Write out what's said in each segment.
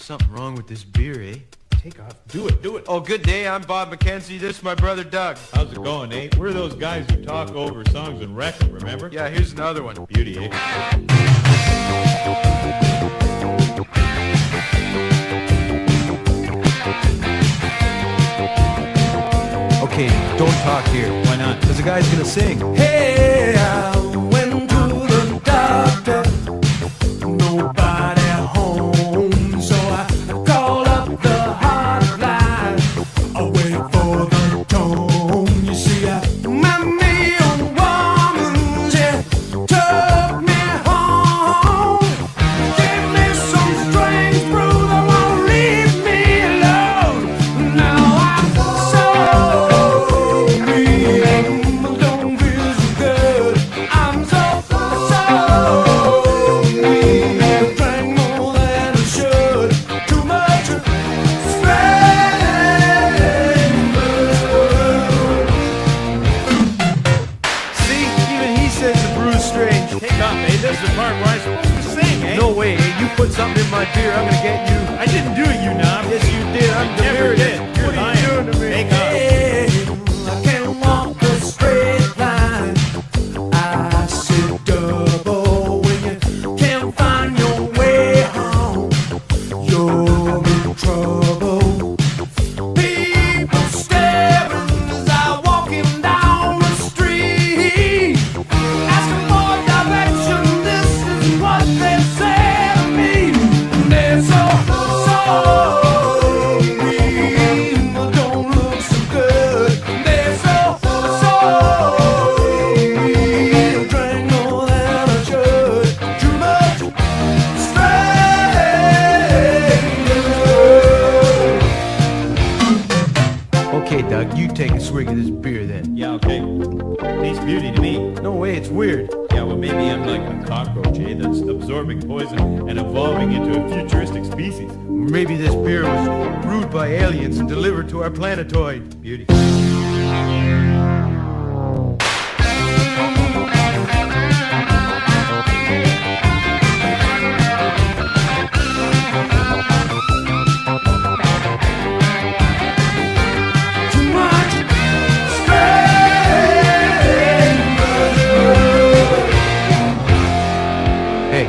Something wrong with this beer, eh? Take off. Do it. Oh, good day. I'm Bob McKenzie. This is my brother Doug. How's it going, eh? We're those guys who talk over songs and wreck them, remember? Yeah, here's another one. Beauty, eh? Okay, don't talk here. Why not? Because the guy's gonna sing. Hey, I went to the doctor, nobody home, so I called up the hotline, I wait for the tone. You see, I met me a woman, she took me home, gave me some strange brew that won't leave me alone. Now I'm so don't feel so good. I'm so weak. Drank more than I should. Too much See? Even he says the brew's strange. Take off, eh? This is the part where I'm supposed to sing, eh? No way, eh? You put something in my beer, I'm gonna get you. I didn't do it, you knob. Yes, you did. I'm the Never beer did. You're What are lying. you doing to me? Take off. I can't walk a straight line. I sit double when you can't find your way home. You're in trouble. People staring as I walk him down the street, asking for direction. This is what they say to me. They're so mean, don't look so good. They're so mean, drank more than I should. Too much Okay, Doug, you take a swig of this beer then. Yeah, okay. Tastes beauty to me. No way, it's weird. Yeah, well, maybe I'm like a cockroach, eh? That's absorbing poison and evolving into a futuristic species. Maybe this beer was brewed by aliens and delivered to our planetoid. Beauty. too much Hey,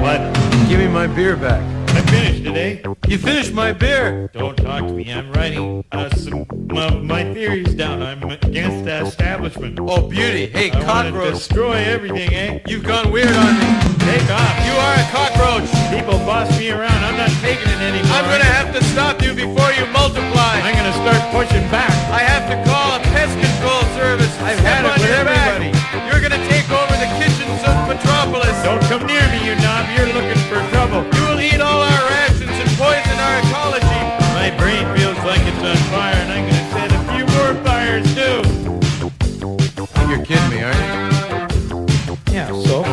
What? give me my beer back. I finished today. You finished my beer. Don't talk to me. I'm writing some of my theories down. I'm against the establishment. Oh, beauty. Hey, I want to cockroach. destroy everything, eh? You've gone weird on me. Take off. You are a cockroach. People boss me around. I'm not taking it anymore. I'm gonna have to stop you before you multiply. I'm gonna start pushing back. I have to call a pest control service. I've Step had it on with your back. everybody. You're gonna take over the kitchens of Metropolis. Don't come near me, you knob. You're looking for trouble. You will eat all our rations and poison our ecology. My brain feels like it's on fire, and I'm gonna set a few more fires too. You're kidding me, aren't you? Yeah, so?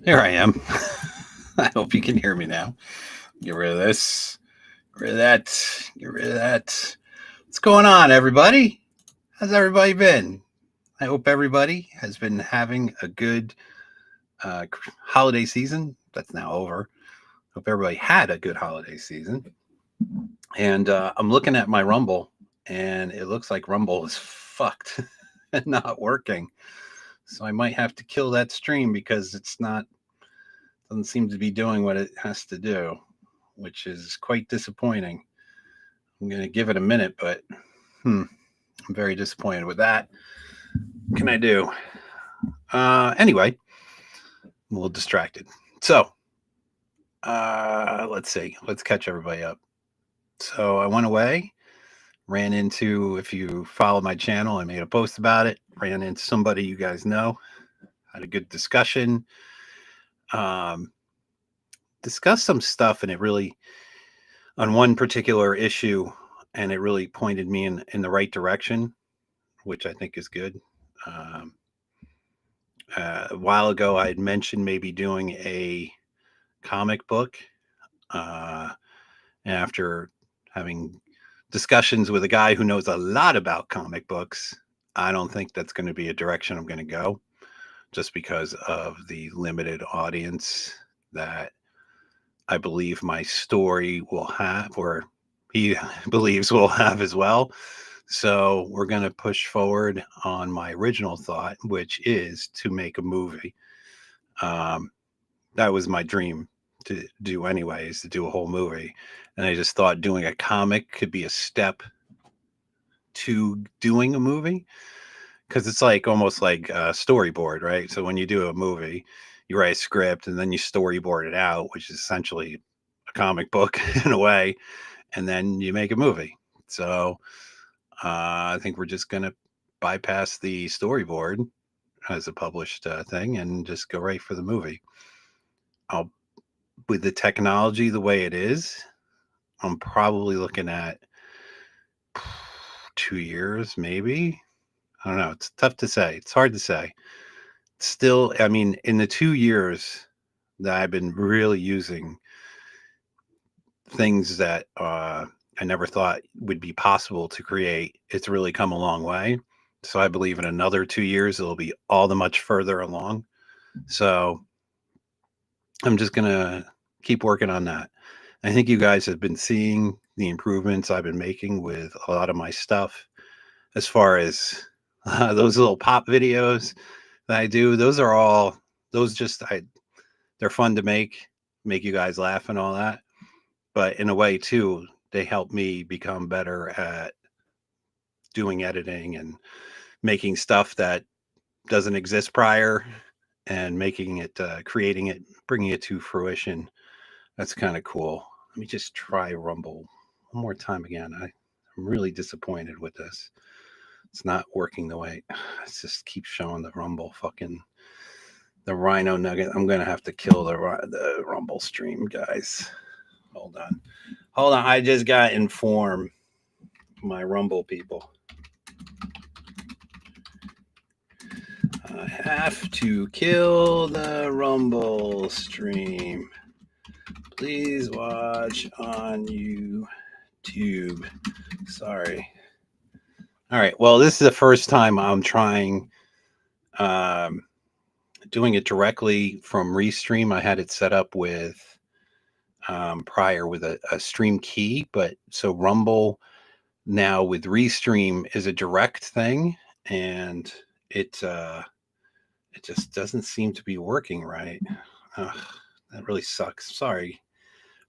Here I am. I hope you can hear me now. Get rid of this. Get rid of that. Get rid of that. What's going on, everybody? How's everybody been? I hope everybody has been having a good holiday season. That's now over. Hope everybody had a good holiday season. And I'm looking at my Rumble, and it looks like Rumble is fucked and not working. So I might have to kill that stream because it's not, doesn't seem to be doing what it has to do, which is quite disappointing. I'm going to give it a minute, but I'm very disappointed with that. What can I do? Anyway, I'm a little distracted. So let's see. Let's catch everybody up. So I went away, ran into, if you follow my channel, I made a post about it, ran into somebody you guys know, had a good discussion, discussed some stuff, and it really, on one particular issue, and it really pointed me in the right direction, which I think is good. a while ago I had mentioned maybe doing a comic book. After having discussions with a guy who knows a lot about comic books, I don't think that's going to be a direction I'm going to go, just because of the limited audience that I believe my story will have, or he believes will have as well. So we're going to push forward on my original thought, which is to make a movie. That was my dream to do anyways, to do a whole movie. And I just thought doing a comic could be a step to doing a movie, because it's like almost like a storyboard, right? So when you do a movie, you write a script and then you storyboard it out, which is essentially a comic book in a way, and then you make a movie. So I think we're just going to bypass the storyboard as a published thing and just go right for the movie. With the technology the way it is, I'm probably looking at 2 years, maybe. I don't know. It's tough to say. It's hard to say. Still, I mean, in the 2 years that I've been really using things that I never thought would be possible to create, it's really come a long way. So I believe in another 2 years, it'll be all the much further along. So I'm just going to keep working on that. I think you guys have been seeing the improvements I've been making with a lot of my stuff. As far as those little pop videos that I do, those are all, they're fun to make you guys laugh and all that. But in a way too, they help me become better at doing editing and making stuff that doesn't exist prior, and making it, creating it, bringing it to fruition. That's kind of cool. Let me just try Rumble one more time again. I'm really disappointed with this. It's not working the way. It just keeps showing the Rumble the Rhino Nugget. I'm going to have to kill the Rumble stream, guys. Hold on. I just got informed, my Rumble people. I have to kill the Rumble stream. Please watch on YouTube. Sorry. All right. Well, this is the first time I'm trying doing it directly from Restream. I had it set up with prior with a stream key, but so Rumble now with Restream is a direct thing, and it just doesn't seem to be working right. That really sucks. Sorry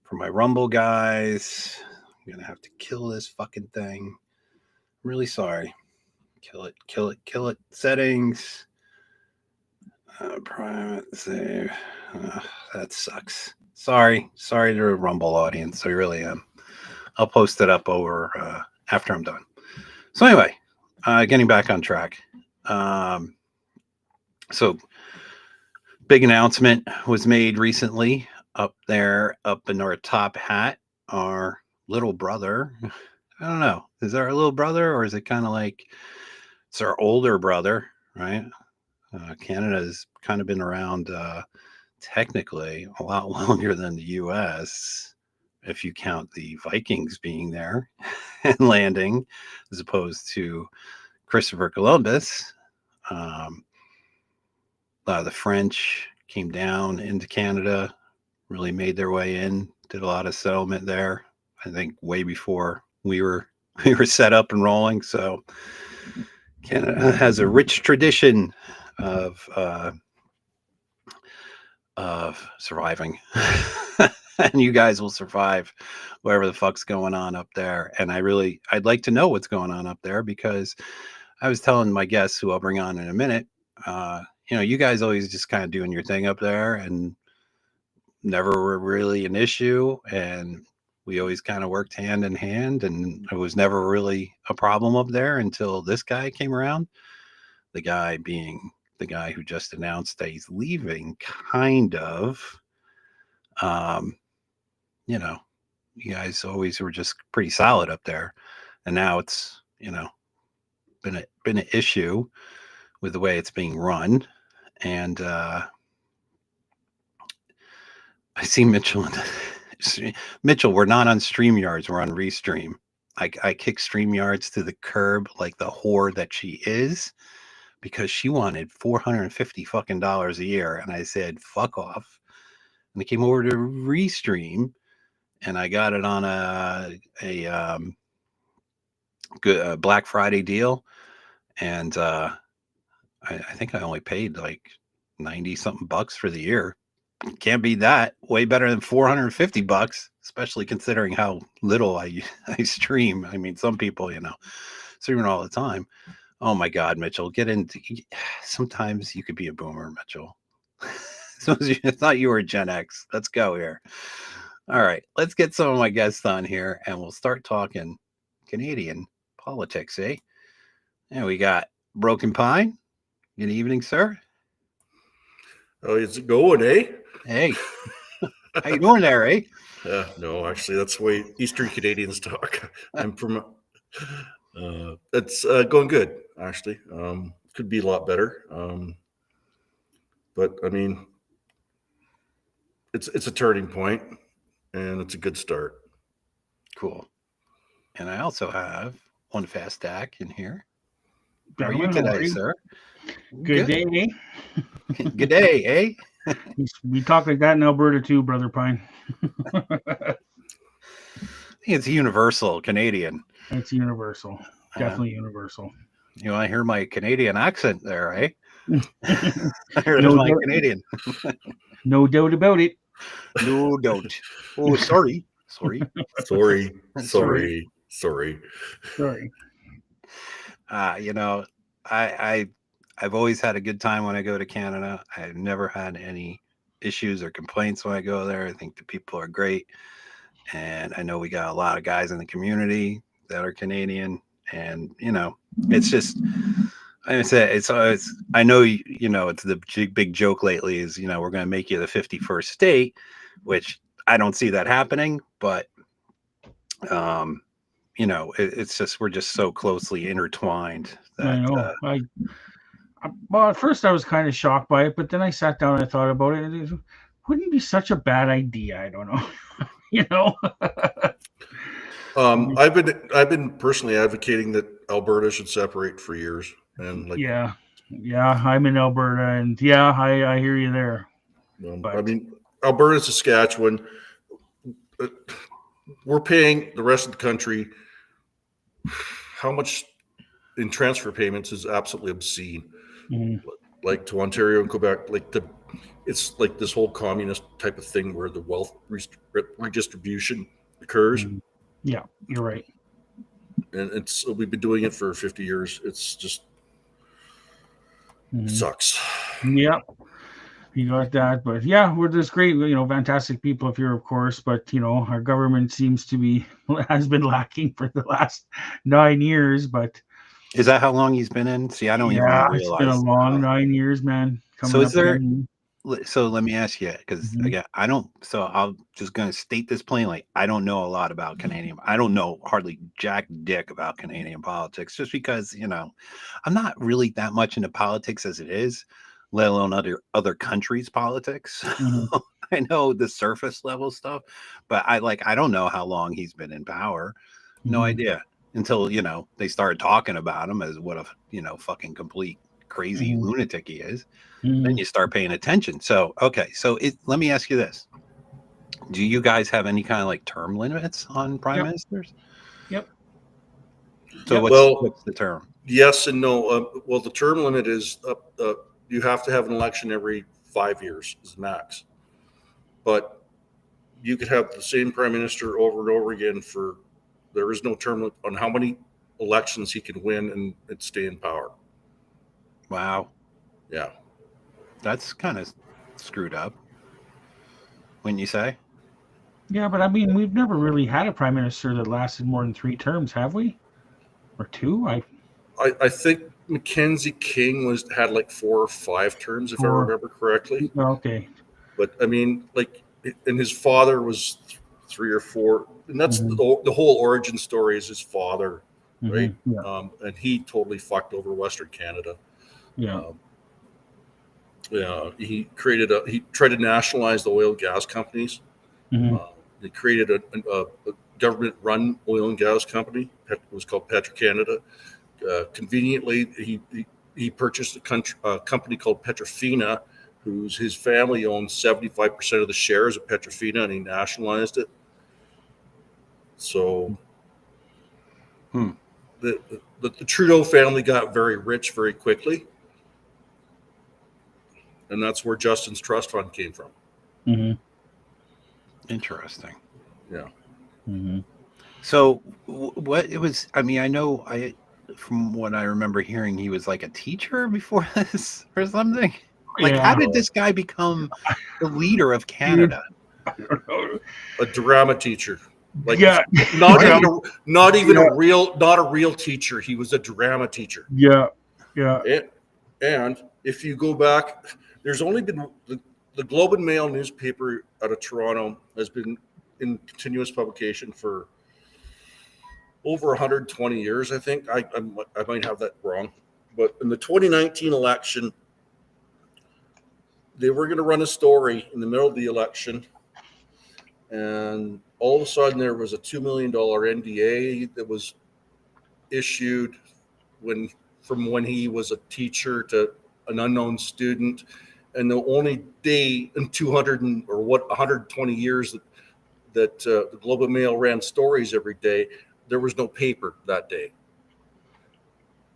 for my Rumble guys. I'm gonna have to kill this fucking thing. I'm really sorry. Kill it. Settings. Private save. That sucks. Sorry to the Rumble audience. I really am. I'll post it up over after I'm done. So anyway, getting back on track. So big announcement was made recently up in our top hat. Our little brother, I don't know, is our little brother, or is it kind of like it's our older brother, right? Canada's kind of been around technically a lot longer than the US, if you count the Vikings being there and landing, as opposed to Christopher Columbus. The French came down into Canada, really made their way in, did a lot of settlement there. I think way before we were set up and rolling. So Canada has a rich tradition of surviving, and you guys will survive whatever the fuck's going on up there. And I'd like to know what's going on up there, because I was telling my guests, who I'll bring on in a minute, you guys always just kind of doing your thing up there and never were really an issue. And we always kind of worked hand in hand, and it was never really a problem up there until this guy came around. The guy being the guy who just announced that he's leaving, kind of. You guys always were just pretty solid up there. And now it's, been an issue with the way it's being run. and I see Mitchell. Mitchell, we're not on StreamYards. We're on Restream. I kick StreamYards to the curb like the whore that she is, because she wanted $450 fucking dollars a year, and I said fuck off. And I came over to Restream, and I got it on a good Black Friday deal, and I think I only paid like 90 something bucks for the year. Can't beat that. Way better than $450, especially considering how little I stream. I mean, some people, streaming all the time. Oh my God, Mitchell, get into. Sometimes you could be a boomer, Mitchell. So I thought you were Gen X. Let's go here. All right, let's get some of my guests on here, and we'll start talking Canadian politics, eh? And we got Broken Pine. Good evening, sir. Oh, is it going, eh? Hey, how you doing there, eh? No, actually, that's the way Eastern Canadians talk. I'm from. It's going good, actually. Could be a lot better, but I mean, it's a turning point, and it's a good start. Cool. And I also have one fast stack in here. How are you today, sir? Good day, eh? Good day, eh? We talk like that in Alberta too, Brother Pine. I think it's universal Canadian. It's universal. Definitely universal. You want to hear my Canadian accent there, eh? I heard No my doubt. Canadian. No doubt about it. No doubt. Oh, sorry. Sorry. Sorry. Sorry. I've always had a good time when I go to Canada. I've never had any issues or complaints when I go there. I think the people are great. And I know we got a lot of guys in the community that are Canadian. And, it's just, I say it's I know, it's the big joke lately is, we're going to make you the 51st state, which I don't see that happening. But, it's just, we're just so closely intertwined. That, I know. Well, at first I was kind of shocked by it, but then I sat down and I thought about it. It wouldn't be such a bad idea. I don't know. I've been personally advocating that Alberta should separate for years, and yeah. I'm in Alberta, and I hear you there. I mean, Alberta, Saskatchewan, we're paying the rest of the country how much in transfer payments is absolutely obscene. Mm-hmm. Like to Ontario and Quebec, it's like this whole communist type of thing where the wealth redistribution occurs. Mm-hmm. Yeah, you're right. And we've been doing it for 50 years. It's just sucks. Yeah, you got that. But we're just great, fantastic people up here, of course. But our government has been lacking for the last 9 years. But is that how long he's been in? See, I don't even realize. It's been a long 9 years, man. So is there? So let me ask you, because again, I don't. So I'm just going to state this plainly. I don't know a lot about Canadian. I don't know hardly jack dick about Canadian politics, just because I'm not really that much into politics as it is, let alone other countries' politics. Mm-hmm. I know the surface level stuff, but I don't know how long he's been in power. No idea until they started talking about him as what a fucking complete crazy lunatic he is. Then you start paying attention. So, okay. So let me ask you this. Do you guys have any kind of term limits on prime ministers? Yep. So what's the term? Yes and no. Well, the term limit is you have to have an election every 5 years is max. But you could have the same prime minister over and over again there is no term limit on how many elections he can win and stay in power. Wow. Yeah. That's kind of screwed up, wouldn't you say? Yeah, but I mean, we've never really had a prime minister that lasted more than 3 terms, have we? Or 2? I think Mackenzie King had 4 or 5 terms, if I remember correctly. Okay. But I mean, and his father was 3 or 4, and that's the whole origin story is his father, right? Yeah. And he totally fucked over Western Canada. Yeah. he tried to nationalize the oil and gas companies. Mhm. They created a government-run oil and gas company. It was called Petro-Canada. Conveniently, he purchased a company called Petrofina, his family owned 75% of the shares of Petrofina, and he nationalized it. So the Trudeau family got very rich very quickly, and that's where Justin's trust fund came from. Mhm. Interesting. Yeah. Mhm. So what it was, I mean, I know from what I remember hearing, he was like a teacher before this or something. Like, how Yeah. did this guy become the leader of Canada? A drama teacher. Like, Yeah. not Yeah. a real teacher. He was a drama teacher. Yeah. Yeah. And if you go back, there's only been the Globe and Mail newspaper out of Toronto has been in continuous publication for over 120 years, I think. I might have that wrong. But in the 2019 election, they were going to run a story in the middle of the election, and all of a sudden there was a $2 million NDA that was issued from when he was a teacher to an unknown student, and the only day in 120 years that the Globe and Mail ran stories every day, there was no paper that day.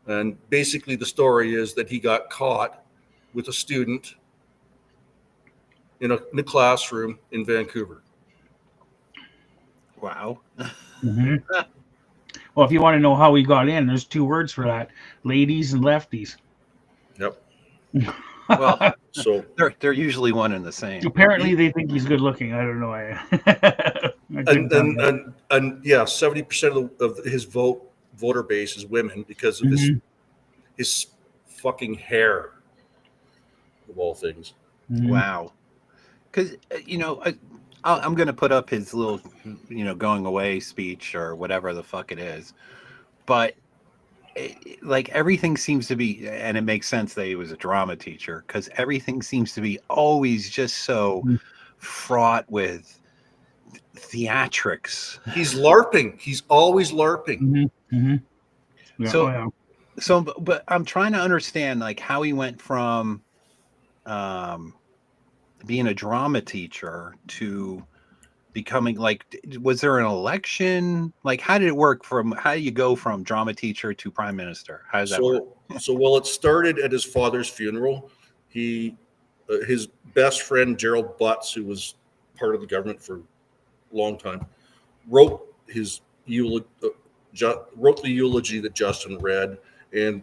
And basically the story is that he got caught with a student in a classroom in Vancouver. Wow. Mhm. Well, if you want to know how he got in, there's 2 words for that: ladies and lefties. Yep. Well, So they're usually one and the same. Apparently, they think he's good looking. I don't know. and yeah, 70% of his voter base is women because of his fucking hair, of all things. Wow. Because, I'm going to put up his little, going away speech or whatever the fuck it is. But, like, everything seems to be, and it makes sense that he was a drama teacher, because everything seems to be always just so fraught with theatrics. He's LARPing. He's always LARPing. Yeah, But I'm trying to understand, like, how he went from being a drama teacher to becoming, like, was there an election? Like, how did it work? How do you go from drama teacher to prime minister? How does that work? Well, it started at his father's funeral. His best friend Gerald Butts, who was part of the government for a long time, wrote the eulogy that Justin read, and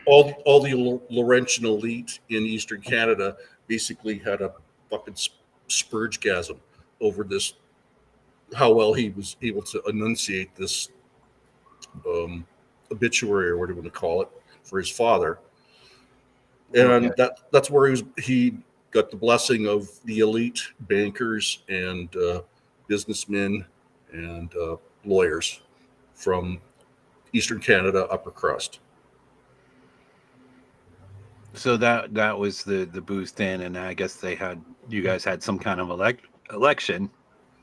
all the Laurentian elite in Eastern Canada basically had a fucking spurgegasm over this, how well he was able to enunciate this obituary, or what do you want to call it, for his father. And that's where he got the blessing of the elite bankers and businessmen and lawyers from Eastern Canada upper crust. So that was the boost in, and I guess you guys had some kind of election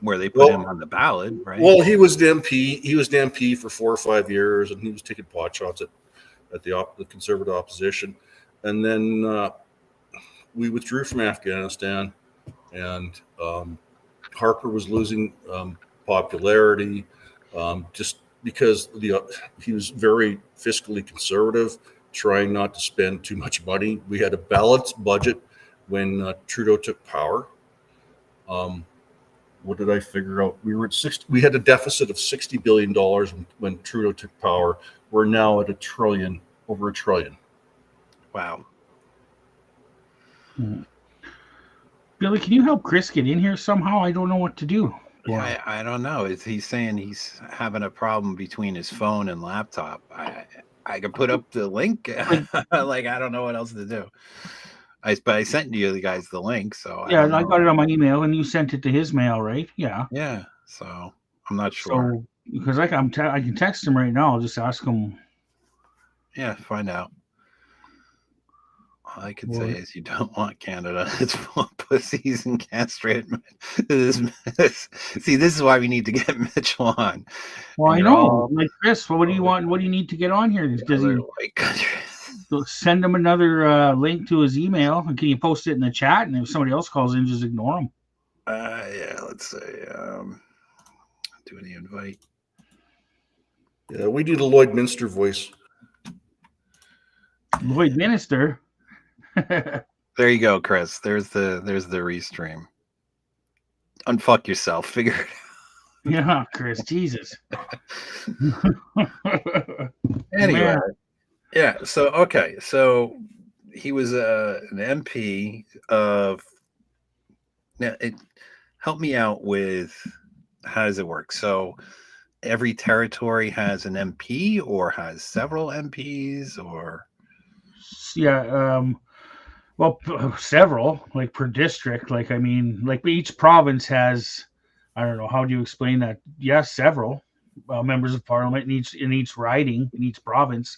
where they put him on the ballot, right? Well, he was the MP. He was the MP for 4 or 5 years, and he was taking pot shots at the Conservative opposition. And then we withdrew from Afghanistan, and Harper was losing popularity just because he was very fiscally conservative, trying not to spend too much money. We had a balanced budget when Trudeau took power. What did I figure out? We were at we had a deficit of $60 billion when Trudeau took power. We're now at over $1 trillion. Wow. Billy, can you help Chris get in here somehow? I don't know what to do. Yeah, I don't know. He's saying he's having a problem between his phone and laptop. I could put up the link. Like, I don't know what else to do. But I sent you guys the link, so yeah, I got it on my email, and you sent it to his mail, right? Yeah. Yeah. So I'm not sure. So because I can text him right now. I'll just ask him. Yeah, find out. All I can say is you don't want Canada. It's full of pussies and castrated men. See, this is why we need to get Mitchell on. Well, And I you're know. all- Like Chris, what do you want? What do you need to get on here? Does other he white countries. send him another link to his email? And can you post it in the chat? And if somebody else calls in, just ignore him. Yeah, let's say do the invite. Yeah, we need a Lloydminster voice. Lloyd Minister. There you go, Chris. There's the restream. Unfuck yourself. Figure it out. Yeah, Chris. Jesus. Anyway, Man. yeah. So okay, so he was an MP of. Now, help me out with how does it work? So every territory has an MP, or has several MPs, or Yeah. Well, several, like per district. Like, I mean, like each province has, I don't know, how do you explain that? Yes, several members of parliament in each riding, in each province.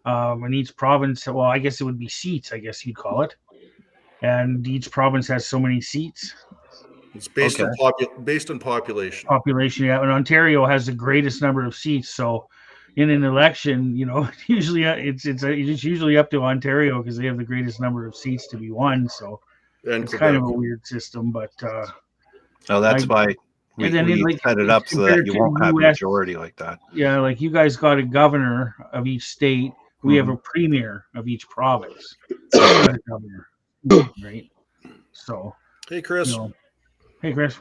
In each province, well, I guess it would be seats, I guess you'd call it. And each province has so many seats. It's based on population. Population, yeah. And Ontario has the greatest number of seats. So in an election, you know, usually it's usually up to Ontario because they have the greatest number of seats to be won. So And it's Quebec. kind of a weird system, but oh, that's why we and then we set it up so that compared you to won't have US majority like that. yeah, like you guys got a governor of each state. We have a premier of each province. Governor, right? So, Hey, Chris. you know, hey, Chris.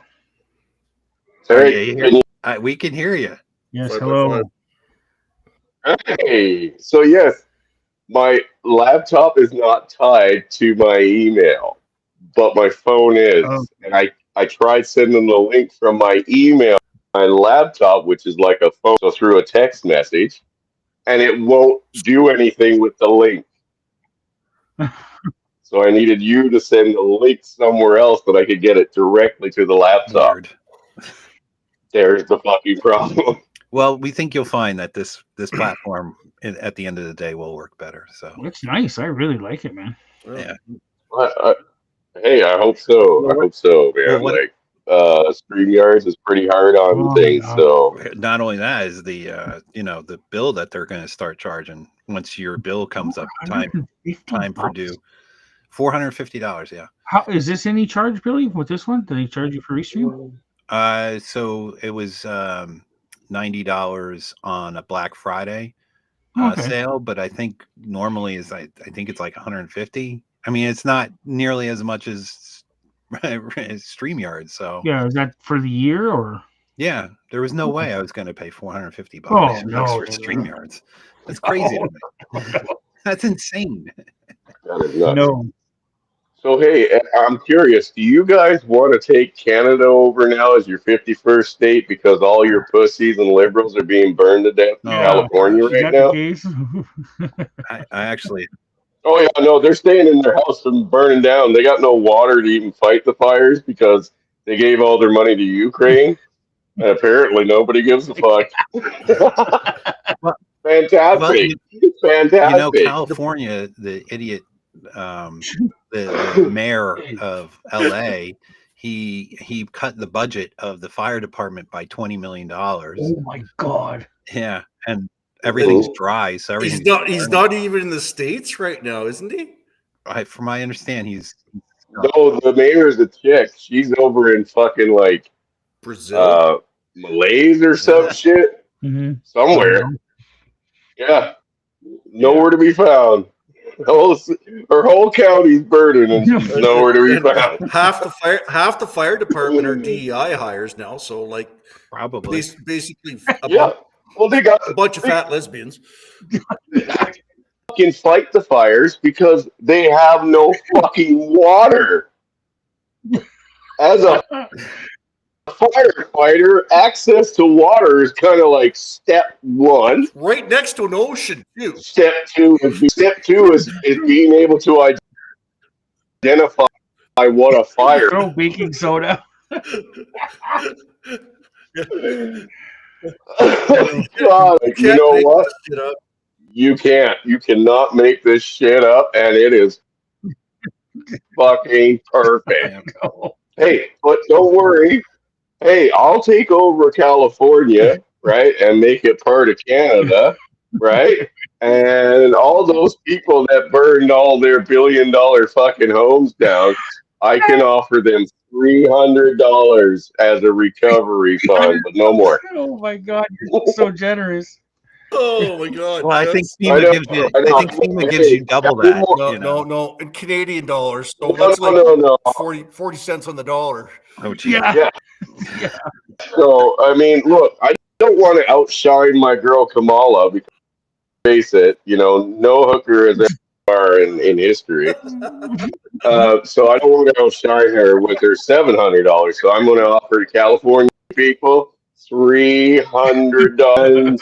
Hey, We can hear you. Yes, 5 by hello. 5. hey, so yes, my laptop is not tied to my email, but my phone is. Oh. And I tried sending the link from my email to my laptop, which is like a phone, so through a text message, and it won't do anything with the link. So I needed you to send a link somewhere else that I could get it directly to the laptop. Weird. There's the fucking problem. Well, we think you'll find that this platform at the end of the day will work better. So It's nice. I really like it, man. yeah. Hey, I hope so. I hope so, man. Well, what- Like, StreamYards is pretty hard on Oh, things, yeah. so Not only that is the the bill that they're going to start charging once your bill comes up time for due. $450. Yeah. How is this any charge, Billy? With this one, do they charge you for restream? So it was $90 on a Black Friday Okay. sale, but I think normally is I think it's like 150. I mean, it's not nearly as much as StreamYard. So Yeah, is that for the year or? yeah, there was no way I was going to pay $450 Oh, no, for no, no. StreamYards. That's crazy. to me. That's insane. that is nuts. No. So, hey, I'm curious. Do you guys want to take Canada over now as your 51st state because all your pussies and liberals are being burned to death in Yeah. California Is right that now? the case? I actually, Oh, yeah, no, they're staying in their house from burning down. They got no water to even fight the fires because they gave all their money to Ukraine. And apparently nobody gives a fuck. Fantastic. Fantastic. California, the idiot, the mayor of LA, he cut the budget of the fire department by $20 million. Oh my God. Yeah, and everything's dry, so everything's He's not even in the States right now, isn't he? From my understand, he's No, the mayor's a chick. She's over in fucking like Brazil. Malays or some shit Mm-hmm. somewhere. Yeah, nowhere to be found. Her whole county's burning and she's nowhere to be And found. half the fire department are DEI hires now. So like probably. basically Yeah, well, they got a bunch of fat lesbians. fucking fight the fires because they have no fucking water. As a firefighter, access to water is kind of like step one. Right next to an ocean, too. Step two is being able to identify what a fire. Throw baking soda. God, you know make what? this shit up. You can't. You cannot make this shit up, and it is fucking perfect. Oh, Hey, but don't worry. Hey, I'll take over California, right, and make it part of Canada, right? And all those people that burned all their billion-dollar fucking homes down, I can offer them $300 as a recovery fund, but no more. oh my God, you're so generous. Oh my God! Well, I think that's- I FEMA know, gives you. I know. I think FEMA gives you double that. no, You know. no, in Canadian dollars. So No, that's no, like no. 40 cents on the dollar. Oh, gee. Yeah. Yeah. So, I mean, look, I don't want to outshine my girl Kamala because, face it, no hooker has ever in history. So I don't want to outshine her with her $700. So I'm going to offer California people $300.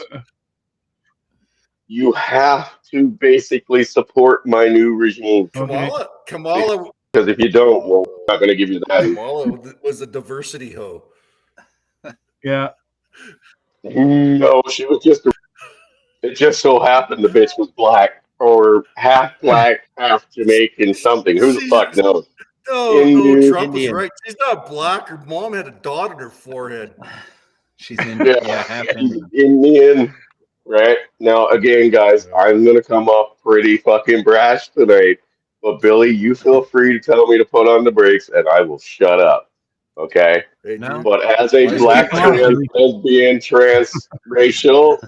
You have to basically support my new regime Okay. Kamala because if you don't, well, we're not going to give you that. Kamala was a diversity hoe. Yeah. No, she was it just so happened the bitch was black or half black, half Jamaican, something. Who the fuck knows? No, Indian. Trump was Indian. right. She's not black. Her mom had a dot on her forehead. She's in. Yeah, Half Indian. Indian. Right now, again, guys, I'm gonna come off pretty fucking brash tonight. But Billy, you feel free to tell me to put on the brakes, and I will shut up. Okay. Hey, No. dude, But as a Why black is it- trans, lesbian, transracial,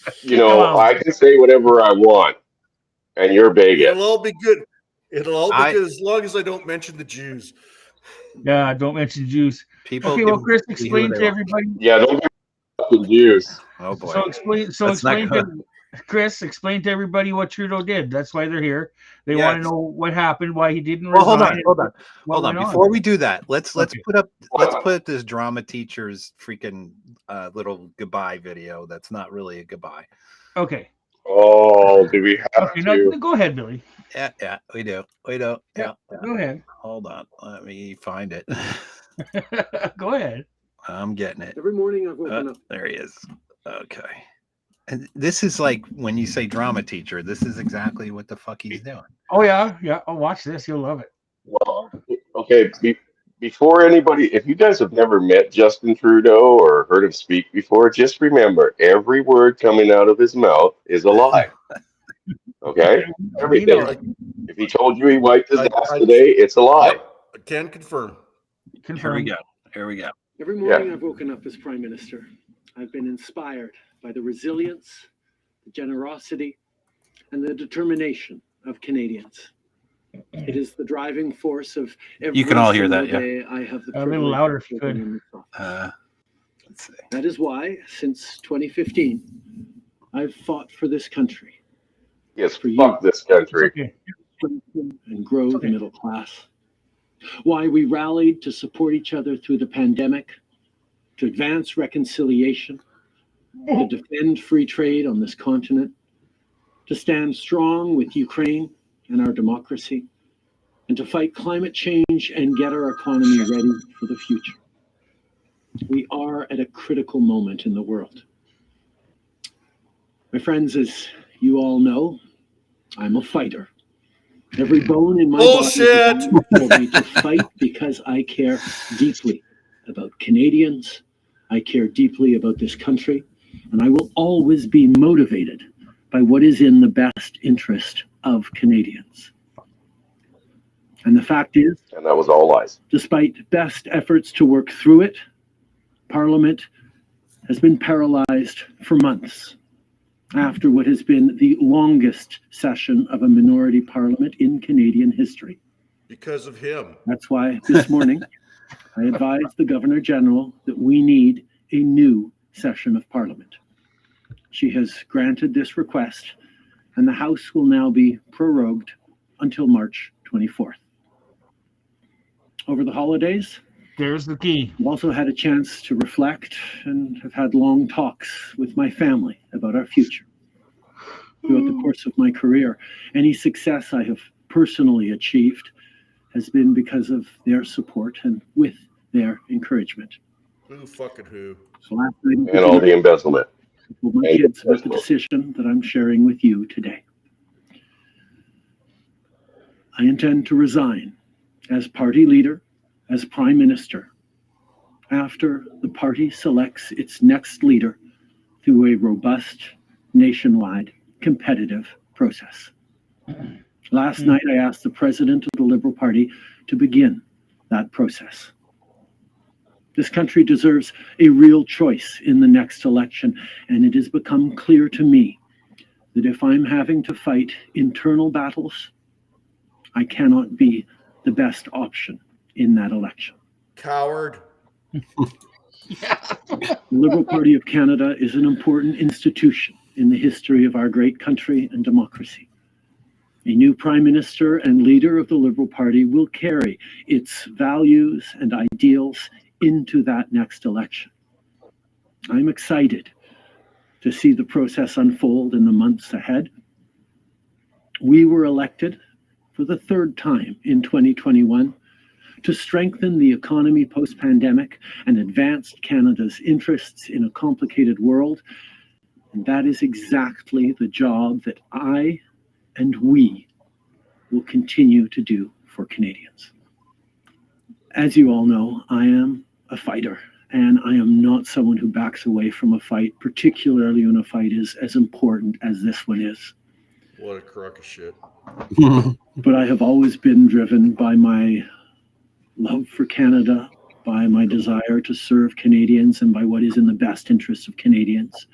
I can say whatever I want, and you're bigot. it'll all be good. It'll all be I- good as long as I don't mention the Jews. Yeah. Don't mention Jews. People. Okay. Well, can Chris, be who explain they to want. everybody. Yeah, don't get fucking juice. Oh boy. So explain. That's not To Chris. Explain to everybody what Trudeau did. That's why they're here. They Yeah. want to know what happened, why he didn't Well, resign. hold on. and Hold on. what Hold on. went Before we do that, let's Okay. put this drama teacher's freaking little goodbye video. That's not really a goodbye. Okay. Oh, do we have Okay. to? No, go ahead, Billy. Yeah, we do. Yeah. Go ahead. Hold on. Let me find it. Go ahead. I'm getting it. Every morning I've woken up. There he is. Okay. And this is like when you say drama teacher, this is exactly what the fuck he's doing. Oh yeah. Oh, watch this. You'll love it. Well, okay. Before anybody, if you guys have never met Justin Trudeau or heard him speak before, just remember every word coming out of his mouth is a lie. Okay, everything. know it. If he told you he wiped his I- ass I- today, it's a lie. Yep, I can confirm. Here we go. Here we go. Every morning I've woken up as Prime Minister. I've been inspired by the resilience, the generosity, and the determination of Canadians. It is the driving force of every You can all hear that, single day I have the A little privilege louder of if you living could. in this office. Let's see. That is why, since 2015, I've fought for this country, Yes, For you. fuck this country. Okay. strengthen and grow Okay. the middle class. Why we rallied to support each other through the pandemic, to advance reconciliation, to defend free trade on this continent, to stand strong with Ukraine and our democracy, and to fight climate change and get our economy ready for the future. We are at a critical moment in the world. My friends, as you all know, I'm a fighter. Every bone in my Bullshit! body told me to fight because I care deeply about Canadians. I care deeply about this country, and I will always be motivated by what is in the best interest of Canadians. And the fact is, And that was all lies. despite best efforts to work through it, Parliament has been paralyzed for months after what has been the longest session of a minority parliament in Canadian history. Because of him. That's why this morning I advised the Governor General that we need a new session of Parliament. She has granted this request, and the House will now be prorogued until March 24th. Over the holidays, There's the key. I've also had a chance to reflect and have had long talks with my family about our future. Throughout the course of my career, any success I have personally achieved has been because of their support and with their encouragement. Who fucking who? So last night, And all the embezzlement. with my and kids about the embezzlement. decision that I'm sharing with you today. I intend to resign as party leader, as prime minister, after the party selects its next leader through a robust, nationwide, competitive process. Last night, I asked the president of the Liberal Party to begin that process. This country deserves a real choice in the next election, and it has become clear to me that if I'm having to fight internal battles, I cannot be the best option in that election. Coward. The Liberal Party of Canada is an important institution in the history of our great country and democracy. A new Prime Minister and leader of the Liberal Party will carry its values and ideals into that next election. I'm excited to see the process unfold in the months ahead. We were elected for the third time in 2021 to strengthen the economy post-pandemic and advance Canada's interests in a complicated world. And that is exactly the job that I and we will continue to do for Canadians. As you all know, I am a fighter, and I am not someone who backs away from a fight, particularly when a fight is as important as this one is. What a crock of shit. But I have always been driven by my love for Canada, by my desire to serve Canadians, and by what is in the best interest of Canadians.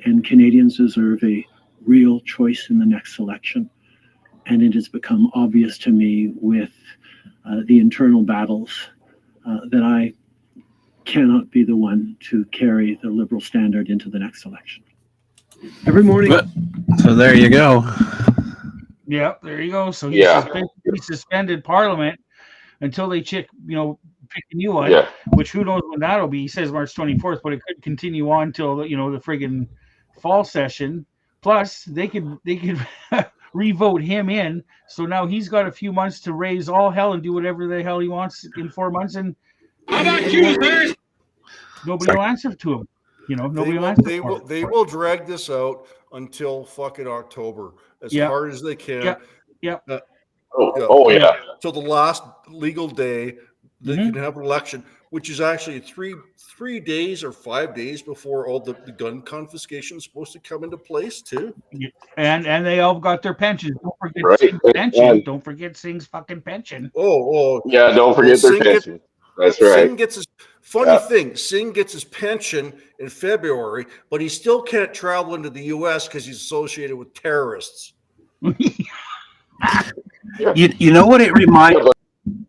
And Canadians deserve a real choice in the next election. And it has become obvious to me with the internal battles that I cannot be the one to carry the Liberal standard into the next election. Every morning. So there you go. Yeah, there you go. So he suspended Parliament until they pick a new one, which who knows when that'll be. He says March 24th, but it could continue on till the friggin' fall session. Plus, they could revote him in. So now he's got a few months to raise all hell and do whatever the hell he wants in 4 months. And how about you, sir? Nobody will answer to him. Nobody will answer. They will drag this out until fucking October as hard as they can. Yeah. Till the last legal day they can have an election, which is actually three days or 5 days before all the gun confiscation is supposed to come into place too. And they all got their pensions. Don't forget Singh's pension. Don't forget Singh's fucking pension. Yeah, don't forget their pension. That's right. Singh gets his funny thing. Singh gets his pension in February, but he still can't travel into the U.S. because he's associated with terrorists. You know what it reminds?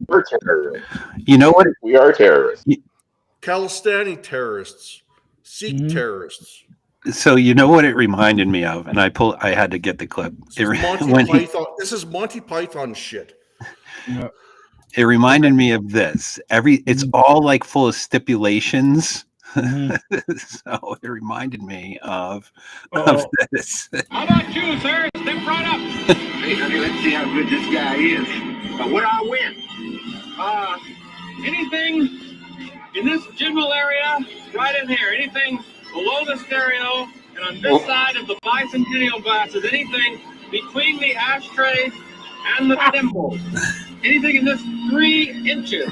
We're terrorists. You know what? We are terrorists. Khalistani terrorists, Sikh terrorists. So you know what it reminded me of, and I had to get the clip. This is Monty Python shit. Yeah. It reminded me of this. It's all like full of stipulations. So it reminded me of this. How about you, sir? Step right up. Hey, honey, let's see how good this guy is. What do I win? Anything in this general area, right in here. Anything below the stereo and on this side of the bicentennial glasses. Anything between the ashtrays and the thimbles. Anything in this 3 inches,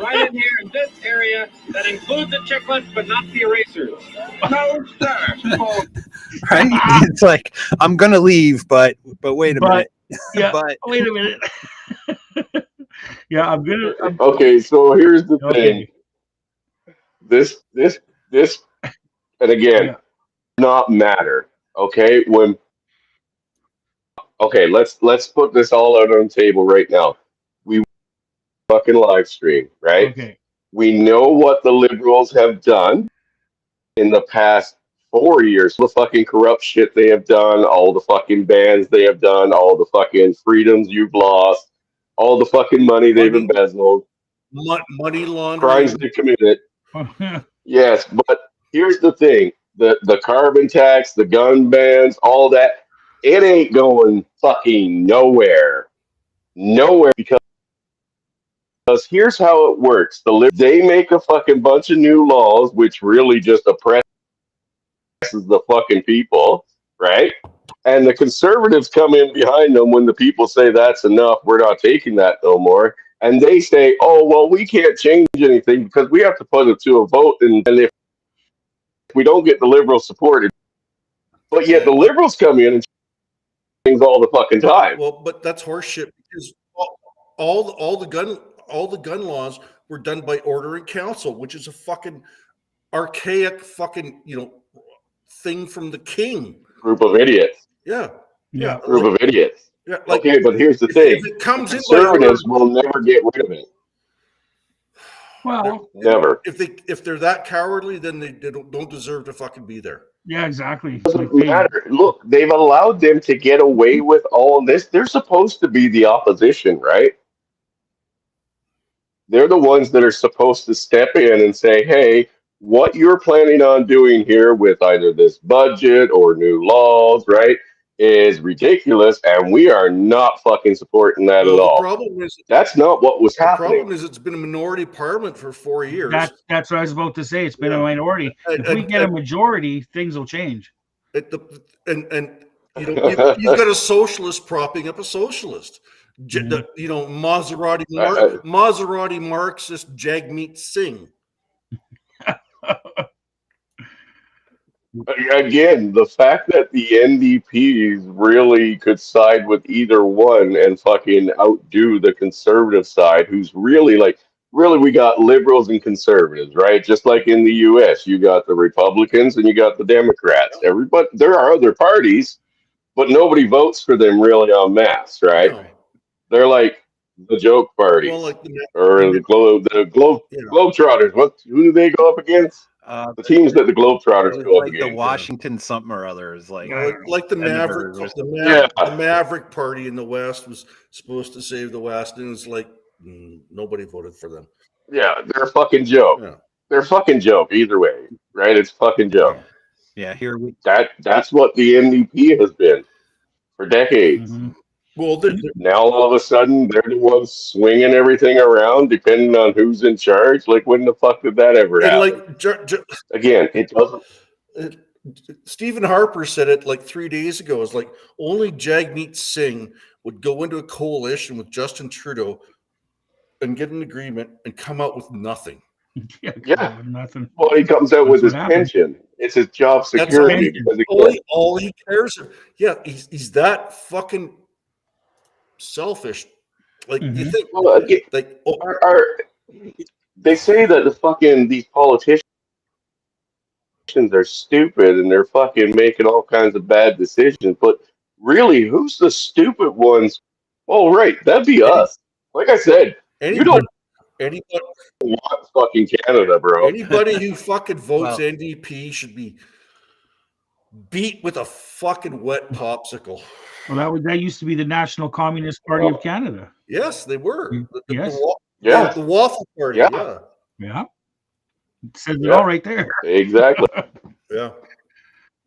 right in here in this area, that includes the chiclets but not the erasers. No, sir. Right? It's like, I'm gonna leave, but wait a minute. Yeah, wait a minute. Yeah, I'm gonna. Okay, so here's the thing. This, and again, not matter. Okay, let's put this all out on the table right now. We fucking live stream, right? Okay. We know what the Liberals have done in the past 4 years. The fucking corrupt shit they have done, all the fucking bans they have done, all the fucking freedoms you've lost, all the fucking money they've embezzled, money laundering, crimes they committed. Yes, but here's the thing: the carbon tax, the gun bans, all that. It ain't going fucking nowhere. Because here's how it works. They make a fucking bunch of new laws, which really just oppresses the fucking people, right? And the conservatives come in behind them when the people say that's enough, we're not taking that no more. And they say, oh, well, we can't change anything because we have to put it to a vote. And if we don't get the liberals supported, but yet the liberals come in and things all the fucking time. Well, but that's horseshit because all the gun laws were done by order in council, which is a fucking archaic fucking thing from the king. Group of idiots. Yeah. Group of idiots. Yeah, like, okay, but here's the thing: if it comes conservatives will never get rid of it. Well, never. If they're that cowardly, then they don't deserve to fucking be there. Yeah, exactly. Doesn't matter. Look, they've allowed them to get away with all of this. They're supposed to be the opposition, right? They're the ones that are supposed to step in and say, hey, what you're planning on doing here with either this budget or new laws, right, is ridiculous, and we are not fucking supporting that at all. The problem is that's not what was happening. The problem is it's been a minority parliament for 4 years. That's what I was about to say. It's been a minority. If we get a majority, things will change. You've got a socialist propping up a socialist. Maserati Marxist Jagmeet Singh. Again, the fact that the NDPs really could side with either one and fucking outdo the conservative side, who's really we got liberals and conservatives, right? Just like in the US, you got the Republicans and you got the Democrats. Everybody, there are other parties, but nobody votes for them really en masse, right? No. They're like the joke party, or the Globetrotters. Who do they go up against? The teams that the Globetrotters go up against. The Washington something or other is like the Maverick. The Maverick Party in the West was supposed to save the West, and it's like nobody voted for them. Yeah, they're a fucking joke. Yeah. They're a fucking joke either way, right? It's fucking joke. Yeah, that's what the NDP has been for decades. Mm-hmm. Well, now all of a sudden they're the ones swinging everything around, depending on who's in charge. Like, when the fuck did that ever happen? Again, it doesn't. Stephen Harper said it like 3 days ago. It's like only Jagmeet Singh would go into a coalition with Justin Trudeau and get an agreement and come out with nothing. Yeah, nothing. Well, he comes out with his pension. It's his job security. That's all he cares about. Yeah, he's that fucking selfish. Like, you think, they say that these politicians are stupid and they're fucking making all kinds of bad decisions, but really, who's the stupid ones? Oh, right, that'd be us. Like I said, you don't want fucking Canada, bro. Anybody who fucking votes NDP should be beat with a fucking wet popsicle. Well, that used to be the National Communist Party of Canada. Yes, they were. The Waffle Party. Yeah. It says it all right there. Exactly. Yeah.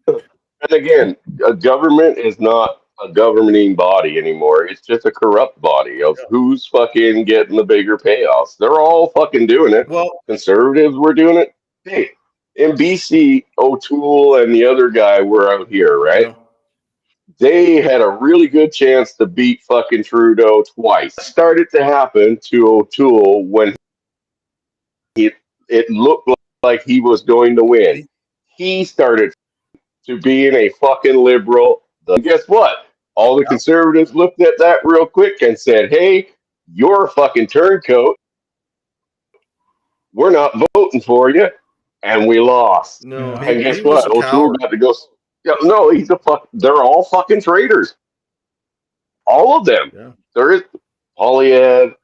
And again, a government is not a governing body anymore. It's just a corrupt body of who's fucking getting the bigger payoffs. They're all fucking doing it. Well, conservatives were doing it. Hey, in BC, O'Toole and the other guy were out here, right? Yeah. They had a really good chance to beat fucking Trudeau twice. It started to happen to O'Toole when it looked like he was going to win. He started to being a fucking liberal. And guess what? All the conservatives looked at that real quick and said, hey, you're a fucking turncoat. We're not voting for you. And we lost. No, and guess what? O'Toole got to go. Yeah, no, he's a fuck. They're all fucking traitors. All of them. Yeah. There is Poilievre,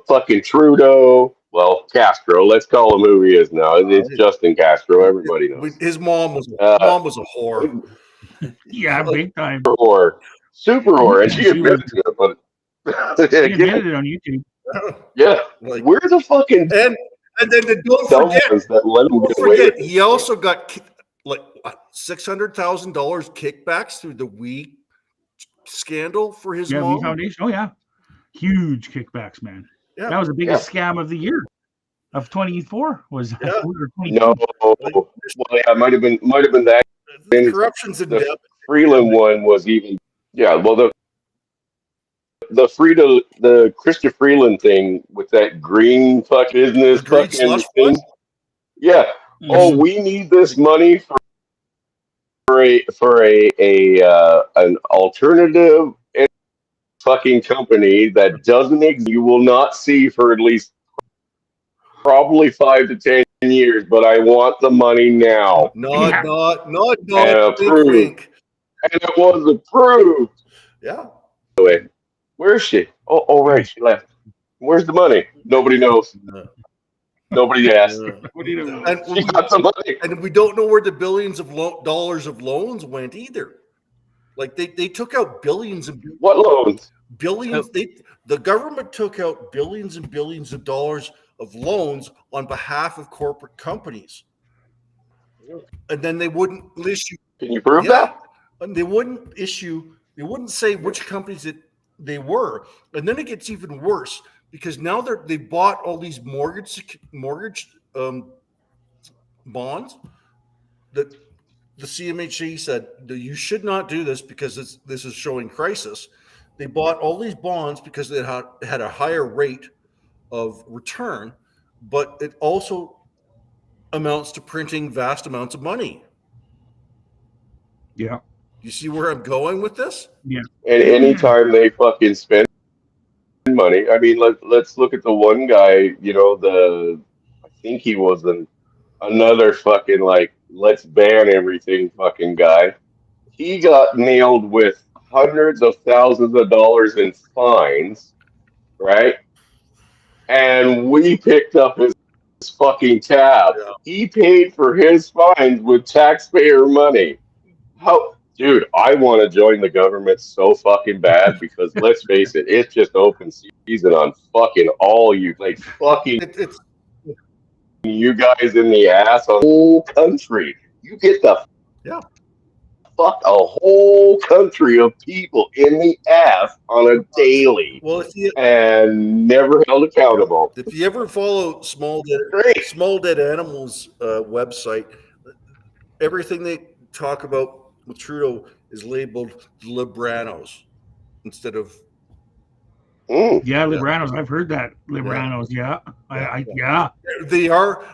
fucking Trudeau. Well, Castro. Let's call him who he is now. It's Justin Castro. Everybody knows. His mom was a whore. Yeah, big time. Super whore, and she admitted to it. But she admitted it on YouTube. Yeah, like, where the fucking and then don't forget, he also got like $600,000 kickbacks through the WE scandal for his mom. WE Foundation. Oh yeah, huge kickbacks, man. Yeah. That was the biggest scam of the year of 24. Was no? Well, yeah, might have been that. Corruption's endemic. Freeland one was even, yeah. Well, the Christopher Freeland thing with that green fuck business The green fucking slush thing. fund? Yeah. Oh, Mhm. we need this money for an alternative fucking company that doesn't exist. You will not see for at least probably 5 to 10 years, but I want the money now. Nod, And wink, approved. wink. And it was approved. Yeah. Where is she? Oh, right, she left. Where's the money? Nobody knows. Nobody asked. And She got the money. And we don't know where the billions of dollars of loans went either. Like they took out billions and What loans? billions. The government took out billions and billions of dollars of loans on behalf of corporate companies, and then they wouldn't issue. Can you prove that? And they wouldn't issue. They wouldn't say which companies they were, and then it gets even worse because now they bought all these mortgage bonds that the CMHC said that you should not do this because this is showing crisis. They bought all these bonds because they had a higher rate of return, but it also amounts to printing vast amounts of money. Yeah. You see where I'm going with this? Yeah. And anytime they fucking spend money, I mean, let's look at the one guy. You know, I think he was another fucking like let's ban everything fucking guy. He got nailed with hundreds of thousands of dollars in fines, right? And we picked up his fucking tab. Yeah. He paid for his fines with taxpayer money. How, dude? I want to join the government so fucking bad because let's face it, it's just open season on fucking all you like fucking It's you guys in the ass on the whole country. You get the fuck a whole country of people in the ass on a daily. well, and never held accountable. If you ever follow Small Dead Animals website, everything they talk about with Trudeau is labeled Libranos instead of. Yeah, Libranos. I've heard that. Libranos. Yeah. Yeah. They are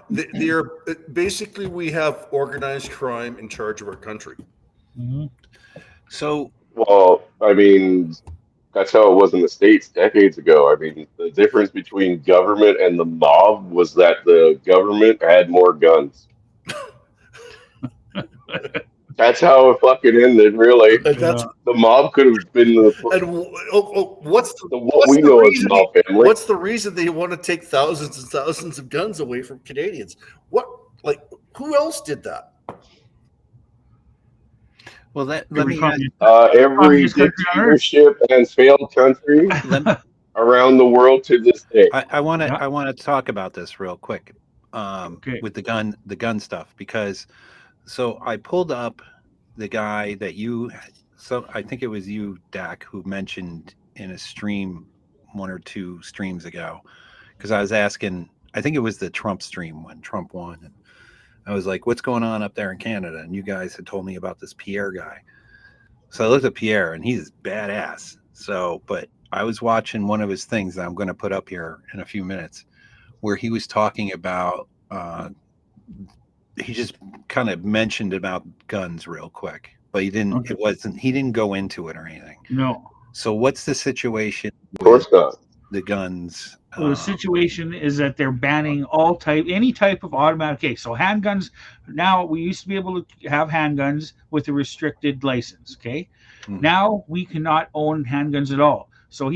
basically we have organized crime in charge of our country. Mm-hmm. So, well, I mean, that's how it was in the States decades ago. I mean, the difference between government and the mob was that the government had more guns. That's how it fucking ended, really. That's the mob could have been what's the reason they want to take thousands and thousands of guns away from Canadians? Who else did that? Well, let me every dictatorship and failed country around the world to this day. I want to talk about this real quick with the gun stuff because so I pulled up the guy that I think it was you, Dak, who mentioned in a stream 1 or 2 streams ago because I was asking, I think it was the Trump stream when Trump won, and I was like, what's going on up there in Canada? And you guys had told me about this Pierre guy. So I looked at Pierre and he's badass. So, but I was watching one of his things that I'm going to put up here in a few minutes where he was talking about, he just kind of mentioned about guns real quick, but he didn't go into it or anything. No. So what's the situation? Of course not. The guns. Well, the situation is that they're banning any type of automatic. Okay, so handguns. Now we used to be able to have handguns with a restricted license. Okay, now we cannot own handguns at all. So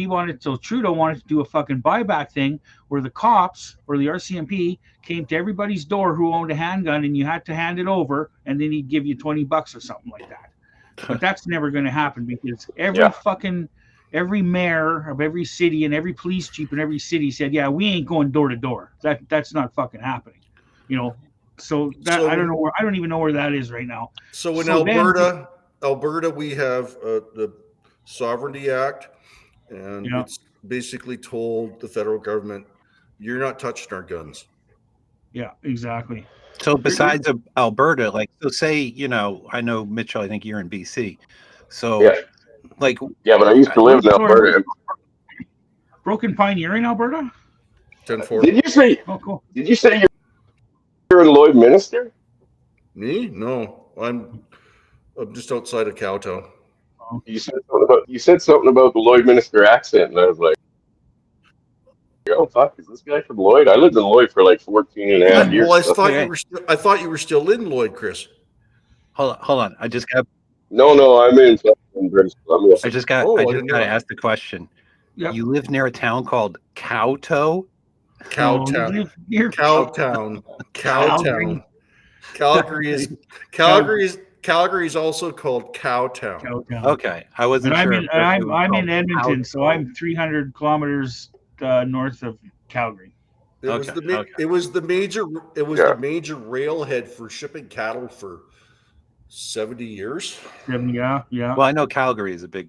Trudeau wanted to do a fucking buyback thing where the cops or the RCMP came to everybody's door who owned a handgun and you had to hand it over, and then he'd give you $20 or something like that. But that's never going to happen because every mayor of every city and every police chief in every city said, yeah, we ain't going door to door. That's not fucking happening. So I don't know I don't even know where that is right now. So in Alberta, we have the Sovereignty Act, and it's basically told the federal government, you're not touching our guns. Yeah, exactly. So besides Alberta, like, so say, you know, I know Mitchell, I think you're in BC. So Yeah. like, Yeah, but I used to live in So Alberta. Broken Pine, you're in Alberta? 10-4. Did you say? Oh, cool. Did you say you're in Lloydminster? Me? No, I'm just outside of Cowtown. You said something about the Lloydminster accent, and I was like, "Oh fuck, is this guy from Lloyd?" I lived in Lloyd for like 14 and a half years. Well, I so- thought Okay. you were still in Lloyd, Chris. hold on. I just got No, I'm in British Columbia. Oh, I to didn't know. ask the question. Yep. You live near a town called Cowtow? Cowtown. Near Cowtown. Cowtown. Calgary is also called Cowtown. Cowtown. Okay. I wasn't And sure. I'm in Edmonton, so Cowtow. I'm 300 kilometers north of Calgary. It was Okay, the okay. it was the major Yeah. the major railhead for shipping cattle for 70 years. Yeah. Well, I know Calgary is a big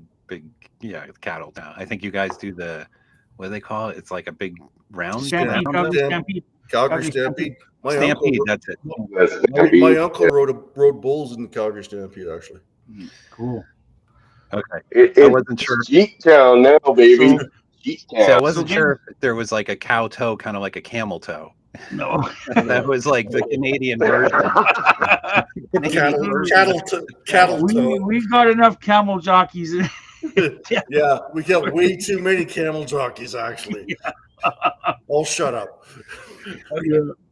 cattle town. I think you guys do what do they call it? It's like a big round Stampede, round- Calgary Stamp- Stampede. Calgary Calgary Stampede. My Stampede. That's it. That's my uncle rode bulls in the Calgary Stampede, actually. Cool. Okay. I wasn't sure. Jeep Town now, baby. So- Jeep See, I Town. wasn't sure if there was like a cow toe, kind of like a camel toe. No. That was like the Canadian version. Cattle We've got enough camel jockeys. Yeah, we got way too many camel jockeys, actually. Oh, shut up.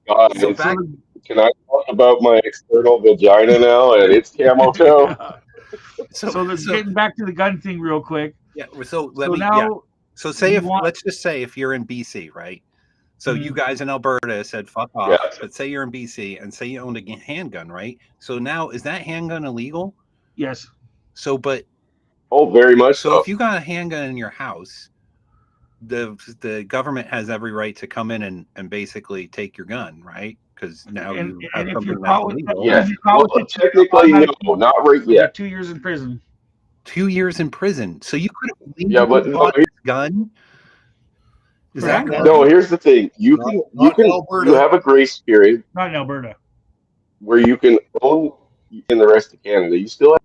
God, So it's- back- can I talk about my external vagina now and its camel toe? So let's getting back to the gun thing real quick. Yeah. So let So me. now, Yeah. So say you if want- let's just say if you're in BC, right? So you Mhm. guys in Alberta said fuck off, Yeah. but say you're in BC and say you owned a handgun, right? So now is that handgun illegal? yes. So but Oh, very much so so. if you got a handgun in your house, the government has every right to come in and basically take your gun, right? Because now And you have if something you're that's caught with illegal. Yeah. if you're caught Well, with it, technically, no, not right you get yet. 2 years in prison. 2 years in prison. So you could have Yeah, but no, bought this gun. Is that Correct. no. Here's the thing: you Not Alberta. you have a grace period Not in Alberta. where you can own in the rest of Canada. You still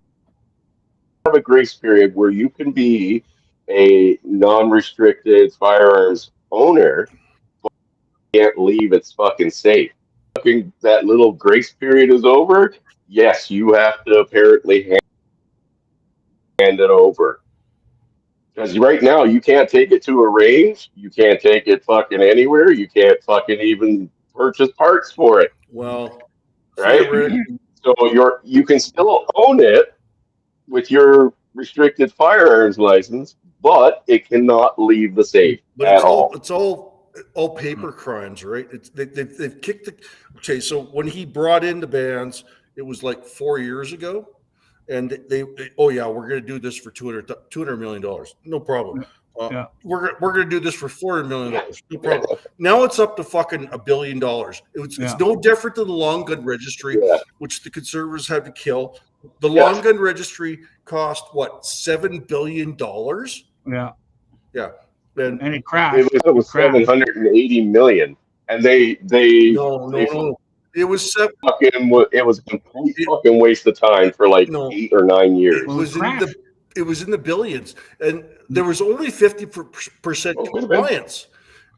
have a grace period where you can be a non-restricted firearms owner, but you can't leave its fucking safe. Fucking that little grace period is over. Yes, you have to apparently hand it over. Because right now you can't take it to a range, you can't take it fucking anywhere, you can't fucking even purchase parts for it. Well, Right? theoretically, So you can still own it with your restricted firearms license, but it cannot leave the safe but at all. it's all paper crimes, right? They've kicked the. Okay, so when he brought in the bans, it was like 4 years ago, and oh yeah, we're going to do this for $200 million, no problem. Yeah. We're going to do this for $400 million, no problem. Now it's up to fucking $1 billion. It's Yeah. no different than the long gun registry, Yeah. which the conservatives had to kill. The Yeah. long gun registry cost what, $7 billion? Yeah. Yeah, and And it crashed. It was Crap. 780 million, and they no. It was seven. it was a complete fucking waste of time for like No. 8 or 9 years. It Well, was in crap. the billions, and there was only 50% Oh, good. compliance,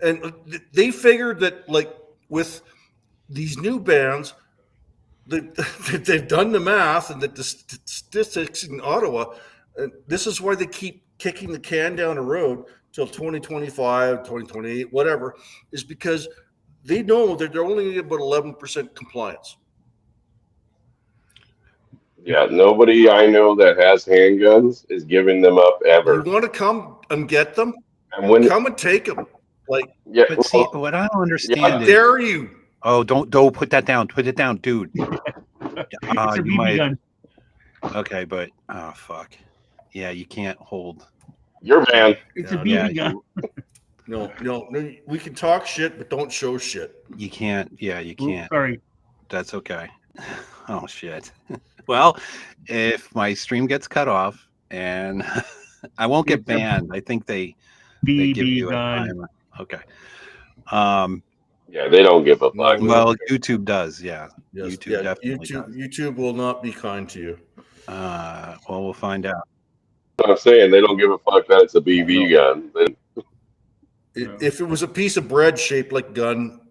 and they figured that like with these new bans, they've done the math and that the statistics in Ottawa, and this is why they keep kicking the can down the road till 2025, 2028, whatever, is because they know that they're only about 11% compliance. Yeah, nobody I know that has handguns is giving them up ever. You want to come and get them? And when Come and take them. Like, yeah, But see, well, what I don't how understand is dare you? oh, don't put that down. Put it down, dude. It's a You BB might- gun. Okay, but oh fuck. Yeah, you can't hold. you're banned. It's a Yeah, BB gun. No, we can talk shit, but don't show shit. You can't. Yeah, you Oops, can't. Sorry. That's okay. Oh shit. Well, if my stream gets cut off and I won't get It's a banned, I think they give BB you a gun. timer. Okay. Yeah, they don't give a fuck. No. Well, YouTube does, yeah. Yes, YouTube yeah, definitely YouTube will not be kind to you. Well, we'll find out. I'm saying they don't give a fuck that it's a BB gun. If it was a piece of bread shaped like gun,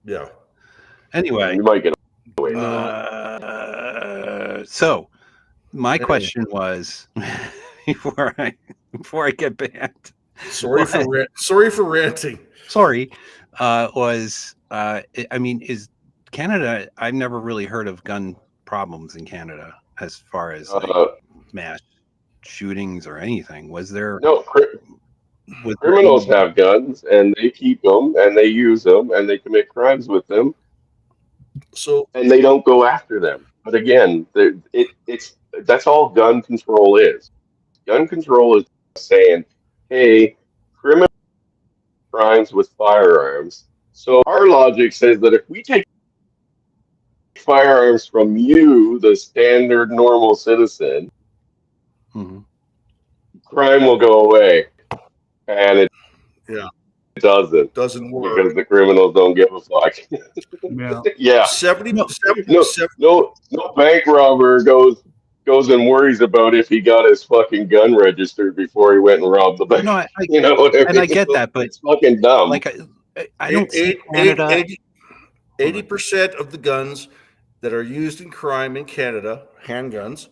yeah. Anyway, You might get away. so my question was before I get banned. Sorry for ranting. Sorry, I mean, is Canada? I've never really heard of gun problems in Canada as far as like, mass shootings or anything. Was there? No, criminals have guns and they keep them and they use them and they commit crimes with them. So and they don't go after them. But again, that's all gun control is. Gun control is saying, hey, criminal crimes with firearms. So our logic says that if we take firearms from you, the standard normal citizen, crime will go away. And it doesn't work because the criminals don't give a fuck. Yeah. 70%. No bank robber goes and worries about if he got his fucking gun registered before he went and robbed the bank. No, I you know what I mean? and I get that, but it's fucking dumb. Like I don't see Canada. 80% of the guns that are used in crime in Canada, handguns,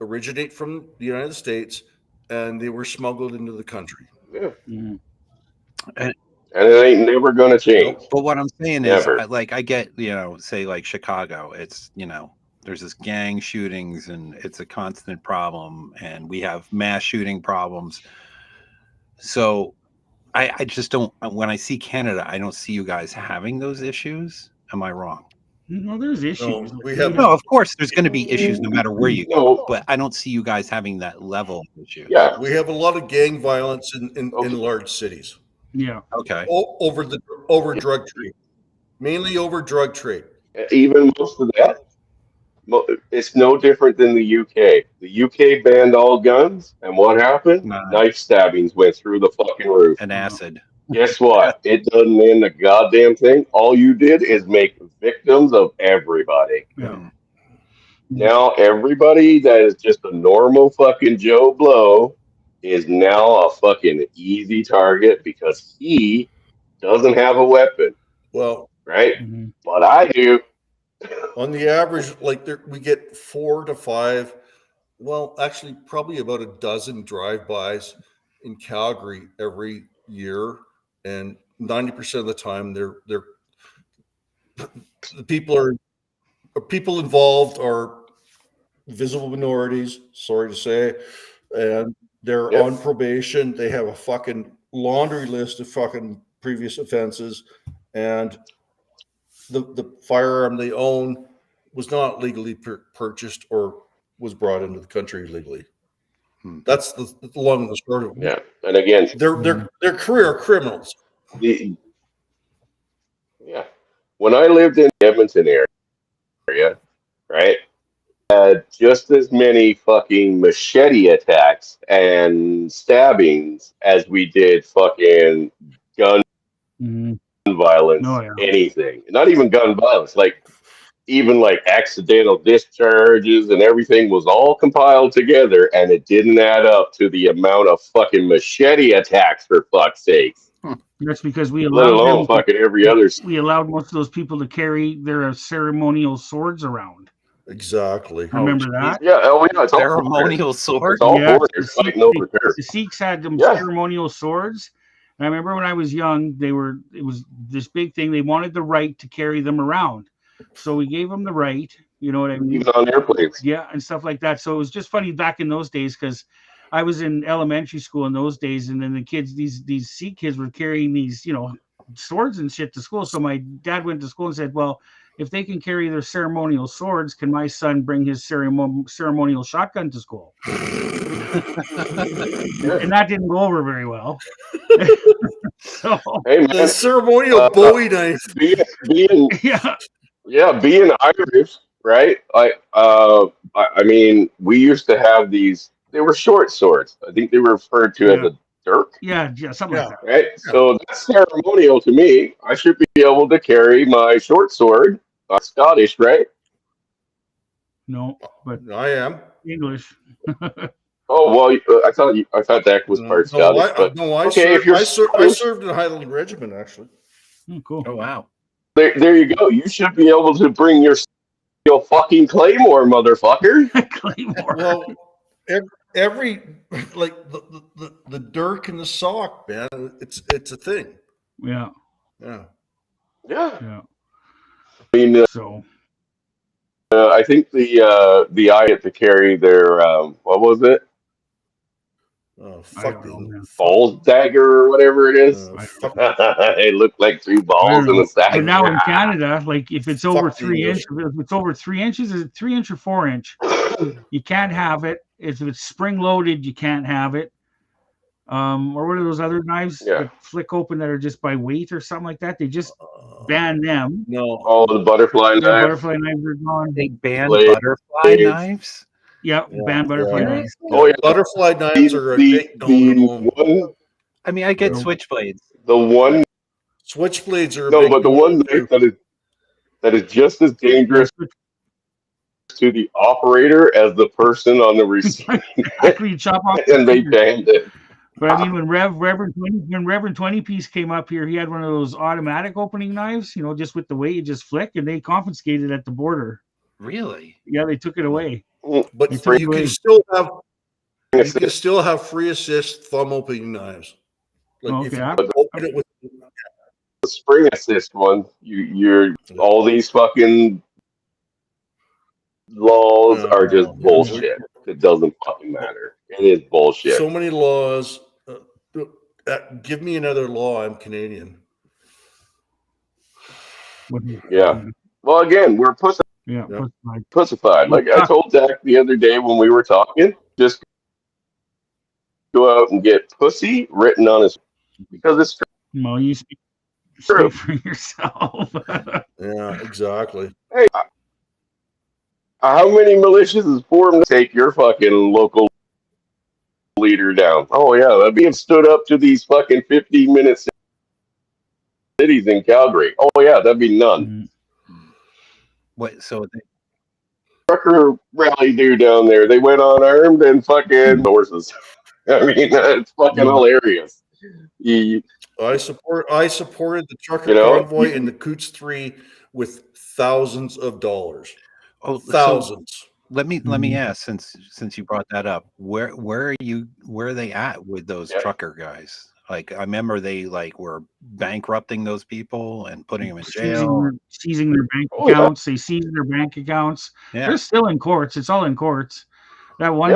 originate from the United States, and they were smuggled into the country. Yeah. And it ain't never going to change. But what I'm saying Never. is, I get, say like Chicago, it's, there's this gang shootings and it's a constant problem, and we have mass shooting problems. So I just don't, when I see Canada, I don't see you guys having those issues. Am I wrong? No, there's issues. No, of course there's going to be issues no matter where you go, but I don't see you guys having that level of issue. Yeah. We have a lot of gang violence in large cities. Yeah. Okay. Over drug trade. Mainly over drug trade. Even most of that, it's no different than the UK. The UK banned all guns, and what happened? Knife stabbings went through the fucking roof. And acid. Guess what? It doesn't end a goddamn thing. All you did is make victims of everybody. Yeah. Now everybody that is just a normal fucking Joe Blow is now a fucking easy target because he doesn't have a weapon. Well, right? But I do. On the average, we get 4 to 5, well, actually probably about a dozen drive-bys in Calgary every year, and 90% of the time the people involved are visible minorities, sorry to say, and they're on probation. They have a fucking laundry list of fucking previous offenses, and the firearm they own was not legally purchased or was brought into the country illegally. That's the long and the short of it. Yeah, and again, they're career criminals. When I lived in the Edmonton area, right, had just as many fucking machete attacks and stabbings as we did fucking gun violence, anything. Not even gun violence, even accidental discharges and everything was all compiled together, and it didn't add up to the amount of fucking machete attacks, for fuck's sake. That's because we Let allowed alone fucking every other. We allowed most of those people to carry their ceremonial swords around. Exactly. Remember that? Yeah. Oh, yeah. It's all ceremonial swords. It's all foreigners fighting over there. The Sikhs had them ceremonial swords. And I remember when I was young, it was this big thing. They wanted the right to carry them around. So we gave them the right, you know what I mean? Even on airplanes. Yeah, and stuff like that. So it was just funny back in those days because I was in elementary school in those days, and then the kids, these Sikh kids were carrying these, swords and shit to school. So my dad went to school and said, well, if they can carry their ceremonial swords, can my son bring his ceremonial shotgun to school? And that didn't go over very well. So, hey, man, the ceremonial Bowie knife. Being Irish, right? I mean, we used to have these. They were short swords. I think they were referred to as a dirk, Yeah, something like that. right? So that's ceremonial to me. I should be able to carry my short sword. Scottish, right? No, but I am. English. Oh well, I thought that was part Scottish. But okay, if you're I Scottish, served in the Highland Regiment actually. Oh, cool. Oh wow. there you go. You should be able to bring your fucking claymore, motherfucker. Claymore. Well, every like the dirk and the sock, man. It's a thing. Yeah. Yeah. Yeah. I mean, So I think the eye to carry their what was it? Oh, I fuck don't know, me. man. Balls dagger or whatever it is. Fuck, It looked like two I balls don't in know. a sack. But now in Canada, like if it's over Fuck the 3 English. inches, if it's over 3 inches, is it 3 inch or 4 inch? You can't have it. If it's spring loaded, you can't have it. Or what are those other knives that flick open that are just by weight or something like that? They just ban them. No. Oh, the butterfly The knife. butterfly knives are gone. They banned Blade. butterfly knives. Yeah, ban butterfly Yeah. knives. Oh yeah, Butterfly knives are a the big no. one, I mean, I get No. switchblades. the one. Switchblades are a No, big but the one knife that is just as dangerous to the operator as the person on the receiving Actually, you chop off. and they banned it. But I mean, when Reverend 20 Piece came up here, he had one of those automatic opening knives, just with the weight, you just flick, and they confiscated at the border. Really? Yeah, they took it away. But You took you away. can still have free assist thumb opening knives. Like if Okay, you open it with The spring assist one, you're all these fucking laws are just bullshit. It doesn't fucking matter. It is bullshit. so many laws. Give me another law. I'm Canadian. Yeah. Well, again, we're Yeah. pussified. Like I told Zach the other day when we were talking, just go out and get pussy written on his because it's Well, you speak true for yourself. Yeah, exactly. Hey, how many militias is formed to take your fucking local leader down? Oh yeah, that being stood up to these fucking 15-minute cities in Calgary. Oh yeah, that'd be none. What? So Trucker rally do down there. They went unarmed and fucking horses. I mean, it's fucking hilarious. I supported the trucker You know? convoy in the Coots 3 with thousands of dollars. Oh, Thousands. So let me ask, since you brought that up, where are they at with those trucker guys? Like I remember they were bankrupting those people and putting them in jail. Seizing their bank accounts. They seized their bank accounts. Yeah. They're still in courts. It's all in courts. That one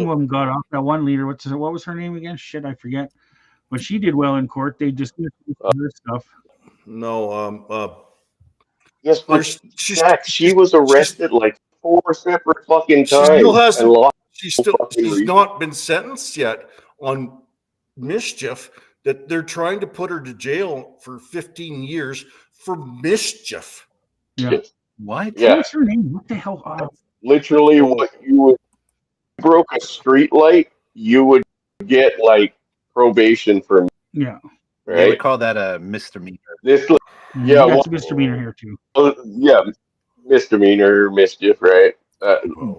woman got off. That one leader. What was her name again? Shit, I forget. But she did well in court. They just other stuff. No, yes, but Jack, she was arrested like 4 separate fucking times. She still has and lost she's reason. not been sentenced yet on mischief that they're trying to put her to jail for 15 years for mischief. Yeah. What? Yeah. What's her name? What the hell? Literally, what you would broke a street light, you would get probation for Yeah. They right. would call that a misdemeanor. This, Yeah, that's a misdemeanor here too. Yeah, misdemeanor, mischief, right?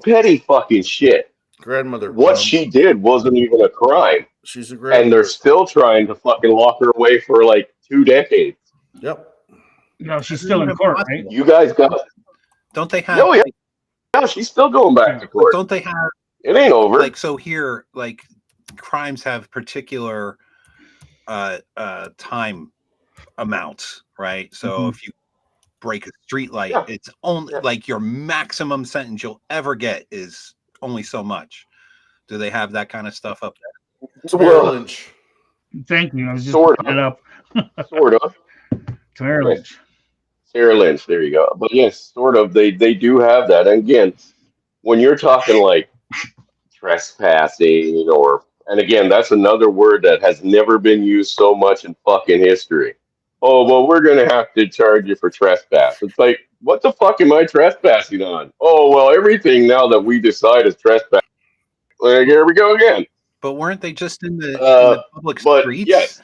Petty fucking shit. Grandmother. What she did wasn't even a crime. She's a grandmother. And they're still trying to fucking lock her away for 2 decades. Yep. No, she's still in court, right? You guys got. Don't they have? No, yeah. No, she's still going back to court. Don't they have? It ain't over. So here, crimes have particular time amounts, right? So if you break a street light, it's only your maximum sentence you'll ever get is only so much. Do they have that kind of stuff up there? Well, Lynch. Thank you. I was just Sort looking it up. Sort of. Sarah Lynch. Sarah Lynch, there you go. But yes, sort of. They do have that. And again, when you're talking trespassing and again, that's another word that has never been used so much in fucking history. Oh, well, we're going to have to charge you for trespass. It's what the fuck am I trespassing on? Oh, well, everything now that we decide is trespass. Here we go again. But weren't they just in the public but streets yes.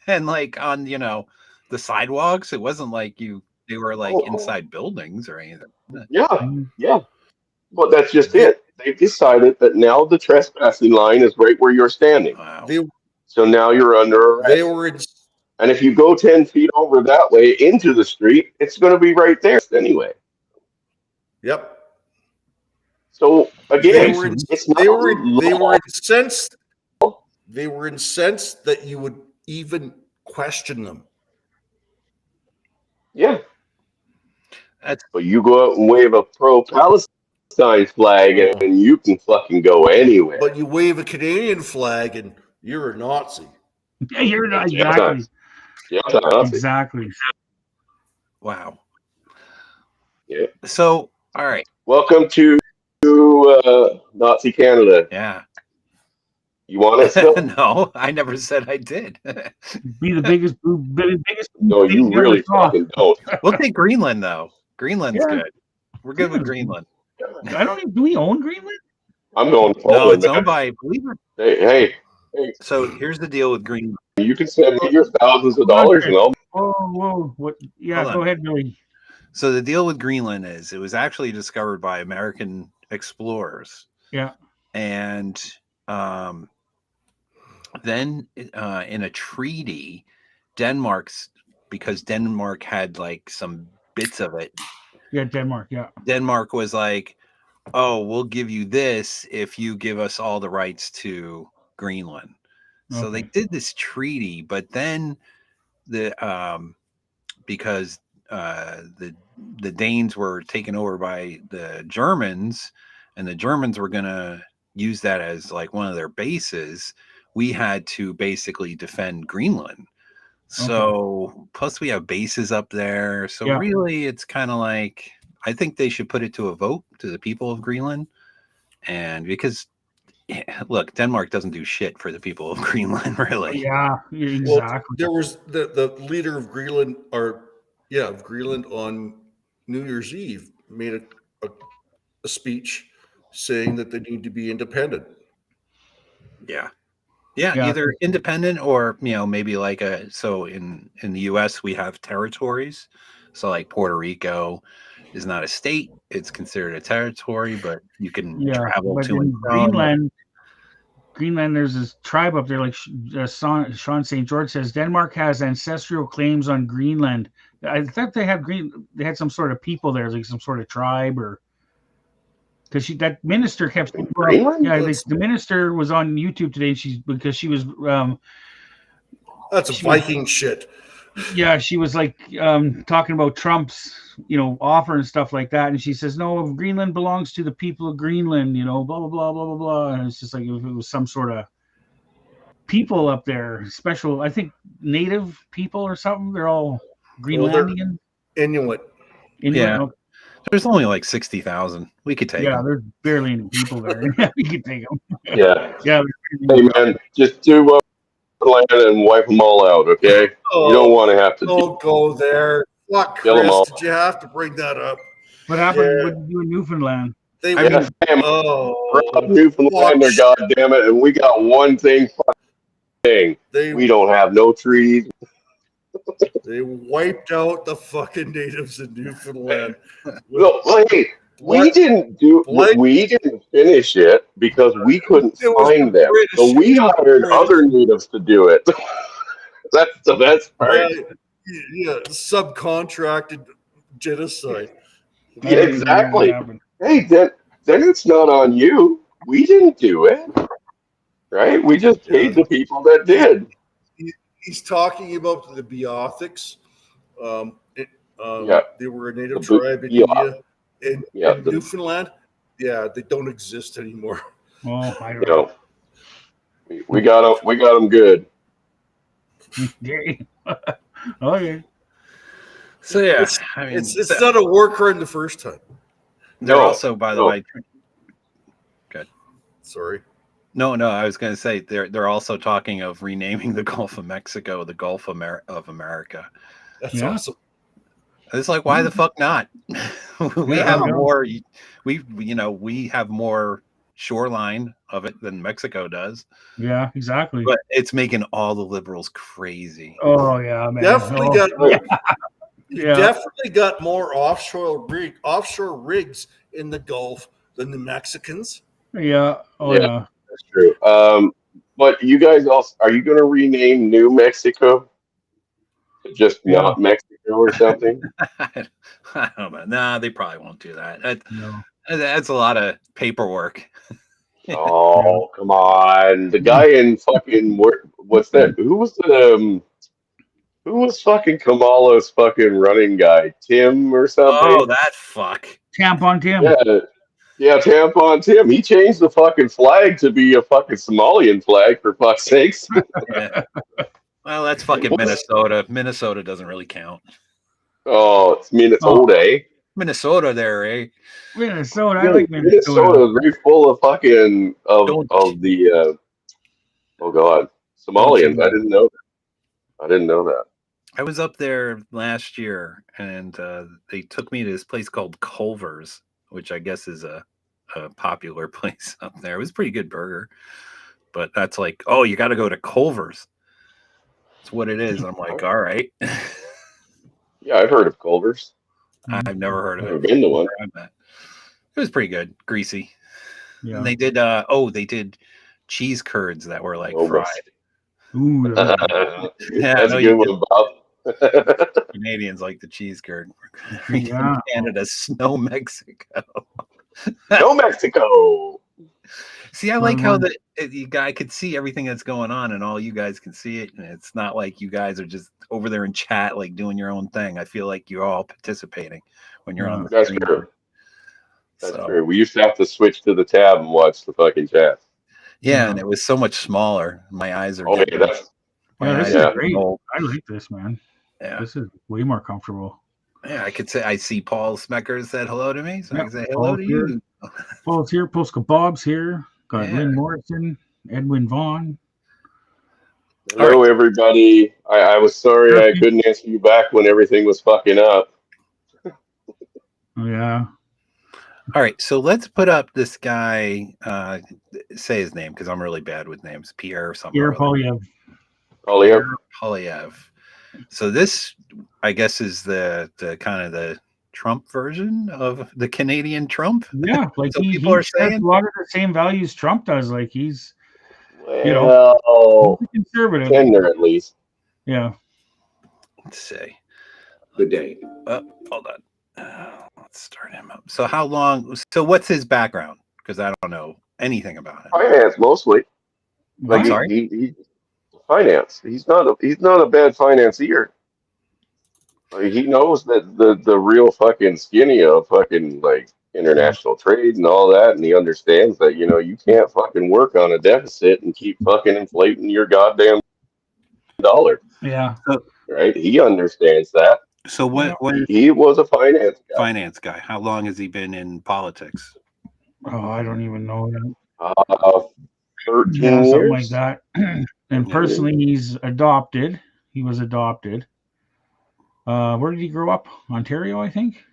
and like on the sidewalks? It wasn't like they were like Oh. inside buildings or anything. Yeah. But that's just it. They've decided that now the trespassing line is right where you're standing. Wow. So now you're under arrest. They were in, And if you go 10 feet over that way into the street, it's going to be right there anyway. yep. So again, They were, it's not they were law. incensed. They were incensed that you would even question them. Yeah. That's But you go out and wave a pro-Palestine flag and you can fucking go anywhere. But you wave a Canadian flag and you're a Nazi. Yeah, you're not Yeah. exactly. Yeah, Nazi. Exactly. wow. Yeah. So, all right. Welcome to Nazi Canada. Yeah. You want it still? No, I never said I did. Be the biggest. No, you really fucking don't. We'll take Greenland though. Greenland's Yeah. good. We're good with Greenland. I don't even. Do we own Greenland? I'm going No, Poland, it's man. owned by believe it. Hey, So here's the deal with Greenland. you can send me your thousands of dollars and I'll Whoa! What? Yeah, Hold go on. ahead, Billy. So the deal with Greenland is it was actually discovered by American explorers. Yeah. And then in a treaty, because Denmark had like some bits of it, Yeah, Denmark. Yeah. Denmark was like, oh, we'll give you this if you give us all the rights to Greenland. So they did this treaty, but then because the Danes were taken over by the Germans, and the Germans were gonna use that as like one of their bases, we had to basically defend Greenland. So plus we have bases up there. So Yeah. really it's kind of like I think they should put it to a vote to the people of Greenland. And because look, Denmark doesn't do shit for the people of Greenland, really. Yeah. Well, Exactly. there was the leader of Greenland, of Greenland on New Year's Eve made a speech saying that they need to be independent. Yeah, Yeah. either independent or maybe like so in the US we have territories. So like Puerto Rico is not a state, it's considered a territory, but you can travel but to in and from. Greenland, there's this tribe up there, like Sean St. George says, Denmark has ancestral claims on Greenland. I thought they had some sort of people there, like some sort of tribe, or because that minister kept. Greenland? Yeah, the minister was on YouTube today. Because she was. That's Viking shit. Yeah, she was like talking about Trump's, offer and stuff like that, and she says, "No, Greenland belongs to the people of Greenland," blah blah blah blah blah blah. And it's just like if it was some sort of people up there, special, I think, native people or something. They're all Greenlandian. Inuit. Yeah. There's only like 60,000. We could take them. There's barely any people there. We could take them. Yeah. Yeah. Hey man, just do land and wipe them all out, okay? You don't want to have to Don't go there. Fuck, Kill 'em all. Chris, did you have to bring that up? What happened? Yeah. What did you do in Newfoundland? They Yeah, went, damn, oh, Newfoundlander, goddammit, and we got one thing. they We don't have no trees. they wiped out the fucking natives in Newfoundland. No, hey, we What? didn't finish it because we couldn't It was find the them. British. So we hired British. other natives to do it. That's the best part. Yeah, subcontracted genocide. Yeah, exactly. Yeah, but- Hey, then it's not on you. We didn't do it, right? We just paid the people that did. He's talking about the Beothics. Yeah. They were a native The tribe in Beoth. India. Yeah, In Newfoundland, they don't exist anymore. Oh, I You don't know. know, we got them good. Okay. So yeah, It's not a war crime the first time. they're No, also, by the no. way, Sorry. no, I was going to say they're also talking of renaming the Gulf of Mexico the Gulf of America. That's Yeah. awesome. It's like, why the fuck not? we Yeah. have more. We have more shoreline of it than Mexico does. Yeah, exactly. But it's making all the liberals crazy. Oh yeah, man. Definitely Oh, got more, yeah. definitely got more offshore rigs in the Gulf than the Mexicans. Yeah. Oh Yeah. yeah. That's true. But you guys also, are you going to rename New Mexico to just not Mexico or something? I don't know. Nah, they probably won't do that. No. That's a lot of paperwork. Oh, come on. The guy in fucking, what's that? Who was fucking Kamala's fucking running guy? Tim or something? Oh, that fuck. Tampon Tim. Yeah, Tampon Tim. He changed the fucking flag to be a fucking Somalian flag, for fuck's sakes. Yeah. Well, that's fucking Minnesota. Minnesota doesn't really count. Oh, it's Minnesota, eh? Minnesota there, eh? Minnesota. I like Minnesota. Minnesota is very full of fucking of the oh god, Somalians. I didn't know that. I was up there last year, and they took me to this place called Culver's, which I guess is a popular place up there. It was a pretty good burger, but that's like, oh, you got to go to Culver's. That's what it is. I'm like, all right. Yeah, I've heard of Culver's. I've never heard of Never it. been to one. It was pretty good, greasy. Yeah. And they did cheese curds that were like fried. Ooh, That's a good one, Bob. Canadians like the cheese curd. Yeah. Canada, snow Mexico. No Mexico. See, I like how you guy could see everything that's going on, and all you guys can see it, and it's not like you guys are just over there in chat, like doing your own thing. I feel like you're all participating when you're on the That's stream. true. That's true. We used to have to switch to the tab and watch the fucking chat. Yeah, and it was so much smaller. My eyes are. Oh, yeah, that's this is great. I like this, man. Yeah, this is way more comfortable. Yeah, I could say I see Paul Smecker said hello to me, so I can say hello Paul's to here. you. Paul's here. Polska Bob's here. Got Yeah. Lynn Morrison, Edwin Vaughn. Hello, everybody. I was sorry I couldn't answer you back when everything was fucking up. Yeah. All right, so let's put up this guy. Say his name because I'm really bad with names. Pierre something. Pierre Polyev. Polyev. So this, I guess, is the kind of the Trump version of the Canadian Trump. Yeah, like so he people are shares saying a lot of the same values Trump does. Like he's, Well, he's a conservative. tender at least. Yeah. Let's see. Good day. Hold on. Let's start him up. So how long? So what's his background? Because I don't know anything about it. Finance mostly. Like I'm sorry? he finance. He's not a bad financier. Like, he knows that the real fucking skinny of fucking like international trade and all that, and he understands that you can't fucking work on a deficit and keep fucking inflating your goddamn dollar. Yeah. Right? He understands that. So what He was a finance guy? How long has he been in politics? Oh, I don't even know that. 13 Yeah, something like years. that. And personally, he's adopted. He was adopted. Where did he grow up? Ontario, I think.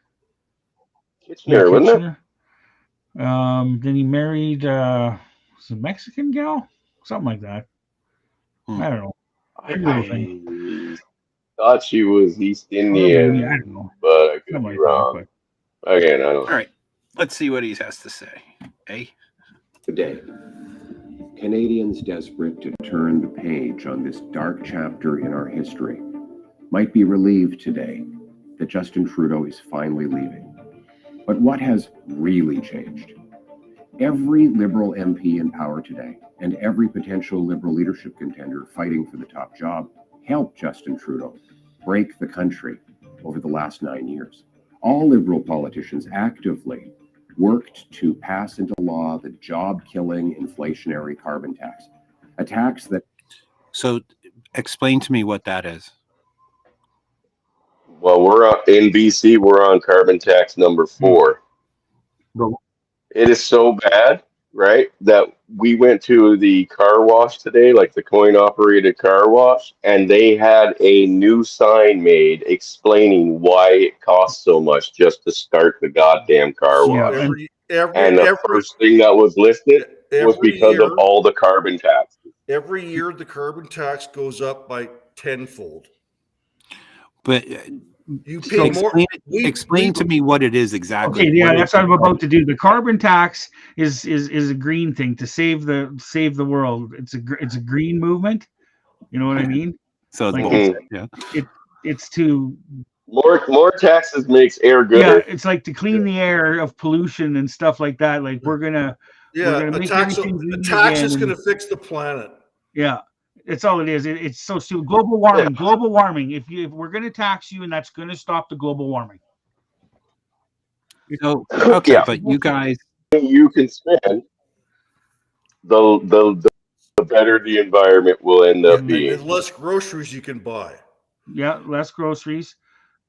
Kitchener, wasn't it? Kitchener. Then he married was a Mexican gal, something like that. I don't know. I thought she was East Indian, I don't know. but I could Something be like that, wrong. Again, I don't know. All right, let's see what he has to say. Hey, Good day. Canadians desperate to turn the page on this dark chapter in our history might be relieved today that Justin Trudeau is finally leaving. But what has really changed? Every Liberal MP in power today and every potential Liberal leadership contender fighting for the top job helped Justin Trudeau break the country over the last 9 years. All Liberal politicians actively worked to pass into law the job-killing inflationary carbon tax, a tax that... So explain to me what that is. Well, we're in BC. We're on carbon tax number 4. It is so bad, right, that we went to the car wash today, like the coin-operated car wash, and they had a new sign made explaining why it costs so much just to start the goddamn car wash. Every First thing that was listed was every because year, of all the carbon taxes. every year the carbon tax goes up by tenfold. But You So pay more. explain to me what it is exactly. Okay, yeah, What that's is- what I'm about to do. The carbon tax is a green thing to save the world. It's a green movement. You know what I mean? So it's Like bullshit. Yeah. It's to More taxes makes air yeah, gooder. it's like to clean the air of pollution and stuff like that. Like we're gonna Yeah, make a tax everything is green going again. to fix the planet. Yeah, it's all it is. It's so stupid. Global warming. Global warming. If we're gonna tax you, and that's gonna stop the global warming. So okay, Yeah. but you guys, You can spend, the better the environment will end up And being. there's less groceries you can buy. Yeah, less groceries,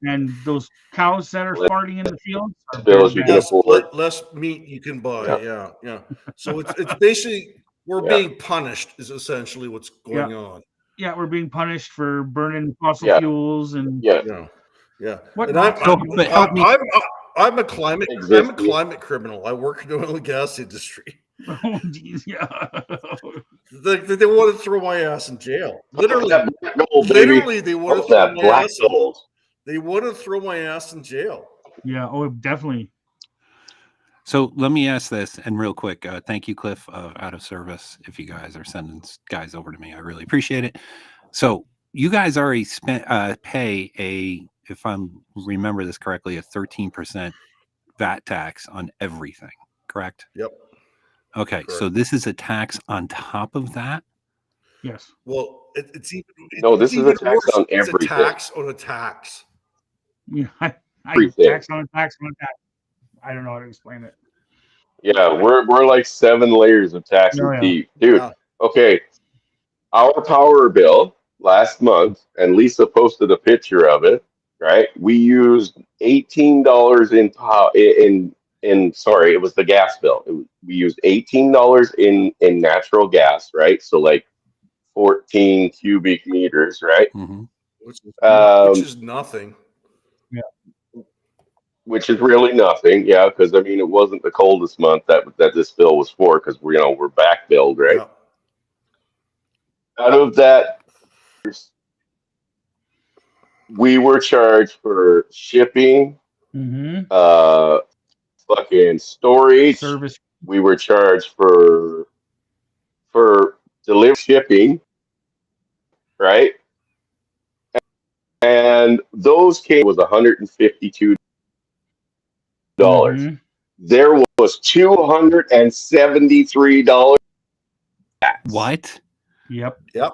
and those cows that are Less farting in the fields are bills very you can bad. afford. Less meat you can buy. Yeah. Yeah. So it's basically we're Yeah. being punished is essentially what's going on. Yeah, we're being punished for burning fossil Yeah. fuels and Yeah. Yeah. What And not? but help me. I'm a climate criminal. I work in the oil and gas industry. Oh, geez, yeah. They want to throw my ass in jail. Literally, That black gold, baby. literally, they want to What's throw that my black ass. In, gold? they want to throw my ass in jail. Yeah, oh, definitely. So let me ask this, and real quick, thank you, Cliff, out of service. If you guys are sending guys over to me, I really appreciate it. So you guys already pay if I remember this correctly, a 13% VAT tax on everything, correct? Yep. Okay, Correct. so this is a tax on top of that. Yes. Well, it's even No, this it's is a even tax worse. on It's everything. a tax on a tax. Yeah, I Everything. tax on tax on tax. I don't know how to explain it. Yeah, we're like 7 layers of taxes Oh, yeah. deep, dude. Yeah. Okay, our power bill last month, and Lisa posted a picture of it. Right, we used $18 in power. Sorry, it was the gas bill. We used $18 in natural gas. Right, so like 14 cubic meters. Right, Mm-hmm. Which is nothing. which is really nothing. Yeah, because I mean, it wasn't the coldest month that this bill was for, because we're back billed, right? Yeah. Out of that, we were charged for shipping, Mm-hmm. fucking storage. Service. We were charged for delivery shipping, right? And those was $152. Mhm. There was $273. What? Yep. Yep.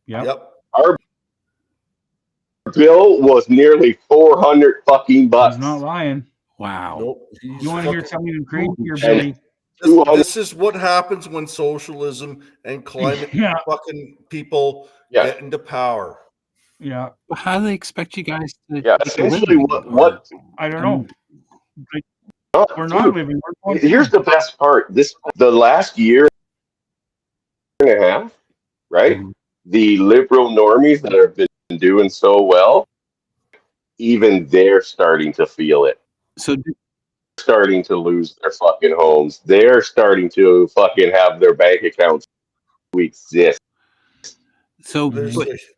Yep. Our bill was nearly 400 fucking bucks. He's not lying. Wow. Nope. You want to hear something even crazy? Your And- Billy? This is what happens when socialism and climate Yeah. fucking people Yeah. get into power. Yeah. How do they expect you guys to? Yeah, make a essentially living? what I don't know. Like, oh, we're not dude, living. We're going here's the best part. The last year and a half, right? Mhm. The liberal normies that have been doing so well, even they're starting to feel it. So Starting to lose their fucking homes. They're starting to fucking have their bank accounts to exist.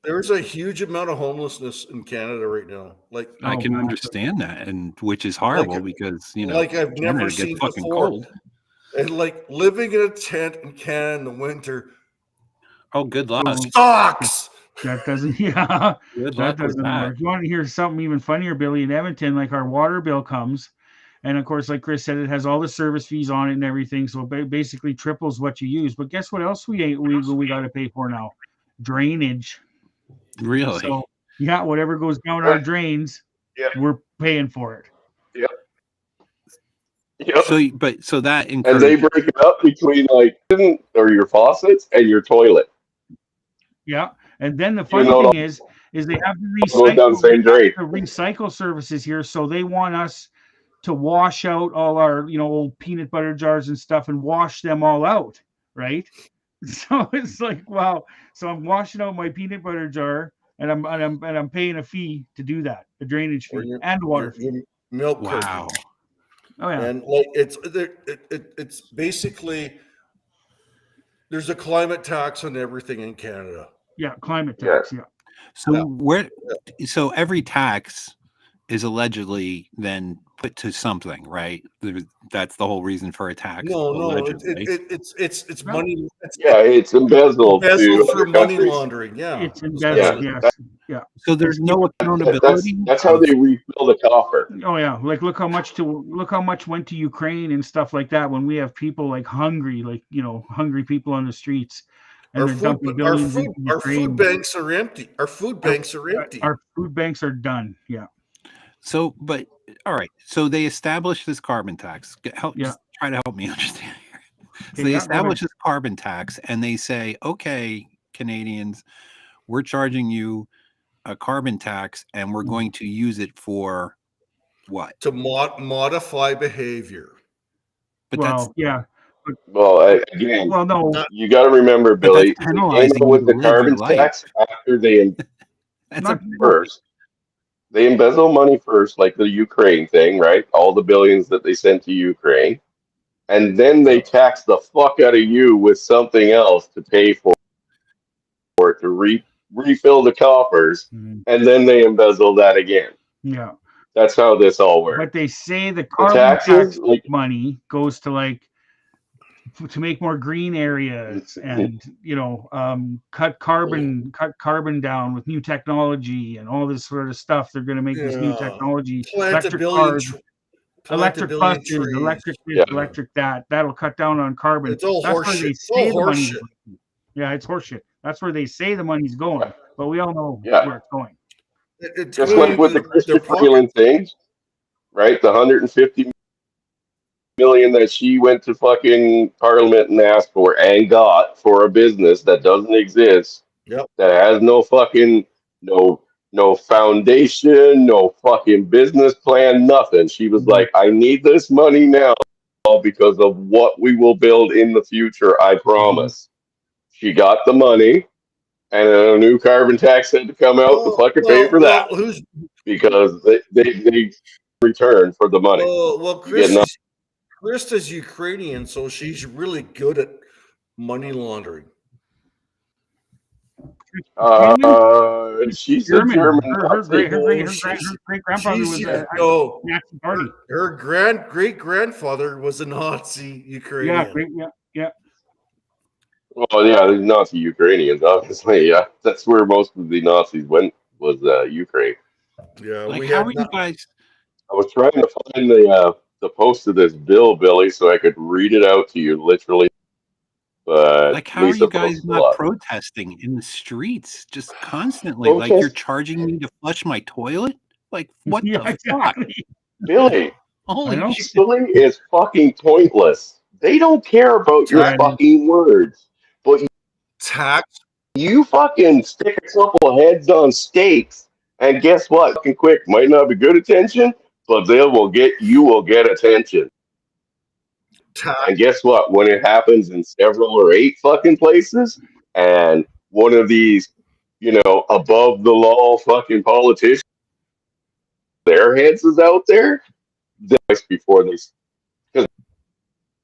There's a huge amount of homelessness in Canada right now. Like I can understand that, and which is horrible because like I've Canada never gets seen fucking before. cold. And like living in a tent in Canada in the winter Oh, good luck. sucks. That doesn't. Yeah. Good That luck with doesn't that. work. You want to hear something even funnier, Billy? In Edmonton, like our water bill comes, and of course, like Chris said, it has all the service fees on it and everything, so it basically triples what you use. But guess what else we got to pay for now? Drainage. Really? So yeah, whatever goes down our drains, we're paying for it. Yep. So that And they encourages. break it up between or your faucets and your toilet. Yeah, and then the funny know, thing is they have the goes down the same drain. recycle services here, so they want us to wash out all our old peanut butter jars and stuff and wash them all out, right? So it's like, wow. So I'm washing out my peanut butter jar, and I'm paying a fee to do that, a drainage fee and water fee. Your milk carton. Wow. Oh yeah. And like it's basically There's a climate tax on everything in Canada. Yeah, climate tax. Yeah. So so every tax is allegedly then put to something, right? That's the whole reason for a tax. No, allegedly. it's money. It's embezzled Embezzled to for other money countries. laundering. Yeah, It's embezzled. Yeah, Yes. Yeah. So there's no accountability. That's how they refill the coffer. Oh yeah, like look how much went to Ukraine and stuff like that. When we have people like hungry, hungry people on the streets, and they're dumping billions into our Ukraine. food banks are empty. Our food banks are empty. Our food banks are done. Yeah. So, but all right. So they established this carbon tax. Yeah. Try to help me understand here. So Okay, they yeah, establish this carbon tax, and they say, "Okay, Canadians, we're charging you a carbon tax, and we're going to use it for what? To modify behavior." But Well, yeah. Well, again, Well, no. you got to remember, But Billy, that's they came penalizing up with you the to live your carbon life. tax after they That's Not- first. They embezzle money first, like the Ukraine thing, right? All the billions that they sent to Ukraine. And then they tax the fuck out of you with something else to pay for it, to refill the coffers. Mhm. And then they embezzle that again. Yeah. That's how this all works. But they say the carbon taxes, tax like- money goes to to make more green areas and cut carbon down with new technology and all this sort of stuff. They're going to make this new Yeah. technology, Plant a electric billion cars, tr- plant a electric billion buses, trees. electric this, Yeah. electric that. That'll cut down on carbon. It's all That's where horseshit. they It's all say the money's horseshit. going. Yeah, it's horseshit. That's where they say the money's going, but we all know Yeah. where it's going. It's Just going like with the into their Christopher pocket. Freeland thing, right? The 150 million that she went to fucking Parliament and asked for and got for a business that doesn't exist. Yep. That has no fucking no foundation, no fucking business plan, nothing. She was like, I need this money now because of what we will build in the future, I promise. She got the money, and then a new carbon tax had to come out to fucking pay for that Who's because they return for the money. well, You get Krista's Ukrainian, so she's really good at money laundering. She's German. a German. Her Nazi. great grandfather was a No, Nazi party. her great grandfather was a Nazi Ukrainian. Yeah, great. Yeah. Well, yeah, the Nazi Ukrainians, obviously. Yeah, that's where most of the Nazis went, was Ukraine. Yeah, Like, we how had are you guys? I was trying to find the post of this bill, Billy, so I could read it out to you literally. But Like, how are Lisa you guys posted a not lot. protesting in the streets just constantly? Like, you're charging me to flush my toilet? Like, what Yeah, the fuck? exactly. Billy, Holy know. shit. Billy is fucking pointless. They don't care about your Right. fucking words. But tax. you fucking stick a couple of heads on stakes, and guess what? Fucking quick, might not be good attention, but you will get attention. And guess what? When it happens in several or 8 fucking places, and one of these, above the law fucking politicians, their heads is out there, before because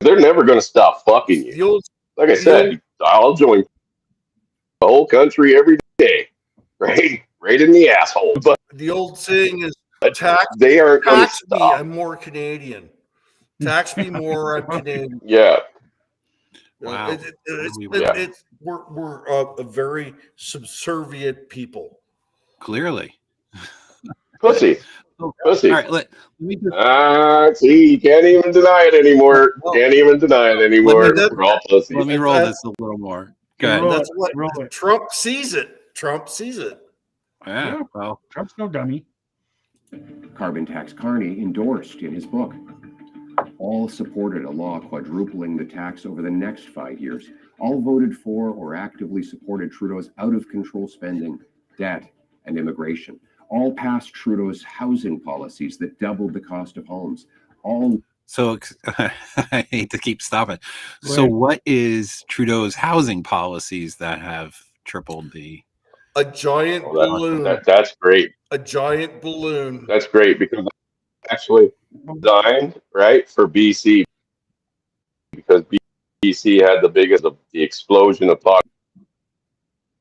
they're never going to stop fucking you. The old, Like I said, I'll join the whole country every day, right? Right in the asshole. But the old saying is, they aren't going to tax me, stop. I'm more Canadian. Tax me more, I'm Canadian. Yeah. Wow. We're a very subservient people. Clearly. Pussy. Pussy. All right, let me just See, you can't even deny it anymore. Can't even deny it anymore. We're all pussies. let me roll this a little more. Go ahead. That's what Trump sees it. Trump sees it. Yeah, well, Trump's no dummy. Carbon tax Carney endorsed in his book. All supported a law quadrupling the tax over the next 5 years. All voted for or actively supported Trudeau's out-of-control spending, debt, and immigration. All passed Trudeau's housing policies that doubled the cost of homes. All so I hate to keep stopping. So what is Trudeau's housing policies that have tripled the A giant balloon. That's great. A giant balloon. That's great because actually designed right for BC because BC had the biggest the explosion of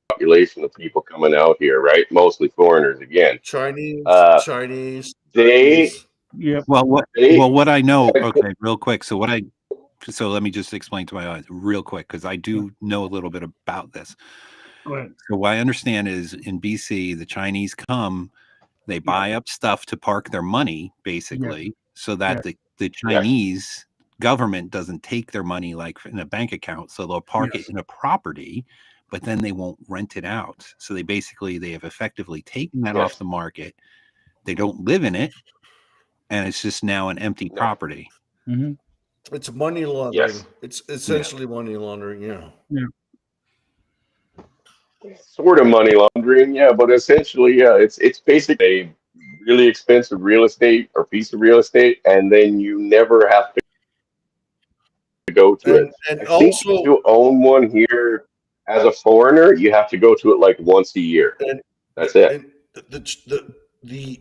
population of people coming out here, right? Mostly foreigners again. Chinese. They Yep. Well, they what I know. Okay, real quick. So let me just explain to my audience real quick because I do know a little bit about this. Go ahead. So what I understand is in BC, the Chinese come, they buy up stuff to park their money, basically, so that the Chinese government doesn't take their money like in a bank account. So they'll park it in a property, but then they won't rent it out. So they have effectively taken that off the market. They don't live in it, and it's just now an empty property. Mm-hmm. It's money laundering. Yes. It's essentially money laundering. Yeah. sort of money laundering, yeah, but essentially, yeah, it's basically a really expensive real estate or piece of real estate, and then you never have to go to it. And I think also, to own one here as a foreigner, you have to go to it like once a year. That's it. And the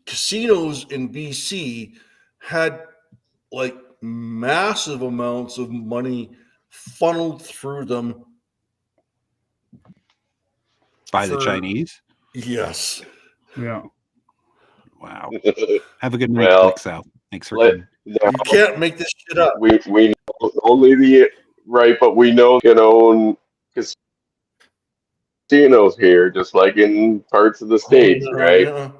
casinos in BC had like massive amounts of money funneled through them by the Chinese. Yes. Yeah. Wow. Have a good night, Well, Excel. Thanks for coming. You can't make this shit up. We know only the right, but we know you can own casinos here, just like in parts of the states, right? Yeah.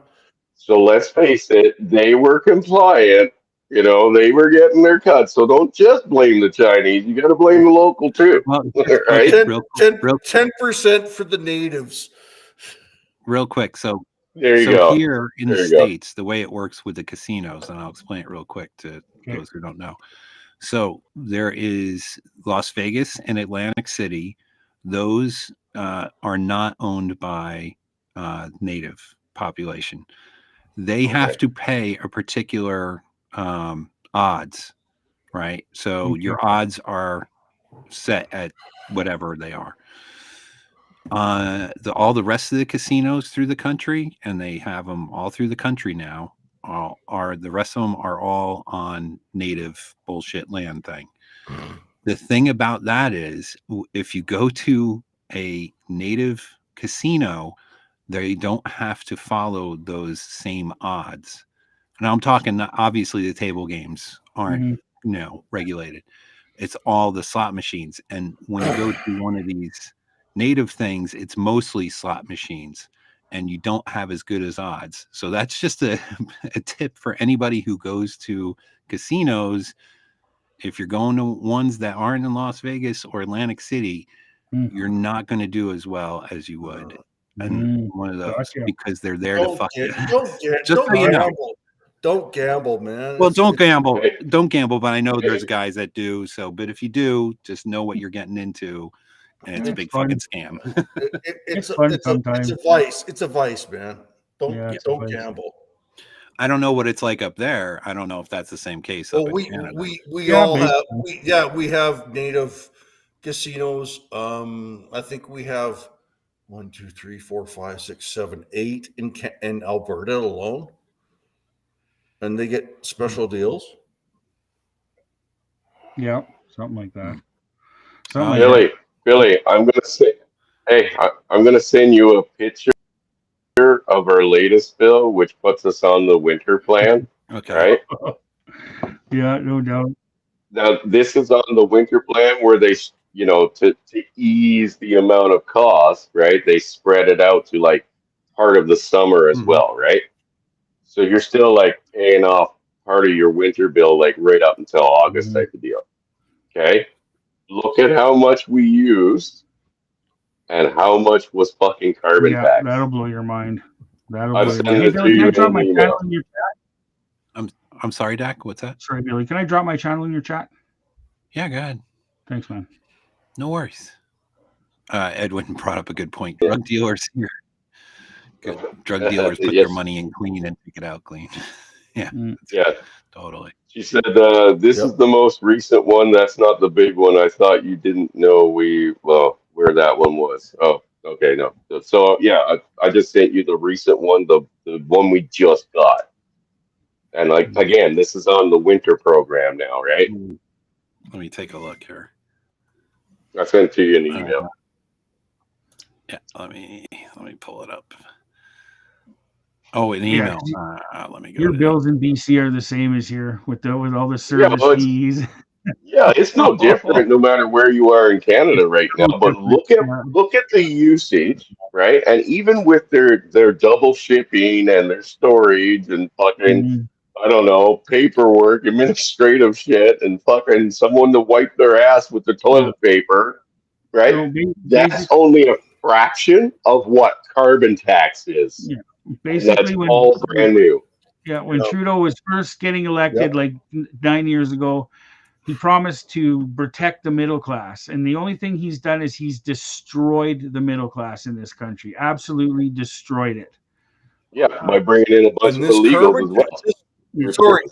So let's face it, they were compliant. You know, they were getting their cut. So don't just blame the Chinese. You got to blame the local too, Well, right? 10% for the natives. Real quick. So There you go. Here in There the you go. States, the way it works with the casinos, and I'll explain it real quick to those who don't know. So there is Las Vegas and Atlantic City. Those are not owned by native population. They have to pay a particular odds, right? So your odds are set at whatever they are. All the rest of the casinos through the country, and they have them all through the country now, the rest of them are all on native bullshit land thing. The thing about that is, if you go to a native casino, they don't have to follow those same odds. Now I'm talking, obviously the table games aren't regulated. It's all the slot machines. And when you go to one of these native things, it's mostly slot machines, and you don't have as good as odds. So that's just a tip for anybody who goes to casinos. If you're going to ones that aren't in Las Vegas or Atlantic City, you're not going to do as well as you would. And one of those, because they're there to fuck you. Don't gamble, man. Well, don't gamble. Don't gamble, but I know there's guys that do. So, but if you do, just know what you're getting into. And it's a big fucking scam. It's fun sometimes. It's a vice. It's a vice, man. Don't gamble. I don't know what it's like up there. I don't know if that's the same case. Well, up in Canada. we all have we have native casinos. I think we have 1, 2, 3, 4, 5, 6, 7, 8 in Alberta alone, and they get special deals. Yeah, something like that. Billy, I'm gonna say, hey, I'm gonna send you a picture of our latest bill, which puts us on the winter plan. Okay. Right? Yeah, no doubt. Now this is on the winter plan where they, to ease the amount of cost, right? They spread it out to like part of the summer as well, right? So you're still like paying off part of your winter bill like right up until August type of deal. Okay. Look at how much we used and how much was fucking carbon tax. That'll blow your mind. I'll send it to you Can I drop in my an channel email. in your chat? I'm sorry, Dak. What's that? Sorry, Billy. Can I drop my channel in your chat? Yeah, go ahead. Thanks, man. No worries. Edwin brought up a good point. Drug dealers here. Good. Drug dealers put their money in clean and take it out clean. Yeah. Yeah. Totally. She said, this is the most recent one. That's not the big one. I thought you didn't know where that one was. Oh, okay. No. So, yeah, I just sent you the recent one, the one we just got. And again, this is on the winter program now, right? Let me take a look here. I sent to you in the email. Yeah, let me pull it up. Oh, an email. Let me go. Your bills in BC are the same as here with all the service well, fees. Yeah, it's no different no matter where you are in Canada right now. But look at the usage, right? And even with their double shipping and their storage and fucking I don't know, paperwork, administrative shit, and fucking someone to wipe their ass with the toilet paper, right? So that's only a fraction of what carbon tax is. Yeah, basically, and that's all brand new. Yeah, when Trudeau was first getting elected, like 9 years ago, he promised to protect the middle class, and the only thing he's done is he's destroyed the middle class in this country. Absolutely destroyed it. Yeah, by bringing in a bunch of illegals as well. Sorry,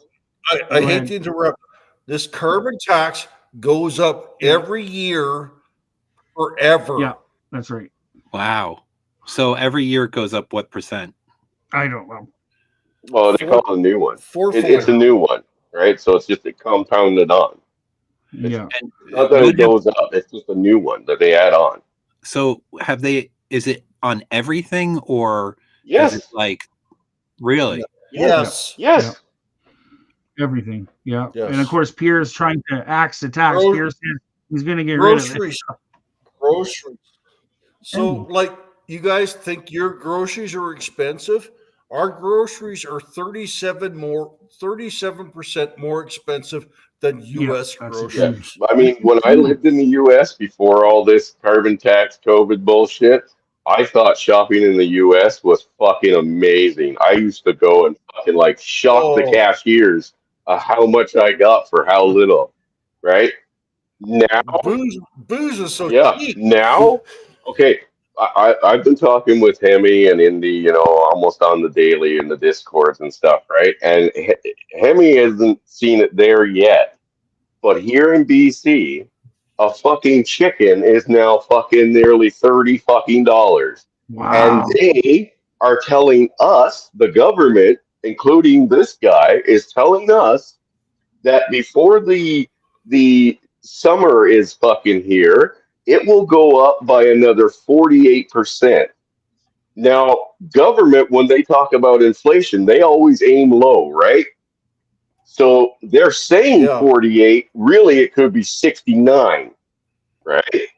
I hate to interrupt. This carbon tax goes up every year forever. Yeah, that's right. Wow. So every year it goes up what percent? I don't know. Well, they call it a new one. It's a new one, right? So it's just compounded on. Yeah. It's not that it goes up. It's just a new one that they add on. So is it on everything or yes. Is it like really? Yes. Yes. Yeah. Everything. Yeah. Yes. And of course, Pierre is trying to axe the tax. Pierre said he's going to get rid of it. Groceries. So, like, you guys think your groceries are expensive? Our groceries are 37% more expensive than U.S. groceries. Yeah. I mean, when I lived in the U.S. before all this carbon tax, COVID bullshit, I thought shopping in the U.S. was fucking amazing. I used to go and fucking like shock the cashiers how much I got for how little, right? Now, booze is so cheap. Now, okay. I've been talking with Hemi and Indy, almost on the daily in the Discords and stuff, right? And Hemi hasn't seen it there yet. But here in BC, a fucking chicken is now fucking nearly $30 fucking dollars. Wow. And they are telling us, the government, including this guy, is telling us that before the summer is fucking here, it will go up by another 48%. Now, government, when they talk about inflation, they always aim low, right? So they're saying 48. Really, it could be 69, right?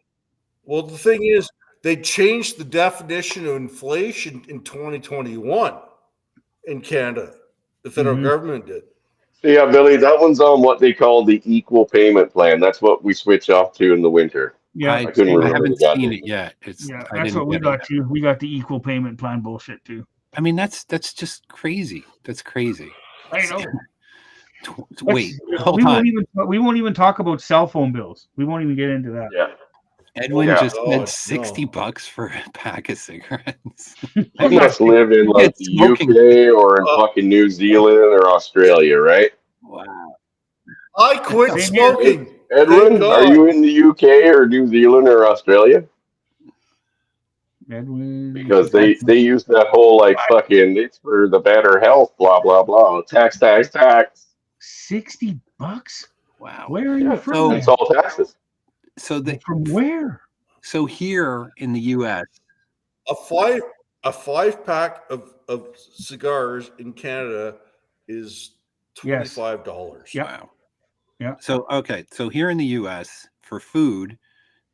Well, the thing is, they changed the definition of inflation in 2021 in Canada. The federal government did. Yeah, Billy, that one's on what they call the equal payment plan. That's what we switch off to in the winter. Yeah, I haven't seen it yet. That's what we got too. We got the equal payment plan bullshit too. I mean, that's just crazy. That's crazy. I know. Wait, hold on. We won't even talk about cell phone bills. We won't even get into that. Yeah. Edwin just said $60 for a pack of cigarettes. You must live in like the UK or in fucking New Zealand or Australia, right? Wow. I quit smoking. Edwin, are you in the UK or New Zealand or Australia? Edwin. Because they use that whole like fucking it's for the better health, blah blah blah. Tax. $60? Wow. Where are you from? So it's all taxes. So from where? So here in the US, a five pack of cigars in Canada is $25. Yeah. Wow. Yeah. So so here in the US for food,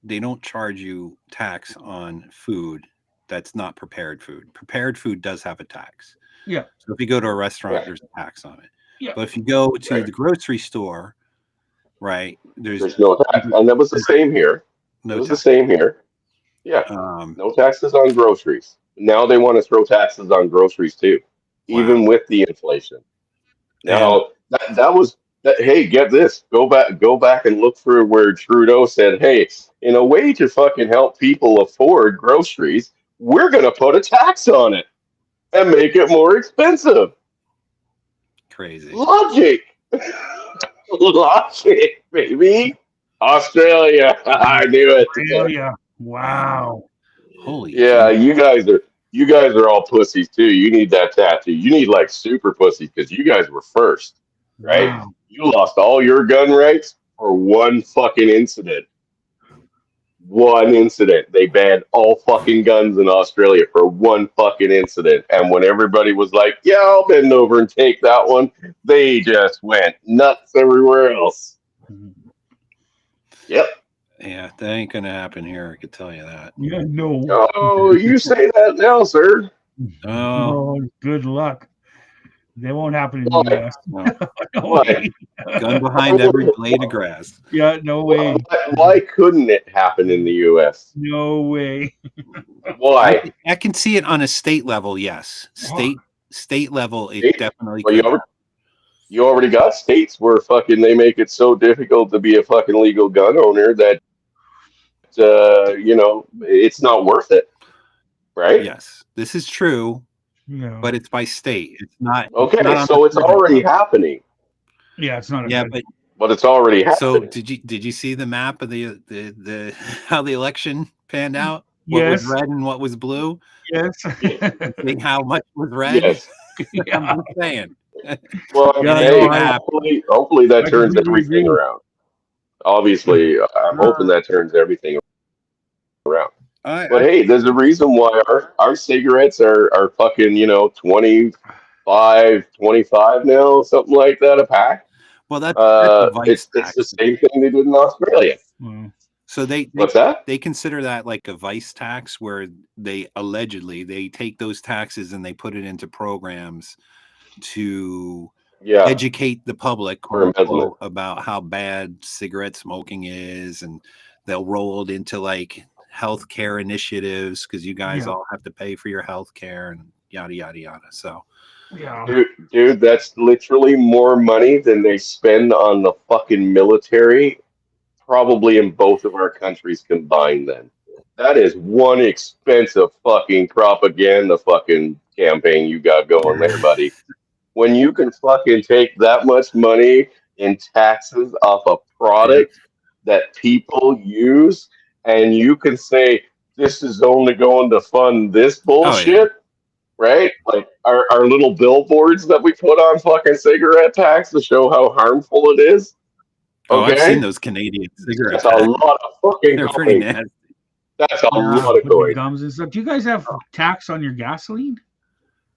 they don't charge you tax on food that's not prepared food. Prepared food does have a tax. Yeah. So if you go to a restaurant, there's a tax on it. Yeah. But if you go to the grocery store, right, there's no tax. And that was the same here. The same here. Yeah. No taxes on groceries. Now they want to throw taxes on groceries too, even with the inflation. Now that was hey, get this. Go back and look for where Trudeau said, hey, in a way to fucking help people afford groceries, we're gonna put a tax on it and make it more expensive. Crazy. Logic, baby. Australia. I knew it. Australia. Wow. Holy. Yeah, you guys are all pussies too. You need that tattoo. You need like super pussies because you guys were first, right? Wow. You lost all your gun rights for one fucking incident. one incident. They banned all fucking guns in Australia for one fucking incident. And when everybody was like, yeah, I'll bend over and take that one, they just went nuts everywhere else. Yep. Yeah, that ain't gonna happen here. I could tell you that. Yeah, no. Oh, you say that now, sir. Oh, Oh, good luck. They won't happen in Why? the US. no. No Why? way. Gun behind every blade of grass. Yeah, no way. Why couldn't it happen in the U.S.? No way. Why? I can see it on a state level. Yes, state level. It State? definitely. Well, could. you already got states where fucking they make it so difficult to be a fucking legal gun owner that you know, it's not worth it, right? Yes, this is true, Yeah. but it's by state. It's not. Okay, not on so the it's federal already level. happening. Yeah, it's not a Yeah, good. but It's already so happening. did you see the map of the how the election panned out? What Yes. was red and what was blue? Yes. Think how much was red? Yes. Yeah. I'm just saying. Well, Yeah, hey, no, I- hopefully that I turns completely everything agree. around. Obviously, I'm hoping that turns everything around. But hey, there's a reason why our cigarettes are fucking, you know, 25 now, something like that a pack. Well, that's a vice It's tax. the same thing they did in Australia. Well, So they What's that? they consider that like a vice tax, where they allegedly they take those taxes and they put it into programs to Yeah. educate the public, For quote, unquote, embezzlement. about how bad cigarette smoking is, and they'll roll it into like healthcare initiatives because you guys Yeah. all have to pay for your healthcare and yada yada yada. So yeah. Dude, that's literally more money than they spend on the fucking military, probably in both of our countries combined then. That is one expensive fucking propaganda fucking campaign you got going there, buddy. When you can fucking take that much money in taxes off a product that people use, and you can say, this is only going to fund this bullshit, right? Like our little billboards that we put on fucking cigarette packs to show how harmful it is. oh, I've Okay? seen those Canadian cigarette That's a packs. lot of fucking They're pretty coin. nasty. That's a Yeah, lot of with the coin. gums and stuff. Do you guys have tax on your gasoline?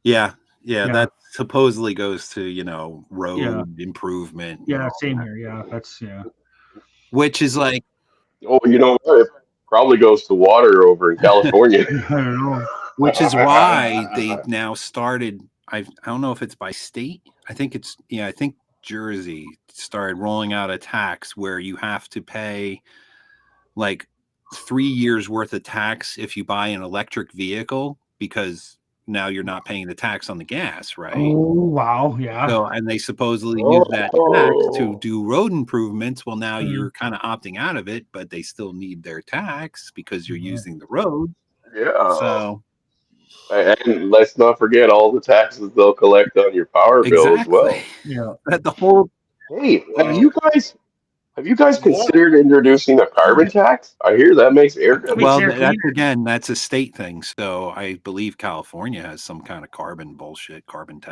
Yeah, Yeah. that supposedly goes to, you know, road Yeah. improvement. and Yeah, all same that. here. Yeah, that's yeah. Which is like, Oh, you know what? It probably goes to water over in California. I don't know. which is why they now started. I don't know if it's by state. I think it's I think Jersey started rolling out a tax where you have to pay like 3 years worth of tax if you buy an electric vehicle, because now you're not paying the tax on the gas, right? Oh wow, yeah. So, and they supposedly use that tax to Oh. do road improvements. Well, now Mm. you're kind of opting out of it, but they still need their tax because you're Yeah. using the road. Yeah. So And let's not forget all the taxes they'll collect on your power bill as well. exactly. Yeah. That the whole Hey, Wow. have you guys considered introducing a carbon tax? I hear that makes air good. Makes well, air that's cleaner. again, that's a state thing. So I believe California has some kind of carbon tax.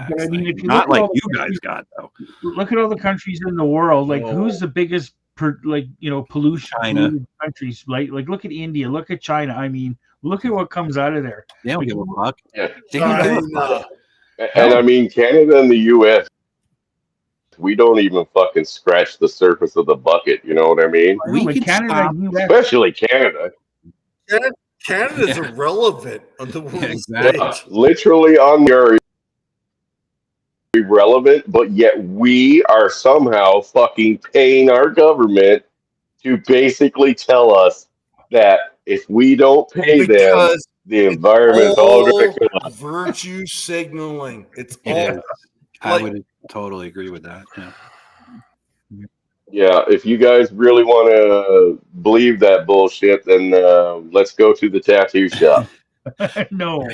But I mean, thing. if you Not look at like all the you guys countries- got though. Look at all the countries in the world. Like, who's the biggest, pollution China. polluted countries? Like, look at India. Look at China. I mean, look at what comes out of there. They don't give a fuck. Yeah. They don't give a fuck. And I mean, Canada and the U.S., we don't even fucking scratch the surface of the bucket. You know what I mean? I know, We but could Canada stop- and US. Especially Canada. Canada's irrelevant on the world exactly. stage. Literally on your irrelevant, but yet we are somehow fucking paying our government to basically tell us that if we don't pay them, Because the environment's all going to kill us. virtue signaling. It's It all is. I like- would totally agree with that. Yeah. Yeah, if you guys really want to believe that bullshit, then let's go to the tattoo shop. No.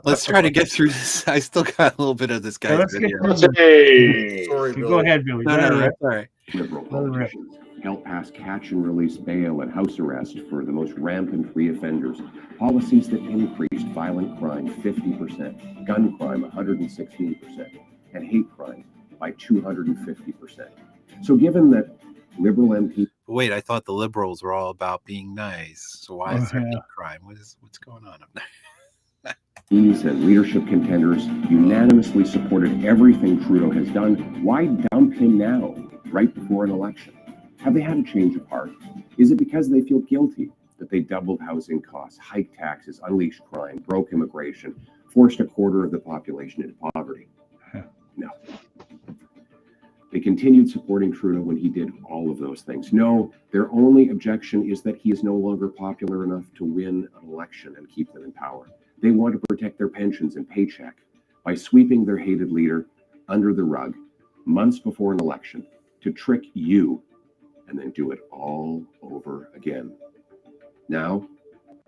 Let's try to get through this. I still got a little bit of this Yeah, guy's let's get video. through this. Hey, sorry, Okay, Billy. go ahead, Billy. No, Go no, ahead. that's all right. Liberal Let it rip. politicians help pass catch and release bail and house arrest for the most rampant reoffenders. Policies that increased violent crime 50%, gun crime 116%, and hate crime by 250%. So given that Liberal MP wait, I thought the liberals were all about being nice. So why is there hate crime? What's going on up there? These and leadership contenders unanimously supported everything Trudeau has done. Why dump him now, right before an election? Have they had a change of heart? Is it because they feel guilty that they doubled housing costs, hiked taxes, unleashed crime, broke immigration, forced a quarter of the population into poverty? No. They continued supporting Trudeau when he did all of those things. No, their only objection is that he is no longer popular enough to win an election and keep them in power. They want to protect their pensions and paycheck by sweeping their hated leader under the rug months before an election to trick you and then do it all over again. Now,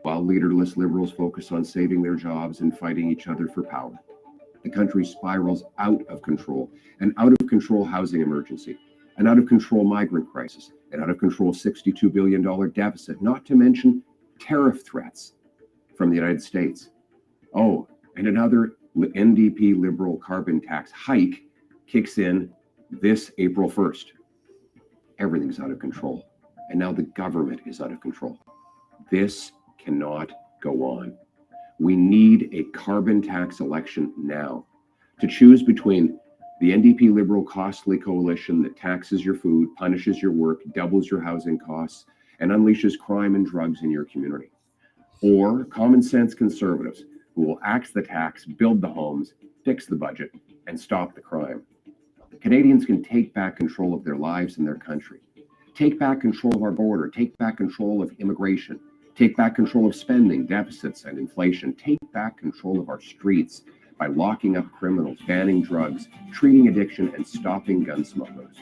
while leaderless liberals focus on saving their jobs and fighting each other for power, the country spirals out of control, an out of control housing emergency, an out of control migrant crisis, an out of control $62 billion deficit, not to mention tariff threats from the United States. Oh, and another NDP liberal carbon tax hike kicks in this April 1st. Everything's out of control. And now the government is out of control. This cannot go on. We need a carbon tax election now to choose between the NDP Liberal costly coalition that taxes your food, punishes your work, doubles your housing costs, and unleashes crime and drugs in your community, or common sense conservatives who will axe the tax, build the homes, fix the budget, and stop the crime. Canadians can take back control of their lives and their country. Take back control of our border. Take back control of immigration. Take back control of spending, deficits, and inflation. Take back control of our streets by locking up criminals, banning drugs, treating addiction, and stopping gun smugglers.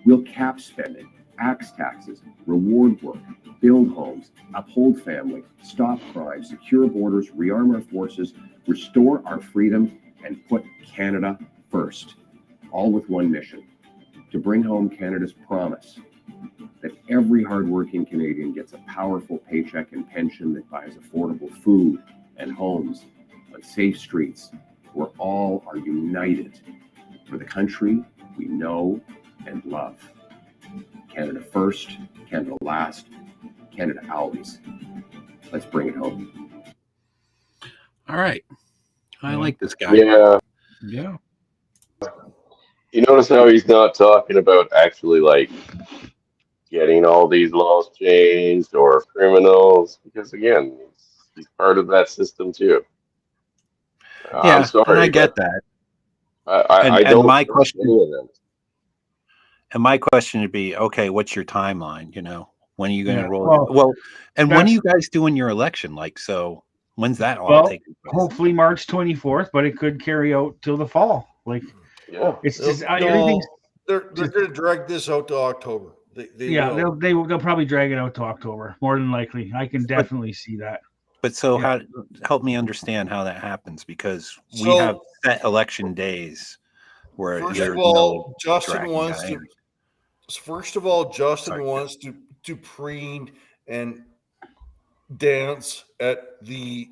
We'll cap spending, axe taxes, reward work, build homes, uphold family, stop crime, secure borders, rearm our forces, restore our freedom, and put Canada first. All with one mission: to bring home Canada's promise that every hardworking Canadian gets a powerful paycheck and pension that buys affordable food and homes on safe streets, where all are united for the country we know and love. Canada first, Canada last, Canada always. Let's bring it home. All right. I like this guy. Yeah. Yeah. You notice how he's not talking about actually like getting all these laws changed or criminals, because again, he's part of that system too. Yeah, I'm sorry, and I get that. I don't. My trust question, any of them. and my question would be, okay, what's your timeline? You know, when are you going to roll? Well, Well, and when are that's- you guys doing your election? Like, so when's that all Well, taking place? hopefully March 24th, but it could carry out till the fall. Like, Yeah. it's just No, everything's. they're going to drag this out to October. They Yeah, will. they'll probably drag it out to October, more than likely. I can definitely see that. But so Yeah. help me understand how that happens, because we So- have set election days where First there's of all, no Justin dragging wants guy to. in. First of all, Justin Sorry. wants to preen and dance at the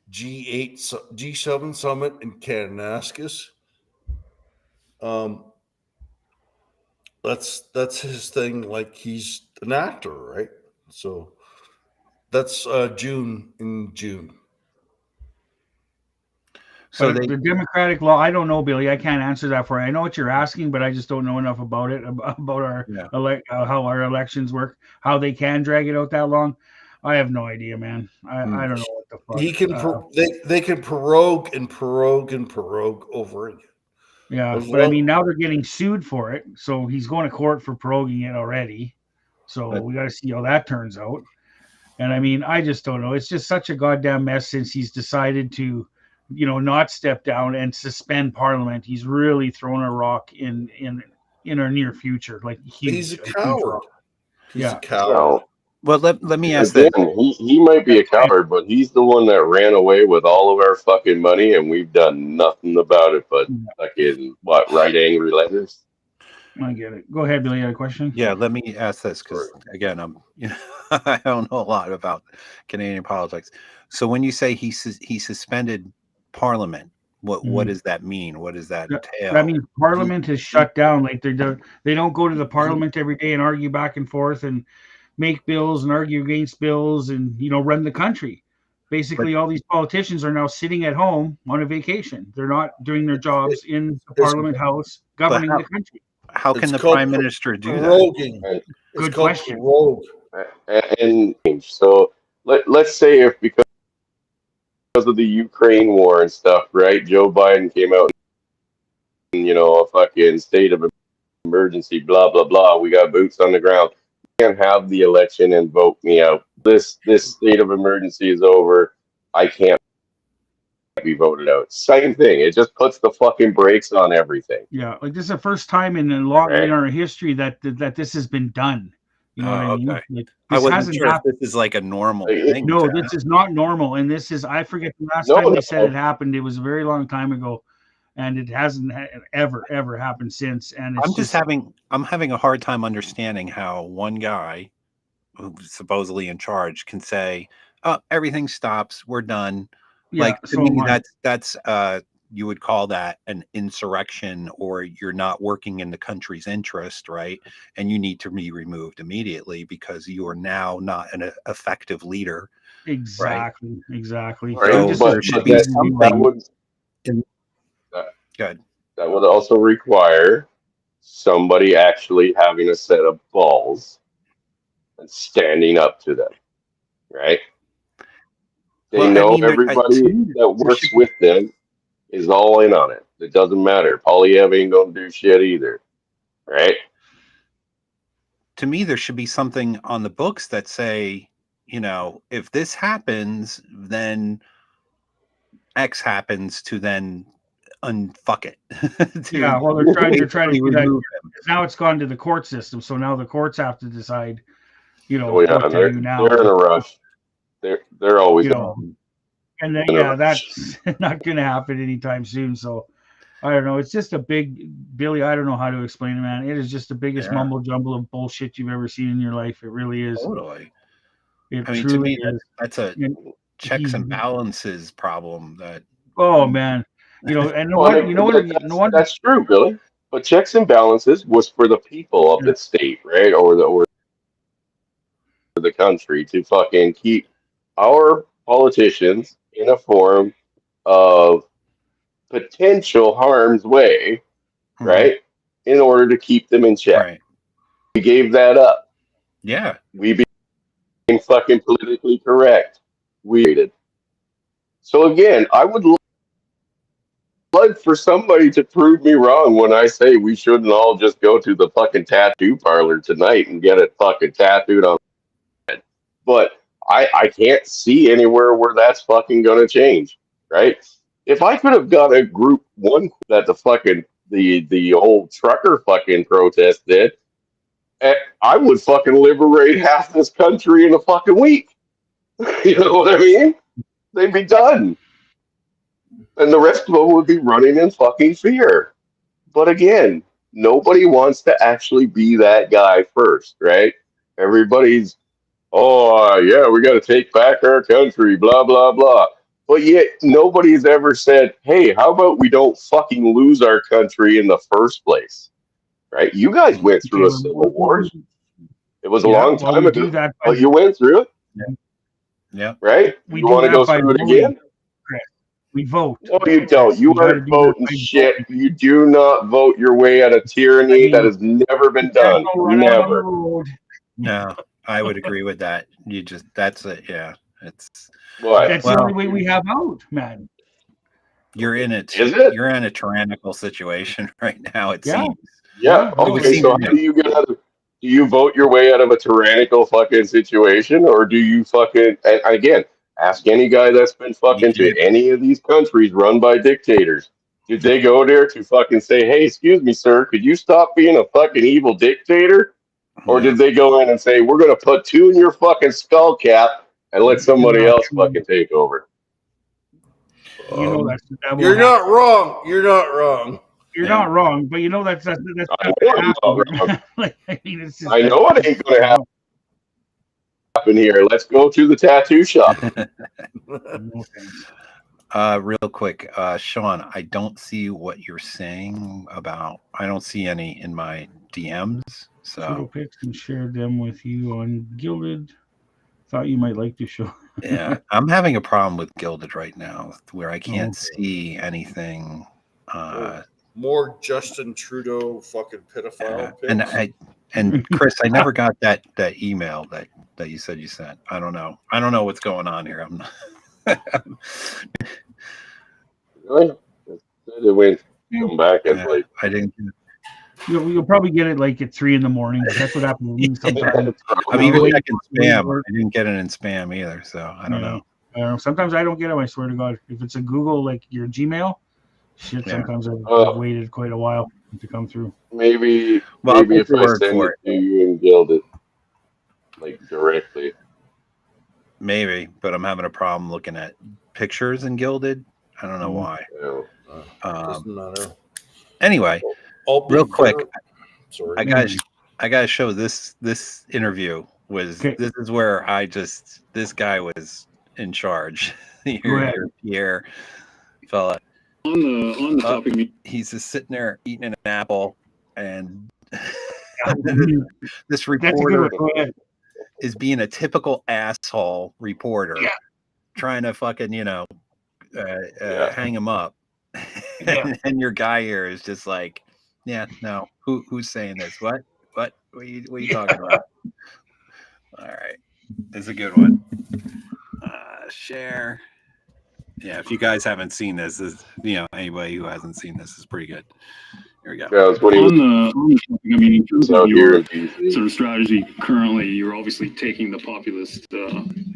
G7 summit in Kananaskis. That's his thing. Like, he's an actor, right? So that's June. So But the Democratic law, I don't know, Billy. I can't answer that for you. I know what you're asking, but I just don't know enough about it, about our how our elections work, how they can drag it out that long. I have no idea, man. I don't know what the fuck. He can they can prorogue and over again. Yeah, As but I long- mean, now they're getting sued for it, so he's going to court for proroguing it already. So we got to see how that turns out. And I mean, I just don't know. It's just such a goddamn mess since he's decided to, not step down and suspend Parliament. He's really thrown a rock in our near future. Like, He's a huge coward. rock. He's Yeah. a coward. No. Well, let me ask Again, that. he might be a coward, but he's the one that ran away with all of our fucking money, and we've done nothing about it but fucking write angry letters. I get it. Go ahead, Billy. You had a question? Yeah, let me ask this, because again, I don't know a lot about Canadian politics. So when you say he suspended Parliament, What does that mean? What does that entail? That means Parliament is shut down. Like they don't go to the Parliament every day and argue back and forth and make bills and argue against bills and run the country. Basically, all these politicians are now sitting at home on a vacation. They're not doing their jobs in the Parliament House governing the country. How can It's the called Prime Minister do that? proroguing. It's Good called question. prorogue. And so let's say if because of the Ukraine war and stuff, right? Joe Biden came out, and, a fucking state of emergency, blah blah blah. We got boots on the ground. You can't have the election and vote me out. This state of emergency is over. I can't be voted out. Same thing. It just puts the fucking brakes on everything. Yeah, like this is the first time in a long Right. in our history that this has been done. You know what I mean? Okay. Like, I this wasn't hasn't sure if happened. this is like a normal Like, thing. No, to this is not normal, and this is I forget the last No, time they no. said it happened. It was a very long time ago, and it hasn't ever happened since. And it's I'm having a hard time understanding how one guy who's supposedly in charge can say, "Oh, everything stops. We're done." yeah, Like to so me, am I. that's you would call that an insurrection, or you're not working in the country's interest, right? And you need to be removed immediately because you are now not an effective leader. Exactly. Right, So Just there but should be that something. would Good. that would also require somebody actually having a set of balls and standing up to them, right? They Well, I know mean, to everybody me, that there works should be- with them is all in on it. It doesn't matter. Polyev ain't gonna do shit either, right? To me, there should be something on the books that say, if this happens, then X happens to then unfuck it. To Yeah, well, they're trying to basically do that. remove him. Now it's gone to the court system, so now the courts have to decide, Oh yeah, what to they're do now. in a rush. They're always You know, And then, in a yeah, rush. that's not going to happen anytime soon. So I don't know. It's just a big, Billy. I don't know how to explain it, man. It is just the biggest Yeah. mumble jumble of bullshit you've ever seen in your life. It really is. Totally. It I mean, to truly me, is. that's a And checks and he- balances problem. That Oh man, and Well, that's true, Billy. But checks and balances was for the people of the state, right, or the country to fucking keep our politicians in a form of potential harm's way, right, in order to keep them in check. Right. We gave that up. Yeah. We became fucking politically correct. We did. So again, I would like for somebody to prove me wrong when I say we shouldn't all just go to the fucking tattoo parlor tonight and get it fucking tattooed on my head. But I can't see anywhere where that's fucking gonna change, right? If I could have got a group one that the old trucker fucking protest did, I would fucking liberate half this country in a fucking week. You know what I mean? They'd be done. And the rest of them would be running in fucking fear. But again, nobody wants to actually be that guy first, right? Everybody's, oh, yeah, we got to take back our country, blah, blah, blah. But yet nobody's ever said, hey, how about we don't fucking lose our country in the first place, right? You guys went through a civil war. It was a long time ago, but you went through it. Yeah. Right? We You do want to that go by through it voting, again? Chris. We vote. No, you don't. You We gotta aren't do that voting by shit. voting. You do not vote your way out of tyranny. That has never been done. Never. No, I would agree with that. That's it. Yeah. It's What? That's the only way we have out, man. You're in it. Is it? You're in a tyrannical situation right now. It Yeah. seems. Yeah. It would Okay. seem So to how me. do you get out of? Do you vote your way out of a tyrannical fucking situation, or do you fucking? And again, ask any guy that's been fucking to any of these countries run by dictators. Did they go there to fucking say, "Hey, excuse me, sir, could you stop being a fucking evil dictator?" Or did they go in and say, "We're going to put two in your fucking skull cap and let somebody else fucking take over"? You know that won't You're happen. not wrong. You're not wrong. You're not wrong, but you know that's not I know gonna I'm happen. not wrong. Like, I mean, it's just, I know it ain't going to happen here. Let's go to the tattoo shop. No thanks. Real quick, Sean, I don't see what you're saying about. I don't see any in my DMs. Photo So pics and shared them with you on Gilded. Thought you might like to show. yeah, I'm having a problem with Gilded right now, where I can't Okay. see anything. More Justin Trudeau fucking pedophile pics. And Chris, I never got that email that you said you sent. I don't know what's going on here. I'm not. Really? It went come back and Yeah, like I didn't. You'll probably get it like at 3 a.m. That's what happens to me sometimes. I'm even Wait, checking wait, spam. wait. I didn't get it in spam either, so I don't know. I don't know. Sometimes I don't get them. I swear to God. If it's a Google, like your Gmail, shit. Yeah. Sometimes I've waited quite a while to come through. maybe Well, I'll maybe take if your I word send for it to you and build it like directly. Maybe, but I'm having a problem looking at pictures in Gilded. I don't know why. You know. Doesn't matter. Anyway, I'll be real quick, Sorry. I gotta show this interview was Okay. this is where this guy was in charge. Go ahead. your Pierre fella. On the topic, He's just sitting there eating an apple, and this That's a good reporter one. Go ahead. is being a typical asshole reporter, trying to fucking hang him up. And your guy here is just like, yeah, no, who's saying this? What are you talking about? All right, it's a good one. Share. Yeah, if you guys haven't seen this, anybody who hasn't seen this is pretty good. Here we go. Yeah, it's what he on the topic, I mean, in terms out of here your in BC. sort of strategy currently, you're obviously taking the populist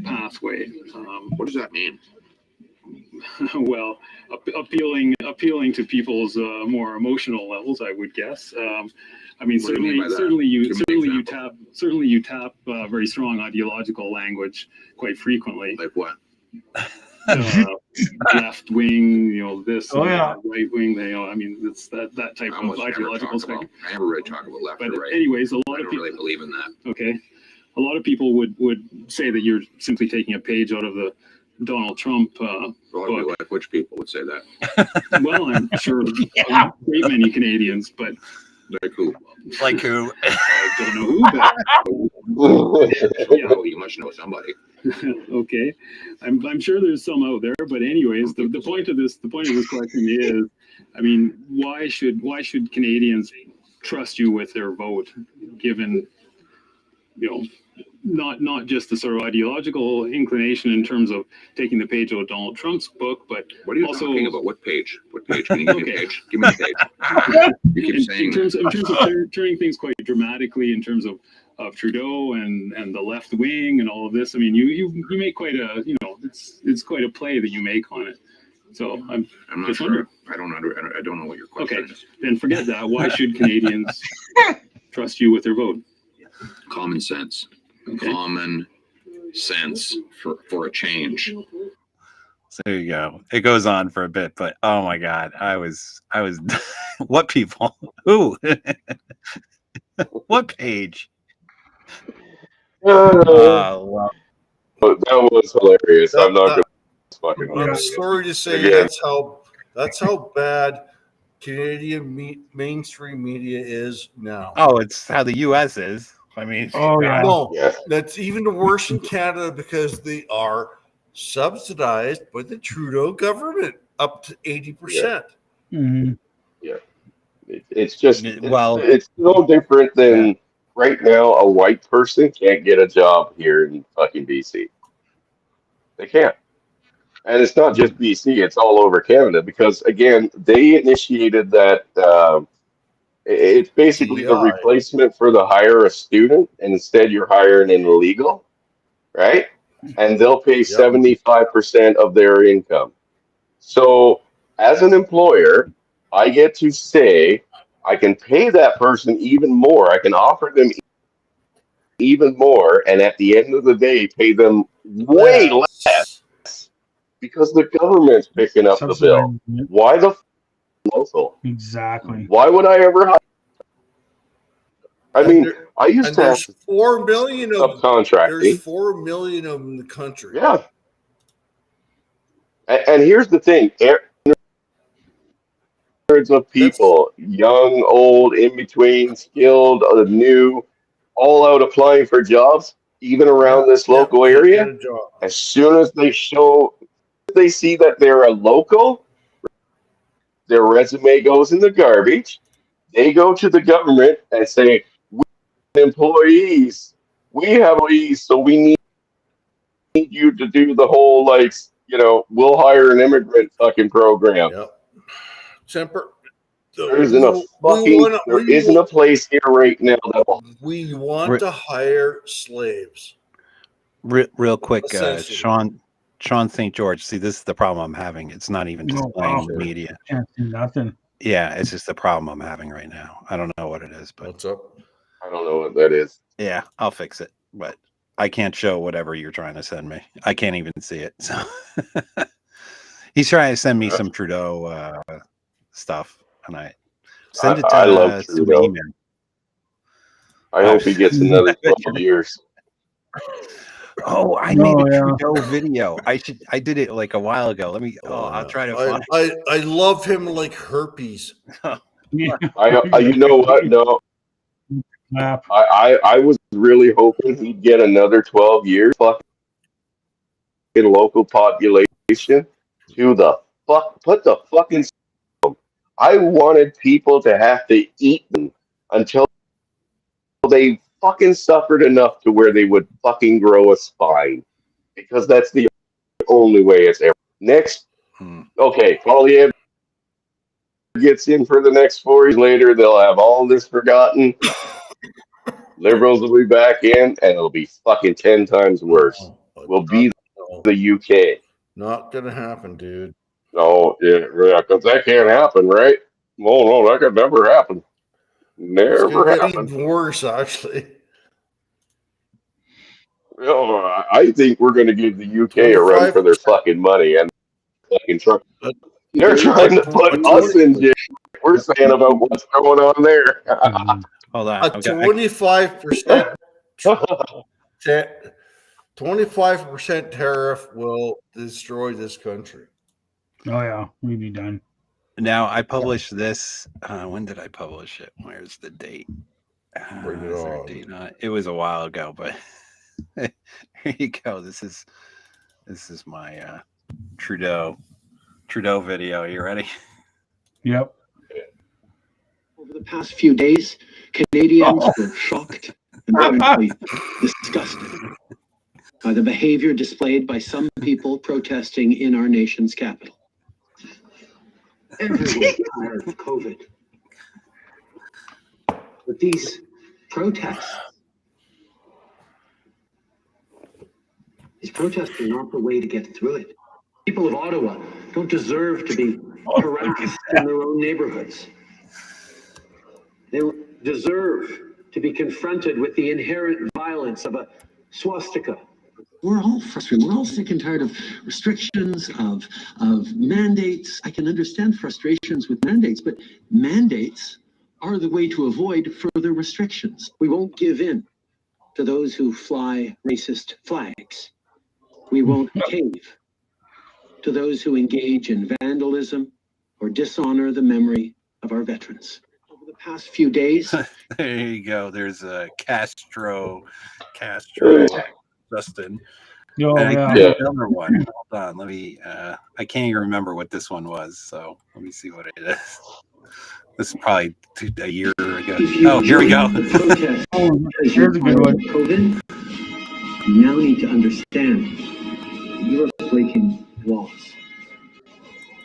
pathway. What does that mean? Well, appealing to people's more emotional levels, I would guess. I mean, What do you mean by that? certainly you Give me an tap very strong ideological language quite frequently. Like what? Left wing, this, Oh, yeah. right wing. I mean, it's that type I of almost never ideological talk spectrum. about. I never really talk about left But or right. anyways, a I lot of don't people. really believe in that. Okay. A lot of people would say that you're simply taking a page out of the Donald Trump Well, book. like which people would say that? Well, I'm sure a great many Canadians, but Like who? Like who? I don't know who. But Oh, you must know somebody. okay, I'm sure there's some out there. But anyways, the point of this question is, I mean, why should Canadians trust you with their vote, given not just the sort of ideological inclination in terms of taking the page out of Donald Trump's book, but What are you also talking about? What page? What page? Can you give me a Okay. page? Give me a page. You keep in saying terms of turning things quite dramatically in terms of Trudeau and the left wing and all of this. I mean, you make quite a it's quite a play that you make on it. So I'm I'm not just sure. wondering. I don't know what your question Okay, is. then forget that. Why should Canadians trust you with their vote? Common sense. Okay. Common sense for a change. So there you go. It goes on for a bit, but oh my God, I was what people? Who? What page? Well, But that was hilarious. I'm not gonna fucking. I'm sorry to say Again. that's how bad Canadian mainstream media is now. oh, it's how the U.S. is. I mean, Oh, yeah. No, Yeah. that's even worse in Canada because they are subsidized by the Trudeau government up to 80%. Mhm. It's just Well- it's no different than right now a white person can't get a job here in fucking BC. They can't. And it's not just BC, it's all over Canada because again, they initiated that it's basically the TDI. replacement for the hire a student, and instead you're hiring an illegal, right? And they'll pay 75% of their income. So as an employer, I get to say I can pay that person even more. I can offer them even more, and at the end of the day, pay them way less because the government's picking up the bill. Subsidizing it. Why the local? Exactly. Why would I ever hire? I And mean, there- I used And to have there's 4 million of subcontracting. there's 4 million of them in the country. Yeah. And here's the thing: hundreds of people, young, old, in between, skilled, new, all out applying for jobs, even around this local Can't area. get a job. As soon as they see that they're a local, their resume goes in the garbage. They go to the government and say, "We have employees, so we need you to do the whole we'll hire an immigrant fucking program." Yep. Semper, There isn't a place here right now that will. we want to hire slaves. Real quick, Essentially. Sean St. George. See, this is the problem I'm having. It's not even displaying the media. Can't see nothing. Yeah, it's just the problem I'm having right now. I don't know what it is, but What's up? I don't know what that is. yeah, I'll fix it. But I can't show whatever you're trying to send me. I can't even see it. So he's trying to send me some Trudeau stuff, and I send it to I love some Trudeau. email. I hope he gets another 12 years. Oh, I made a Trudeau video. I did it like a while ago. I'll try to find I love him like herpes. You know what? No, I was really hoping he'd get another 12 years. Fucking local population to the fuck. Put the fucking. I wanted people to have to eat them until they fucking suffered enough to where they would fucking grow a spine, because that's the only way it's ever. Next, okay, Poilievre gets in for the next 4 years later, they'll have all this forgotten. Liberals will be back in, and it'll be fucking 10 times worse. We'll be the UK. Not gonna happen, dude. No, yeah, because that can't happen, right? No, that could never happen. It's Never gonna get happen. even worse, actually. I think we're going to give the UK a run for their fucking money and fucking truck. They're trying to put us in jail. We're saying about what's going on there. Hold on. A 25%, 25% tariff will destroy this country. Oh yeah, we'd be done. Now I published this. When did I publish it? Where's the date? Bring it Is there a on. date on it? It was a while ago, but here you go. This is my Trudeau video. You ready? Yep. Over the past few days, Canadians were shocked and frankly disgusted by the behavior displayed by some people protesting in our nation's capital. Everyone tired of COVID. But these protests are not the way to get through it. People of Ottawa don't deserve to be harassed in their own neighborhoods. They deserve to be confronted with the inherent violence of a swastika. We're all frustrated. We're all sick and tired of restrictions, of mandates. I can understand frustrations with mandates, but mandates are the way to avoid further restrictions. We won't give in to those who fly racist flags. We won't cave to those who engage in vandalism or dishonor the memory of our veterans. Over the past few days, There you go. There's Castro, Justin. Oh, And I yeah. did another one. Hold on. Let me. I can't even remember what this one was. So let me see what it is. This is probably a year ago. Oh, here we go. Here's a good one. COVID, you now need to understand you're breaking laws.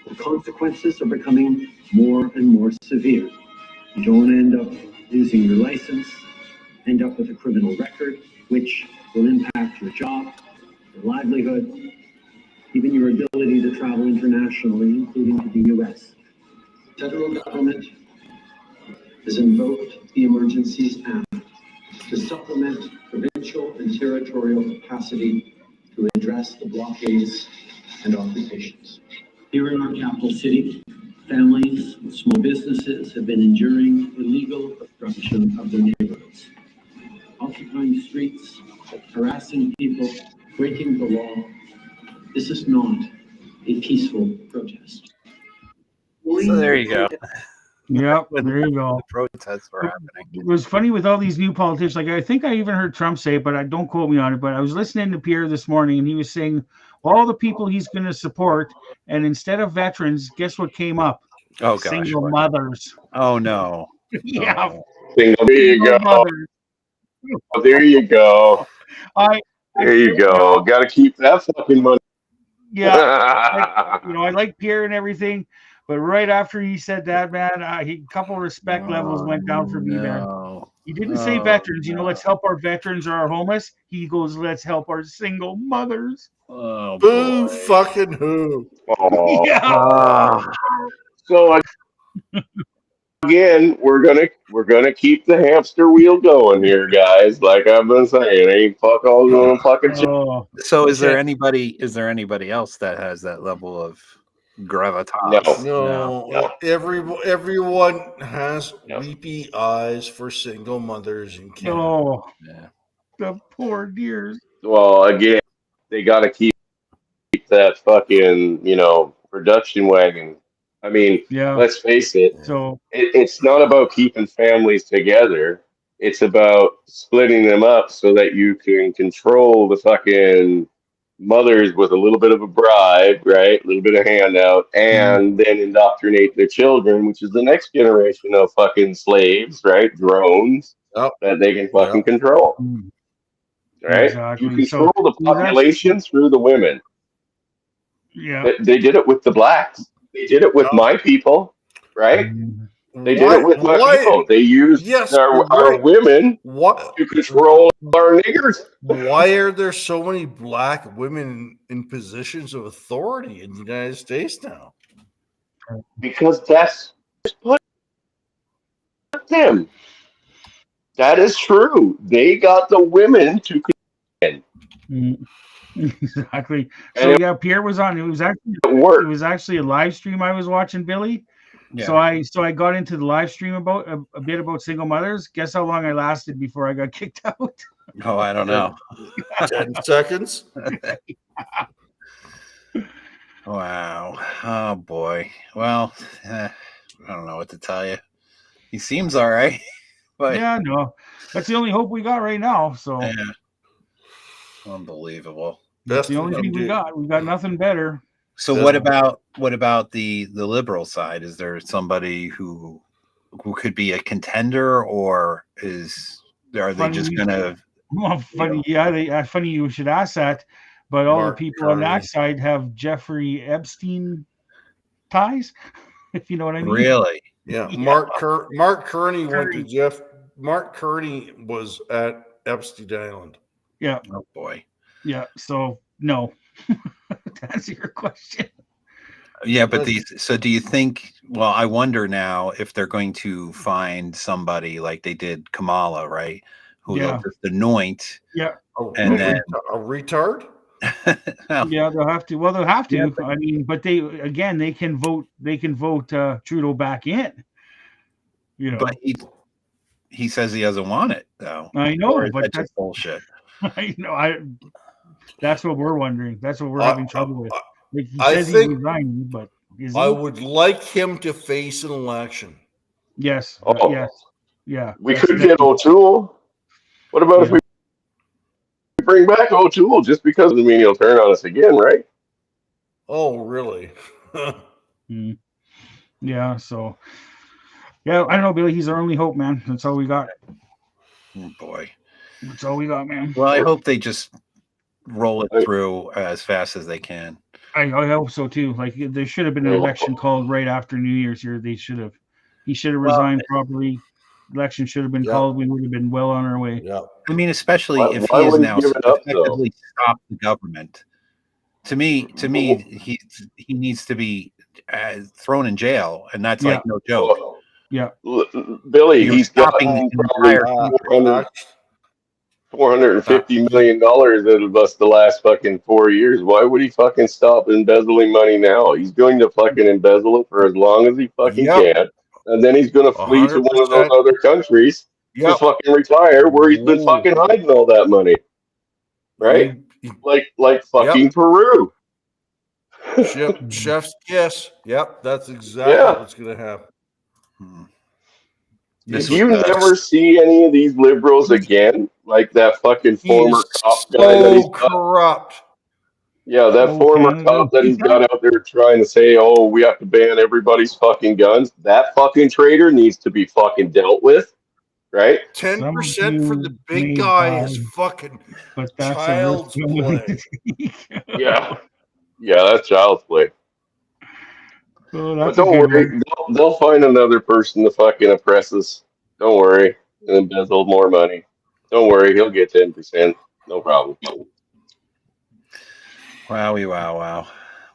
The consequences are becoming more and more severe. You don't want to end up losing your license, end up with a criminal record, which will impact your job, your livelihood, even your ability to travel internationally, including to the U.S. The federal government has invoked the Emergencies Act to supplement provincial and territorial capacity to address the blockades and occupations. Here in our capital city, families and small businesses have been enduring illegal obstruction of their neighborhoods, occupying streets, harassing people, breaking the law. This is not a peaceful protest. So there you go. Yep, there you go. The protests were happening. It was funny with all these new politicians. Like, I think I even heard Trump say it, but I don't quote me on it. But I was listening to Pierre this morning, and he was saying all the people he's going to support, and instead of veterans, guess what came up? Oh gosh. Single mothers. Oh no. Yeah. There you go. Mothers. There you go. There you go. Got to keep that fucking money. Yeah. I like Pierre and everything, but right after he said that, man, a couple respect levels went down for me, man. He didn't say veterans. Let's help our veterans or our homeless. He goes, let's help our single mothers. Oh, boo fucking who? Oh. Yeah. So again, we're gonna keep the hamster wheel going here, guys. Like I've been saying, ain't fuck all going fucking shit. So is there anybody else that has that level of gravitas? No. Everyone has weepy eyes for single mothers in Canada. Oh, the poor dears. Well, again, they got to keep that fucking production wagon. I mean, let's face it. So it's not about keeping families together. It's about splitting them up so that you can control the fucking mothers with a little bit of a bribe, right? A little bit of handout, and then indoctrinate their children, which is the next generation of fucking slaves, right? Drones that they can fucking control. Right? Exactly. You control the population through the women. Yeah. They did it with the blacks. They did it with my people, right? They did it with my people. They used our women to control our niggers. Why are there so many black women in positions of authority in the United States now? Because that's put them. That is true. They got the women to Exactly. So Pierre was on. It was actually a live stream I was watching, Billy. Yeah. So I got into the live stream about a bit about single mothers. Guess how long I lasted before I got kicked out? Oh, I don't know. 10 seconds. Wow. Oh boy. Well, I don't know what to tell you. He seems all right, but no, that's the only hope we got right now. So unbelievable. That's the only thing we got. We got nothing better. So what about the liberal side? Is there somebody who could be a contender, or are they just gonna? Well, funny, funny you should ask that. But all the people on that side have Jeffrey Epstein ties, if you know what I mean. Really? Yeah. Mark Kearney went to Jeff. Mark Kearney was at Epstein Island. Yeah. Oh boy. Yeah. So no. To answer your question. Yeah, but so do you think? Well, I wonder now if they're going to find somebody like they did Kamala, right? Who they'll just anoint. Yeah. And then a retard. Yeah, they'll have to. Well, they'll have to. Yeah, I mean, but they can vote. They can vote Trudeau back in. But he says he doesn't want it, though. I know, but that's just bullshit. I know. That's what we're wondering. That's what we're having trouble with. Like, he says think he's resigning, but is he? I would like him to face an election. Yes. Oh. Yes. Yeah. We could get O'Toole. What about if we bring back O'Toole just because doesn't mean he'll turn on us again, right? Oh, really? Yeah. So, yeah, I don't know, Billy. He's our only hope, man. That's all we got. Oh boy. That's all we got, man. Well, I hope they just roll it through as fast as they can. I hope so too. Like, there should have been an election called right after New Year's here. He should have resigned properly. Election should have been called. We would have been well on our way. Yeah. I mean, especially if he is now effectively stopped the government. To me, he needs to be thrown in jail, and that's like no joke. Yeah, Billy, he's gotten $450 million out of us the last fucking 4 years. Why would he fucking stop embezzling money now? He's going to fucking embezzle it for as long as he fucking can. And then he's going to flee to one of those other countries to fucking retire where he's been fucking hiding all that money. Right? Like fucking Peru. Chef's kiss. Yep, that's exactly Yeah. what's going to happen. This If you was, never see any of these liberals again, like that fucking former He's cop guy that he's so got, corrupt. yeah, that Oh, former Canada. cop that he's got out there trying to say, oh, we have to ban everybody's fucking guns. That fucking traitor needs to be fucking dealt with, right? 10% for the big may guy die, is fucking but that's child's a risk I'm willing play. to take. Yeah. Yeah, that's child's play. Oh, But that's a don't good worry, one. they'll find another person to fucking oppress us. Don't worry. And embezzle more money. Don't worry, he'll get 10%. No problem. wowie, wow.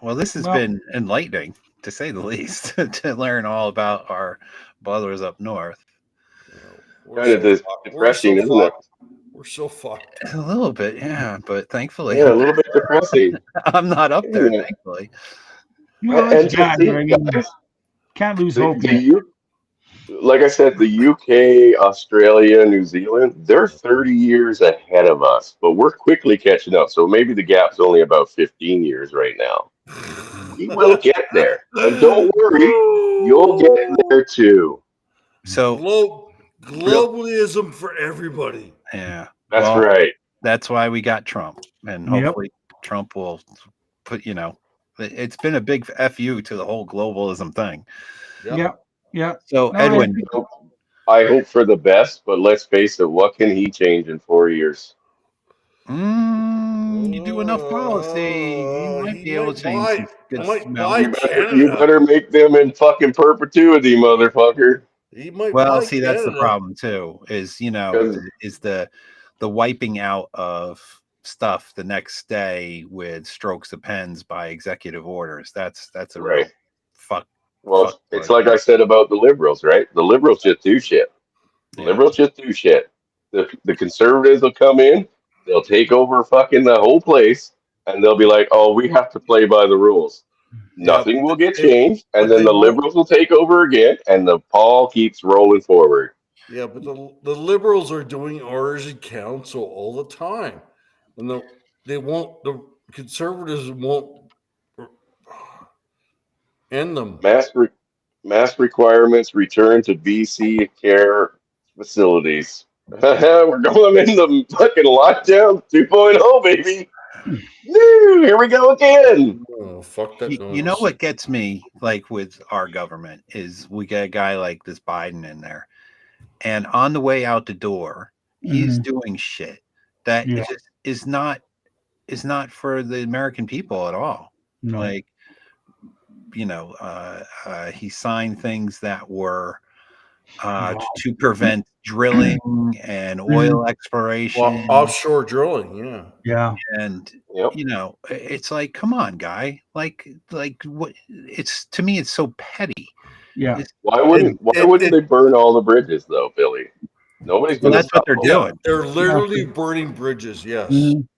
Well, this has Well- been enlightening, to say the least, to learn all about our brothers up north. We're Kind of so fucked. depressing, We're so isn't it? fucked. We're so fucked. A little bit, yeah, but thankfully, Yeah, a little bit depressing. I'm not up there, Yeah. thankfully. Well, And it's to bad, see, but I mean, guys, can't lose hope the yet. like I said, the UK, Australia, New Zealand, they're 30 years ahead of us, but we're quickly catching up. So maybe the gap's only about 15 years right now. We will get there. And don't worry, you'll get there too. So globalism for everybody. Yeah, That's right. That's why we got Trump, and Yep. hopefully Trump will put. It's been a big fu to the whole globalism thing. Yeah. So No, Edwin, I hope for the best, but let's face it, what can he change in 4 years? you do enough policy, you might be able to change some good smell. You better make them in fucking perpetuity, motherfucker. He might Well, buy see, that's the Canada. problem too. Is is the wiping out of stuff the next day with strokes of pens by executive orders. That's a real Right. fuck. Well, it's like I said about the liberals, right? The liberals just do shit. The liberals just do shit. The conservatives will come in, they'll take over fucking the whole place, and they'll be like, oh, we have to play by the rules. Nothing will get changed, and then the liberals will take over again, and the ball keeps rolling forward. Yeah, but the liberals are doing orders in council all the time, and the conservatives won't end them. Mask requirements return to BC care facilities. We're going into fucking lockdown 2.0, baby. Woo, here we go again. Oh, fuck that. You know what gets me like with our government is we get a guy like this Biden in there, and on the way out the door, he's doing shit that just is not for the American people at all. No. Like, he signed things that were to prevent drilling and oil exploration, offshore drilling. Yeah. And it's like, come on, guy. Like what? It's, to me, it's so petty. Yeah. Why wouldn't they burn all the bridges though, Billy? Nobody's Well, gonna that's what stop they're them. doing. They're literally burning bridges. Yes.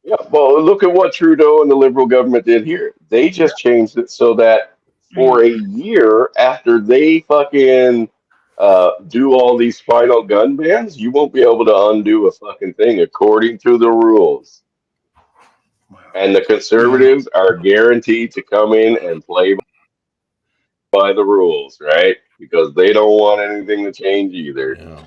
Yeah, well, look at what Trudeau and the Liberal government did here. They just changed it so that for a year after they fucking do all these final gun bans, you won't be able to undo a fucking thing according to the rules. And the conservatives are guaranteed to come in and play by the rules, right? Because they don't want anything to change either. Yeah.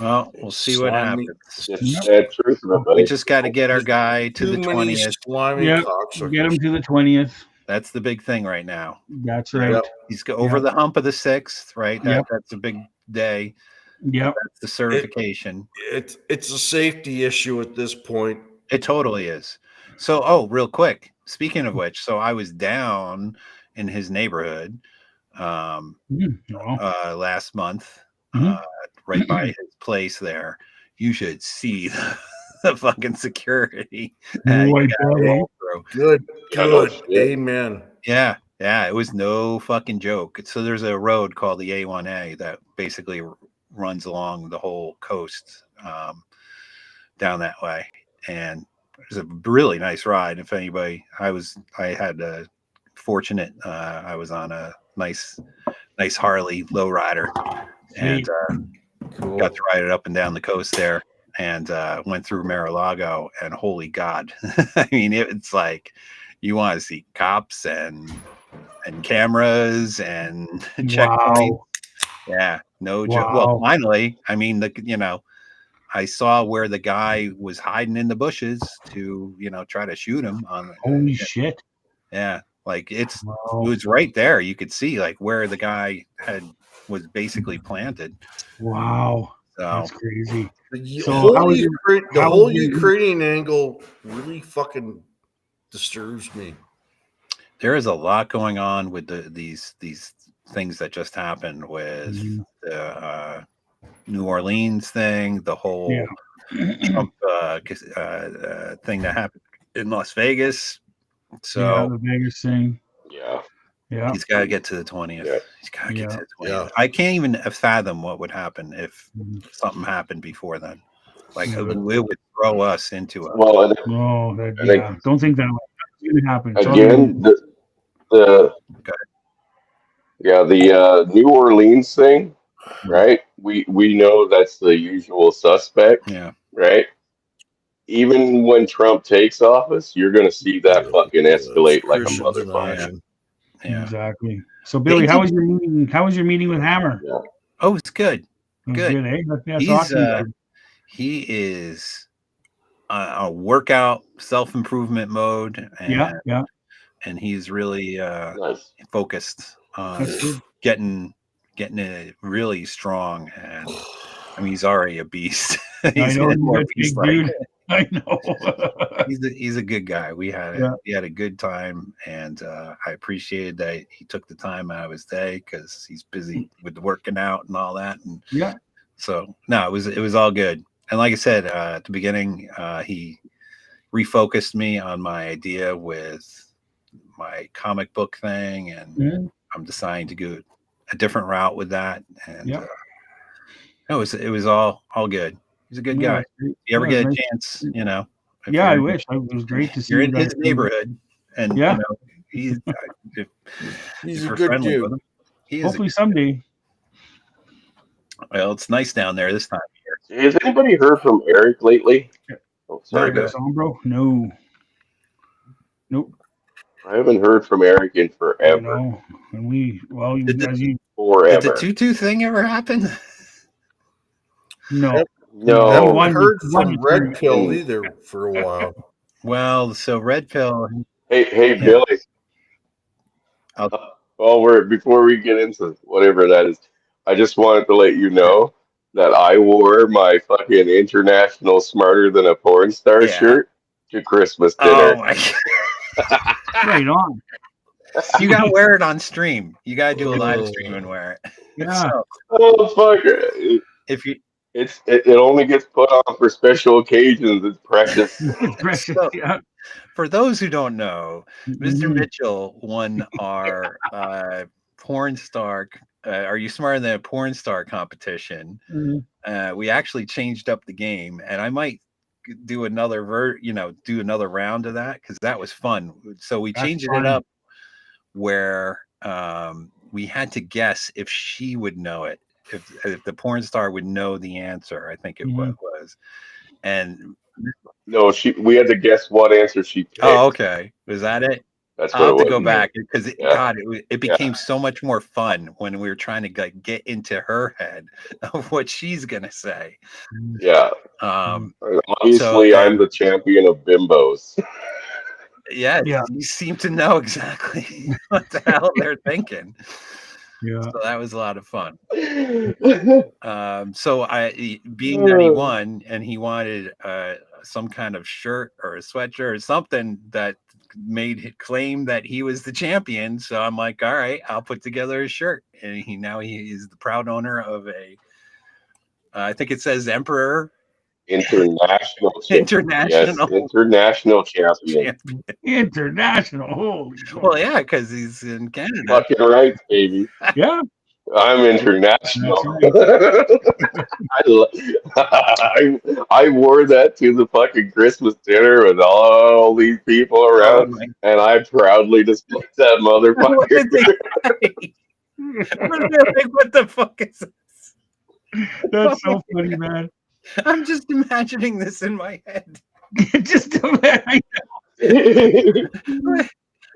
Well, we'll see what happens. Just that truth, my buddy. We just got to get our guy to the 20th. Get him to the 20th. That's the big thing right now. That's right. He's over the hump of the 6th, right? That's a big day. Yep. That's the certification. It's a safety issue at this point. It totally is. So, real quick, speaking of which, so I was down in his neighborhood last month, right by his place there. You should see the fucking security. Good. Amen. Yeah, it was no fucking joke. So there's a road called the A1A that basically runs along the whole coast down that way, and it was a really nice ride. If anybody, I had a fortunate. I was on a nice Harley lowrider, and got to ride it up and down the coast there. and went through Mar-a-Lago, and holy God, I mean, it's like you want to see cops and cameras and checkpoints. Wow. Yeah, no joke. Well, finally, I mean, I saw where the guy was hiding in the bushes to, try to shoot him. Holy shit. Yeah, like it was right there. You could see like where the guy was basically planted. Wow, so, that's crazy. The So whole Ukrainian angle really fucking disturbs me. There is a lot going on with these things that just happened with the New Orleans thing, the whole Trump thing that happened in Las Vegas. So the Vegas thing. Yeah. He's got to get to the 20th. Yeah. He's got to get to the 20th. I can't even fathom what would happen if something happened before then. Like it would throw us into it. Well, don't think that going to happen. Again, the New Orleans thing, right? We know that's the usual suspect. Yeah. Right. Even when Trump takes office, you're going to see that fucking escalate like a motherfucker. Yeah. Exactly. So, Billy, how was your meeting? How was your meeting with Hammer? Yeah. Oh, it's good. Good. Eh? That's awesome. He is a workout self-improvement mode. And, and he's really focused on getting it really strong. And I mean, he's already a beast. He's I know, dude. I know. he's a good guy. We had a good time, and I appreciated that he took the time out of his day because he's busy with the working out and all that. And so no, it was all good. And like I said at the beginning, he refocused me on my idea with my comic book thing, and I'm deciding to go a different route with that. And it was all good. He's a good guy. If you ever get a chance, I wish. It was great to see. You're in his neighborhood, and he's a good dude. Hopefully someday. Well, it's nice down there this time of year. Has anybody heard from Eric lately? Oh, sorry, bro. No. Nope. I haven't heard from Eric in forever. And forever. Did the tutu thing ever happen? No. I haven't heard from Red Pill either for a while. Well, so Red Pill. Hey, Billy. Before we get into whatever that is, I just wanted to let you know that I wore my fucking international smarter than a porn star shirt to Christmas dinner. Oh my God. Right on. You gotta wear it on stream. You gotta do a live stream and wear it. Yeah. Oh fuck! It only gets put on for special occasions. It's precious. Precious. So, for those who don't know, Mr. Mitchell won our porn star. Are you smarter than a porn star competition? We actually changed up the game, and I might do another round of that because that was fun. So we changed it up where we had to guess if she would know it, if the porn star would know the answer. I think it was, and no, we had to guess what answer she picked. Oh, okay. Was that it? That's what I'll have it to go was. back because it became so much more fun when we were trying to get into her head of what she's gonna say. Yeah. Obviously, I'm the champion of bimbos. Yeah. You seem to know exactly what the hell they're thinking. Yeah. So that was a lot of fun. So being that he won and he wanted some kind of shirt or a sweatshirt or something that made it claim that he was the champion. So I'm like, all right, I'll put together a shirt. And he is the proud owner of I think it says Emperor. International champion. International. Holy shit. Well, yeah, because he's in Canada. Fucking right, baby. Yeah. I'm international. I wore that to the fucking Christmas dinner with all these people around, and I proudly displayed that motherfucker. What the fuck is this? That's so funny, man. I'm just imagining this in my head. Just imagine.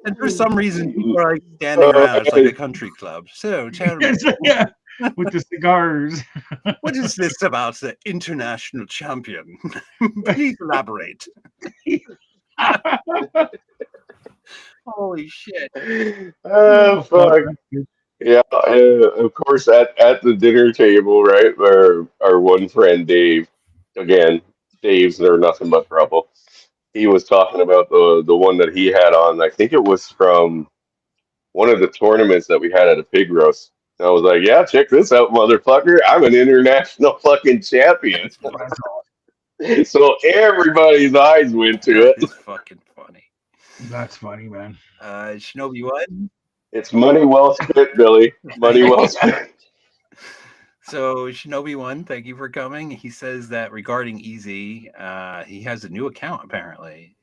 And for some reason, people are like standing around. It's like a country club. So, tell me, Yeah, with the cigars. what is this about the international champion? Please elaborate. Holy shit. Oh, fuck. Yeah, of course, at the dinner table, right, our one friend Dave, again, Dave's they're nothing but trouble. He was talking about the one that he had on. I think it was from one of the tournaments that we had at a pig roast. And I was like, "Yeah, check this out, motherfucker! I'm an international fucking champion." So everybody's eyes went to it. It's fucking funny. That's funny, man. Shinobi, what? It's money well spent, Billy. Money well spent. So Shinobi One, thank you for coming. He says that regarding Easy, he has a new account apparently.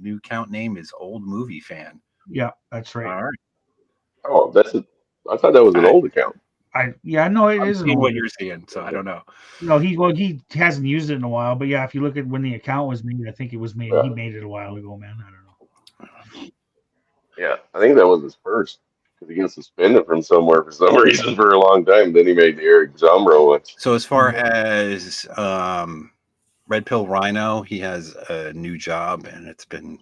New account name is Old Movie Fan. Yeah, that's right. All right. Oh, I thought that was an old account. No, it is what you're seeing, so I don't know. No, he hasn't used it in a while, but yeah, if you look at when the account was made, I think it was made. He made it a while ago, man. I don't know. Yeah, I think that was his first because he got suspended from somewhere for some reason for a long time. Then he made the Eric Zombro one. So as far as Red Pill Rhino, he has a new job and it's been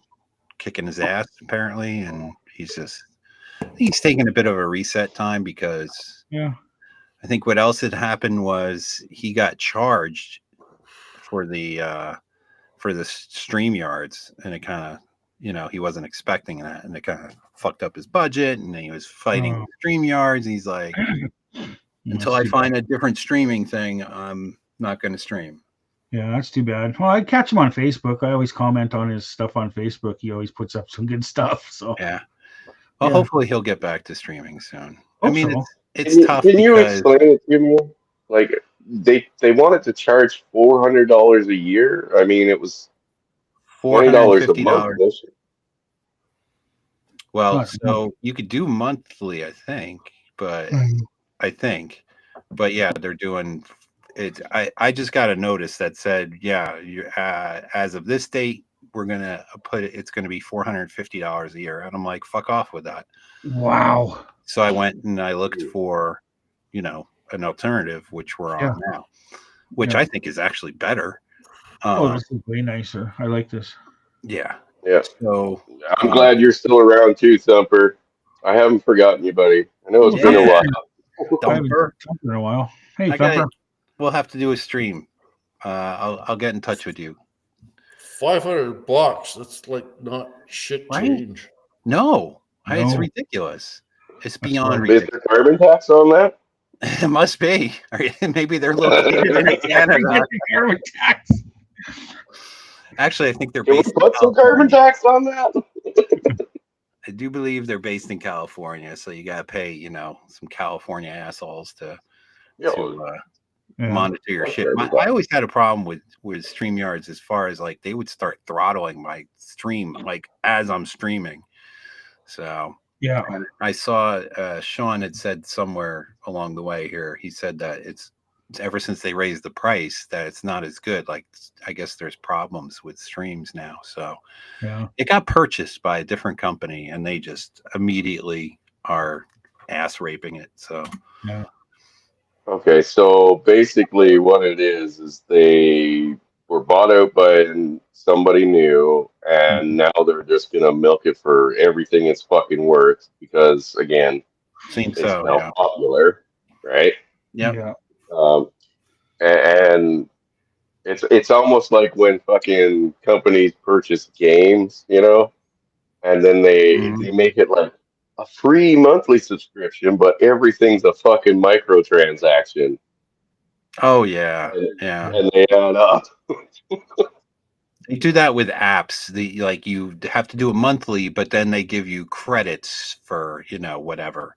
kicking his ass apparently, and he's taking a bit of a reset time because I think what else had happened was he got charged for the StreamYards, and it kind of, he wasn't expecting that, and it kind of fucked up his budget, and then he was fighting StreamYards, and he's like, until I find a different streaming thing, I'm not going to stream. Yeah, that's too bad. Well, I catch him on Facebook. I always comment on his stuff on Facebook. He always puts up some good stuff. So yeah. Well, hopefully he'll get back to streaming soon. I mean, so. it's tough. Can you explain it to me? Like they wanted to charge $400 a year. I mean, it was $20 a month. Well, so you could do monthly, I think, but yeah, they're doing it. I just got a notice that said, yeah, you as of this date, we're gonna it's gonna be $450 a year, and I'm like, fuck off with that. Wow. So I went and I looked for, an alternative, which we're on now, which I think is actually better. This is way nicer. I like this. Yeah. Yeah. So I'm glad you're still around too, Thumper. I haven't forgotten you, buddy. I know it's been a while. Thumper in a while. Hey, Thumper. We'll have to do a stream. I'll get in touch with you. $500. That's like not shit change. No, it's ridiculous. It's beyond ridiculous. Is there carbon tax on that? It must be. Or maybe they're located in Canada. Carbon tax. Actually, I think they're Can we based put some carbon tax on that? I do believe they're based in California, so you gotta pay, some California assholes to monitor your shit. I always had a problem with StreamYards as far as like they would start throttling my stream like as I'm streaming. So yeah, I saw Sean had said somewhere along the way here. He said that it's ever since they raised the price that it's not as good. Like I guess there's problems with streams now. So it got purchased by a different company, and they just immediately are ass raping it. So yeah. Okay, so basically what it is they were bought out by somebody new, and now they're just going to milk it for everything it's fucking worth because, again, it's now popular, right? Yeah. And it's almost like when fucking companies purchase games, and then they make it like a free monthly subscription, but everything's a fucking microtransaction. Oh yeah, and they add up. You do that with apps. You have to do it monthly, but then they give you credits for whatever.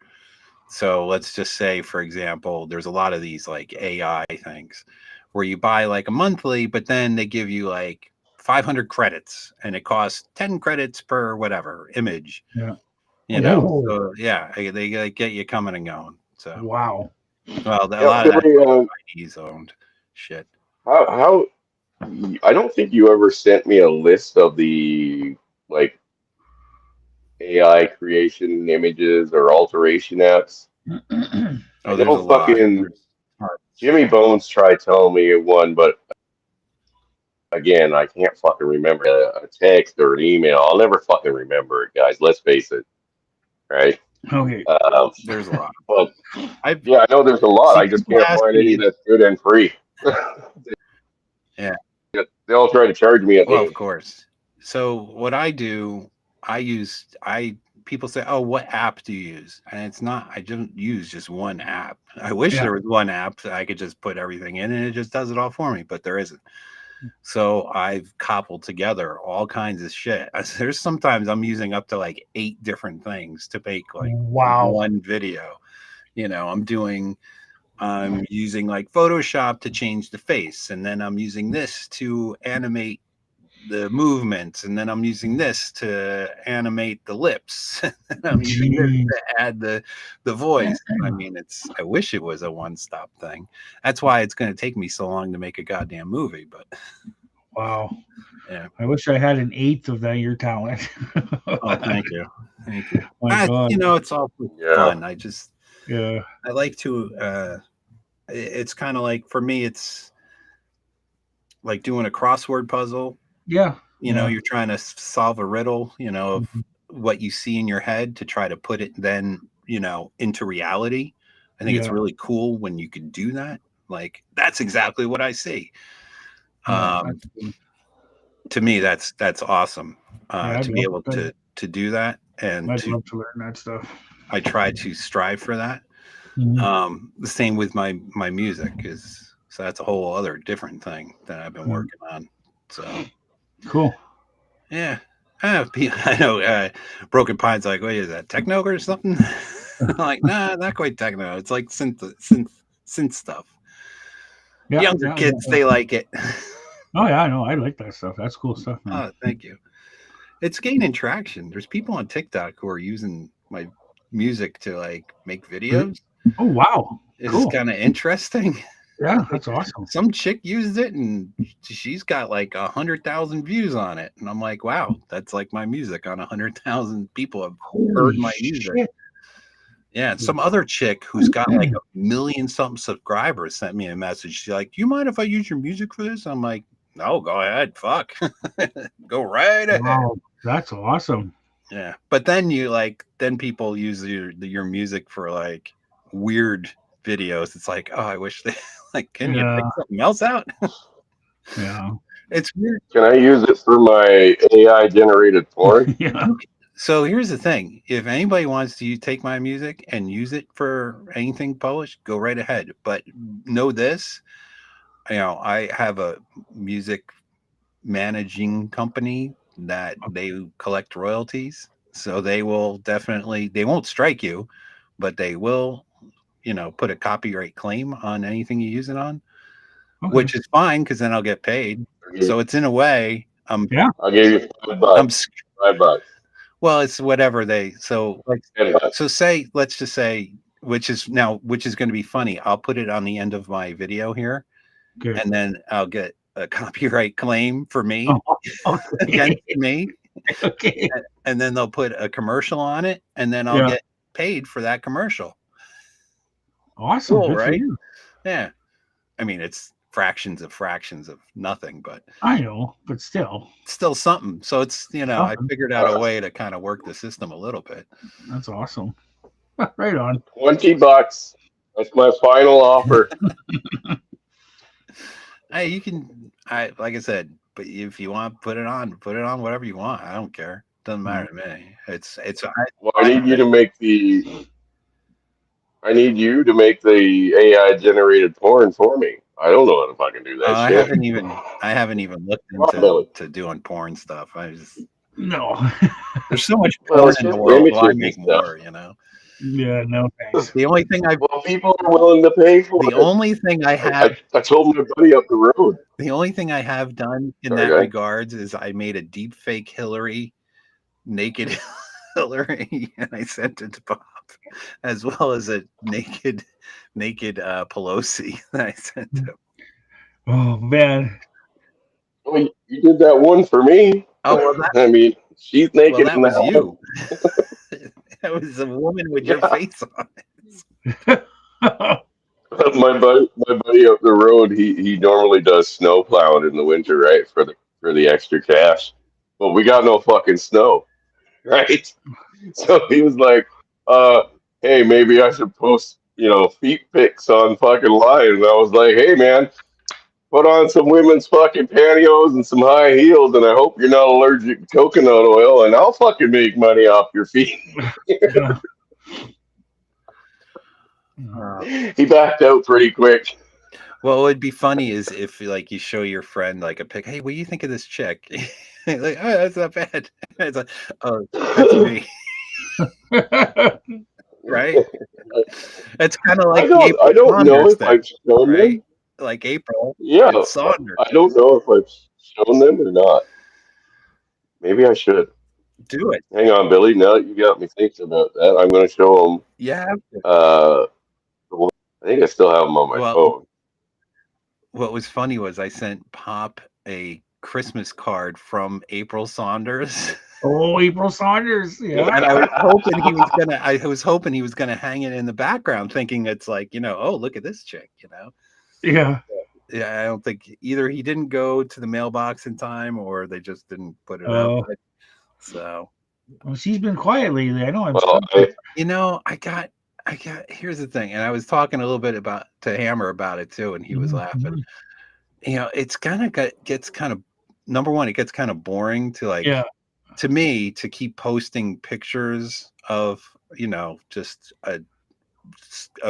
So let's just say, for example, there's a lot of these like AI things where you buy like a monthly, but then they give you like 500 credits, and it costs 10 credits per whatever image. Yeah. So, they get you coming and going. So wow. Well, a lot of that IDs owned shit. how I don't think you ever sent me a list of the like AI creation images or alteration apps. I Oh, there's a know lot. fucking Jimmy Bones tried telling me one, but again, I can't fucking remember a text or an email. I'll never fucking remember it, guys. Let's face it, right? Okay. There's a lot. But I've yeah, I know there's a lot. see I just people can't ask find me. any that's good and free. Yeah. They all try to charge me at Well, me. of course. So what I do, people say, "Oh, what app do you use?" And it's not. I don't use just one app. I wish Yeah. there was one app that I could just put everything in and it just does it all for me, but there isn't. So I've cobbled together all kinds of shit. There's sometimes I'm using up to like 8 different things to make like Wow. one video. You know, I'm using like Photoshop to change the face, and then I'm using this to animate the movements, and then I'm using this to animate the lips. And I'm using this to add the voice. I mean, I wish it was a one-stop thing. That's why it's going to take me so long to make a goddamn movie, but Wow. yeah. I wish I had an eighth of that your talent. Oh, thank you. Thank you. My God. You know, it's all fun. I like to it's kind of like, for me, it's like doing a crossword puzzle. Yeah. You know, you're trying to solve a riddle, you know, of what you see in your head to try to put it then, you know, into reality. I think it's really cool when you can do that. Like, that's exactly what I see. To me, that's awesome. To be able to do that, and I'd love to learn that stuff. I try to strive for that. The same with my music so that's a whole other different thing that I've been working on. So cool. Yeah. I know Broken Pine's like, wait, is that techno or something? I'm like, nah, not quite techno. It's like synth stuff. Yeah, Younger kids, they like it. Oh yeah, I know. I like that stuff. That's cool stuff, man. Oh, thank you. It's gaining traction. There's people on TikTok who are using my music to like make videos. Oh wow. It's Cool. kind of interesting. Yeah, that's awesome. Some chick used it and she's got like 100,000 views on it. And I'm like, wow, that's like my music on 100,000 people have heard my music. Shit. Yeah. And some other chick who's got like 1 million something subscribers sent me a message. She's like, do you mind if I use your music for this? I'm like, no, go ahead. Fuck. Go right ahead. Wow, that's awesome. Yeah. But then then people use your music for like weird videos. It's like, oh, I wish they like, can you pick something else out? Yeah. It's weird. Can I use it for my AI generated porn? Yeah. So here's the thing. If anybody wants to take my music and use it for anything published, go right ahead. But know this, you know, I have a music managing company that they collect royalties. So they will they won't strike you, but they will, you know, put a copyright claim on anything you use it on, which is fine because then I'll get paid. So it's in a way, I'll give you $5. $5. Well, it's whatever let's just say, which is going to be funny. I'll put it on the end of my video here, and then I'll get a copyright claim for me against me. Okay. And then they'll put a commercial on it, and then I'll get paid for that commercial. Awesome. Cool, Good for right? you. Yeah. I mean, it's fractions of nothing, but I know, but still something. So it's, you know, I figured out a way to kind of work the system a little bit. That's awesome. Right on. $20. That's my final offer. Hey, you can, like I said, but if you want, put it on whatever you want. I don't care. Doesn't matter to me. Well, I need you to make the AI generated porn for me. I don't know if I can do that I shit. haven't even looked into doing porn stuff. No. There's so much porn in the world. Why make more, you know? Yeah, no thanks. The only thing people are willing to pay for it. The only thing I have, I told my buddy up the road. The only thing I have done in that regards is I made a deep fake Hillary, naked Hillary, and I sent it to Bob, as well as a naked Pelosi that I sent to him. Oh man. Well, you did that one for me. Oh, well, that, I mean, she's well, naked that in was that you. That was a woman with your Yeah. face on it. My buddy up the road, he normally does snow plowing in the winter, right? For the extra cash. But we got no fucking snow, right? So he was like, hey, maybe I should post, feet pics on fucking line. And I was like, hey man, put on some women's fucking pantyhose and some high heels, and I hope you're not allergic to coconut oil, and I'll fucking make money off your feet. Yeah. He backed out pretty quick. Well, what would be funny is if like you show your friend like a pic. Hey, what do you think of this chick? Like, oh, that's not bad. It's like, oh, that's me, right? It's kind of like I don't know Saunders if thing, I've shown right? them. Like April Yeah, and Saunders. I don't know if I've shown them or not. Maybe I should. Do it. Hang on, Billy. Now that you got me thinking about that, I'm going to show them. Yeah. I think I still have them on my phone. What was funny was I sent Pop a Christmas card from April Saunders. Oh, April Saunders. Yeah. And I was hoping he was gonna hang it in the background, thinking it's like, oh, look at this chick, Yeah. Yeah, I don't think either he didn't go to the mailbox in time or they just didn't put it Oh. out. So Well, she's been quiet lately. I know. I got here's the thing, and I was talking a little bit to Hammer about it too, and he was laughing. It's gets kind of, number one, it gets kind of boring to to me to keep posting pictures of just a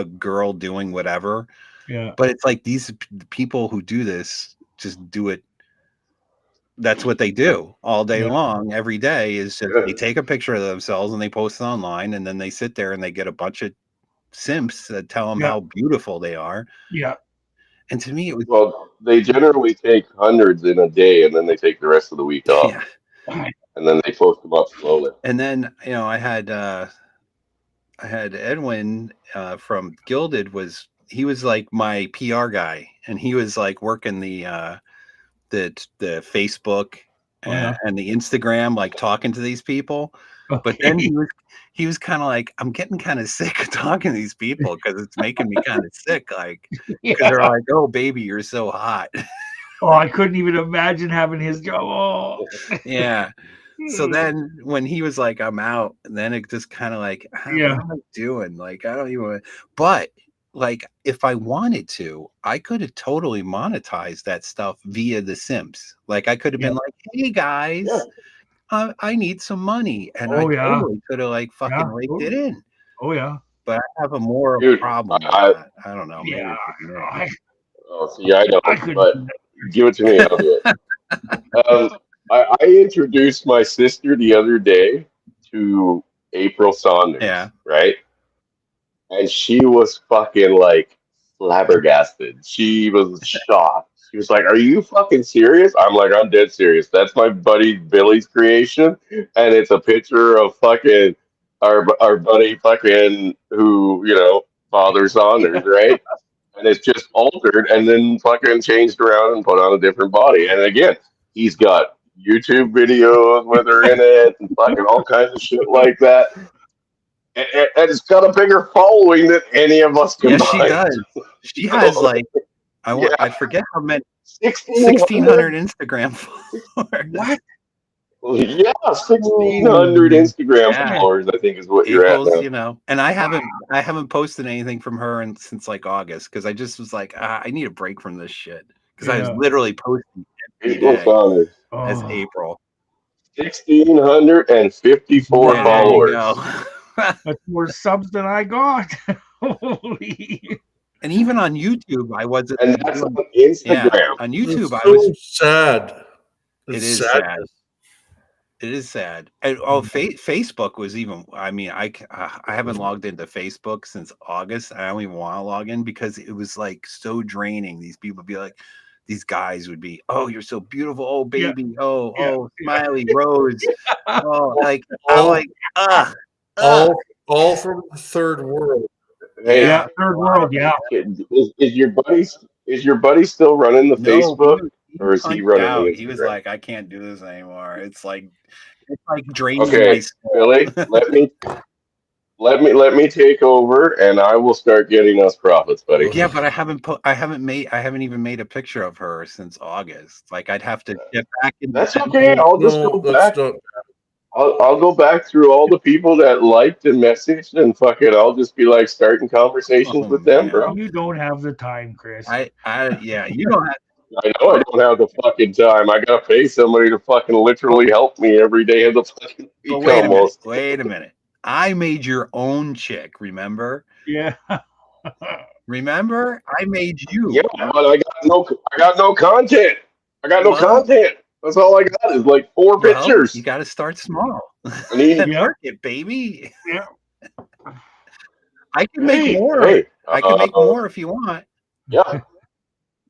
girl doing whatever. Yeah. But it's like these people who do this just do it. That's what they do all day long. Every day is just they take a picture of themselves and they post it online, and then they sit there and they get a bunch of simps that tell them how beautiful they are. Yeah. And to me, it was they generally take hundreds in a day, and then they take the rest of the week off, and then they post them up slowly. And then I had Edwin from Gilded he was like my PR guy, and he was like working the Facebook and the Instagram, like talking to these people. Okay. But then he was kind of like, I'm getting kind of sick of talking to these people because it's making me kind of sick. Like, because they're like, oh, baby, you're so hot. Oh, I couldn't even imagine having his job. Oh. Yeah. So then when he was like, I'm out, and then it just kind of like, what am I doing? Like, I don't even, but like, if I wanted to, I could have totally monetized that stuff via the Simps. Like, I could have been like, hey guys, I need some money. And I totally could have like fucking raked it in. Oh yeah. But I have a more problem with that. I don't know. Maybe I know. But give it to me. I'll do it. I introduced my sister the other day to April Saunders. Yeah. Right? And she was fucking like flabbergasted. She was shocked. She was like, "Are you fucking serious?" I'm like, "I'm dead serious. That's my buddy Billy's creation, and it's a picture of fucking our buddy fucking who Father Saunders, right? And it's just altered and then fucking changed around and put on a different body. And again, he's got YouTube videos with her in it and fucking all kinds of shit like that. And it's got a bigger following than any of us combined. Yeah, she does. She has like, I forget how many, 1,600 Instagram followers. What? Yeah, 1,600 Instagram followers, I think, is what you're at now. And I haven't posted anything from her since like August, because I just was like, I need a break from this shit, because I was literally posting every day as April. 1,654 followers. That's more subs than I got. Holy. And even on YouTube, I wasn't. And that's on Instagram. Yeah, on YouTube, it's I was sad. It is sad. It is sad. And Facebook was even. I mean, I haven't logged into Facebook since August. I don't even want to log in because it was like so draining. These people would be like, these guys would be, "Oh, you're so beautiful. Oh, baby. Oh, smiley rose. Oh, like, I'm like, all from the third world. Hey, third world. Yeah. Is your buddy Is your buddy still running the No, Facebook, or is he punched running out. the He was Instagram? like, I can't do this anymore. It's like draining my Okay, soul. Billy, let me take over, and I will start getting us profits, buddy. Yeah, but I haven't even made a picture of her since August. Like I'd have to get back in. That's okay. I'll just No, go that's back. not. I'll go back through all the people that liked and messaged, and fuck it, I'll just be like starting conversations Oh, with them, man. bro. You don't have the time, Chris. Yeah, you don't have. I know I don't have the fucking time. I gotta pay somebody to fucking literally help me every day of the fucking But week wait a minute. almost. Wait a minute. I made your own chick. Remember? Yeah. Remember? I made you. Yeah, but I got no content. I got no Well- content. That's all I got is like 4 Well, pictures. you got to start small. I need, Yeah. Work it, baby. Yeah. I can make more. hey, I can make more if you want. Yeah.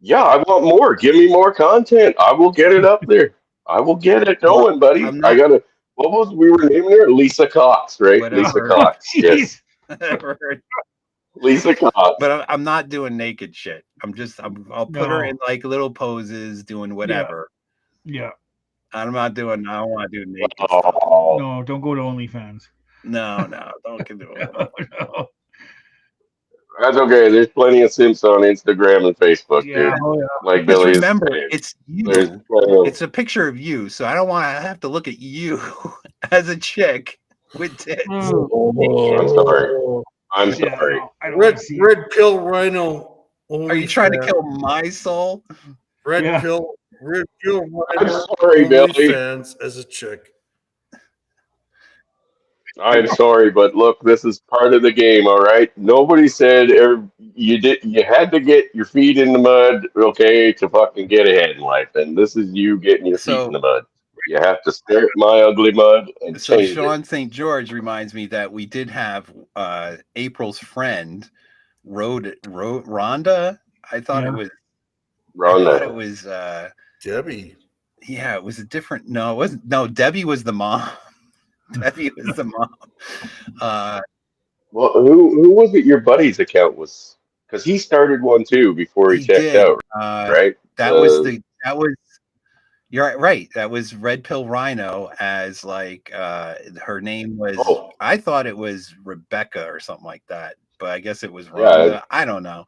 Yeah, I want more. Give me more content. I will get it up there. I will get it going, buddy. I'm not- I gotta. What was we were naming her? Lisa Cox, right? Whatever. Lisa Cox. Yes, Jeez. Lisa Cox. But I'm not doing naked shit. I'll put her No. in like little poses, doing whatever. Yeah. I don't want to do naked stuff. Oh, No, don't go to OnlyFans. No, don't do it. No. that's okay. There's plenty of simps on Instagram and Facebook, Yeah. dude. Oh, yeah. Like Just Billy is remember, saying. it's There's you. plenty of- It's a picture of you, so I don't want to have to look at you as a chick with tits. I'm sorry. I'm Yeah, sorry. no, I don't Red want to see Red Pill Rhino. Are you trying to OnlyFans. kill my soul? Red Yeah. Pill Rhino? I'm sorry, Billy. OnlyFans as a chick. I'm sorry, but look, this is part of the game, all right? Nobody said you had to get your feet in the mud, okay, to fucking get ahead in life. And this is you getting your feet So- in the mud. You have to stare at my ugly mud and So change Sean St. George reminds me that we did have April's friend, Rhonda. I thought Yeah. it was. it. I thought it Rhonda. was. Debbie. Yeah, it was a different. No, it wasn't. No, Debbie was the mom. Debbie was the mom. Well, who was it your buddy's account was? Because he started one too before he checked did. out, right? That was. You're right. That was Red Pill Rhino as like her name was. Oh. I thought it was Rebecca or something like that, but I guess it was Yeah. Rhonda. I don't know.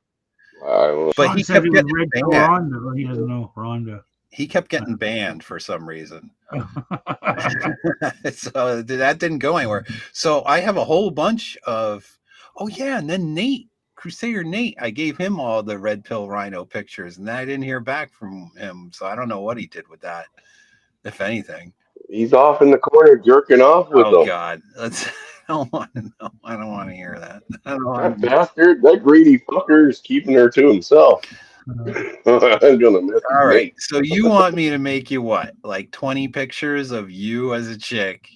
Well, But Sean he said kept he was getting Red Pill banned. Rhonda, but he doesn't know Rhonda. He kept getting banned for some reason. So that didn't go anywhere. So I have a whole bunch of. Oh yeah, and then Nate, Crusader Nate, I gave him all the Red Pill Rhino pictures, and I didn't hear back from him. So I don't know what he did with that, if anything. he's off in the corner jerking off with Oh them. God, let's. I don't want to know. I don't want to hear that. I don't That want to. bastard, that greedy fucker is keeping her to himself. I'm gonna miss All him. right. So you want me to make you what? Like 20 pictures of you as a chick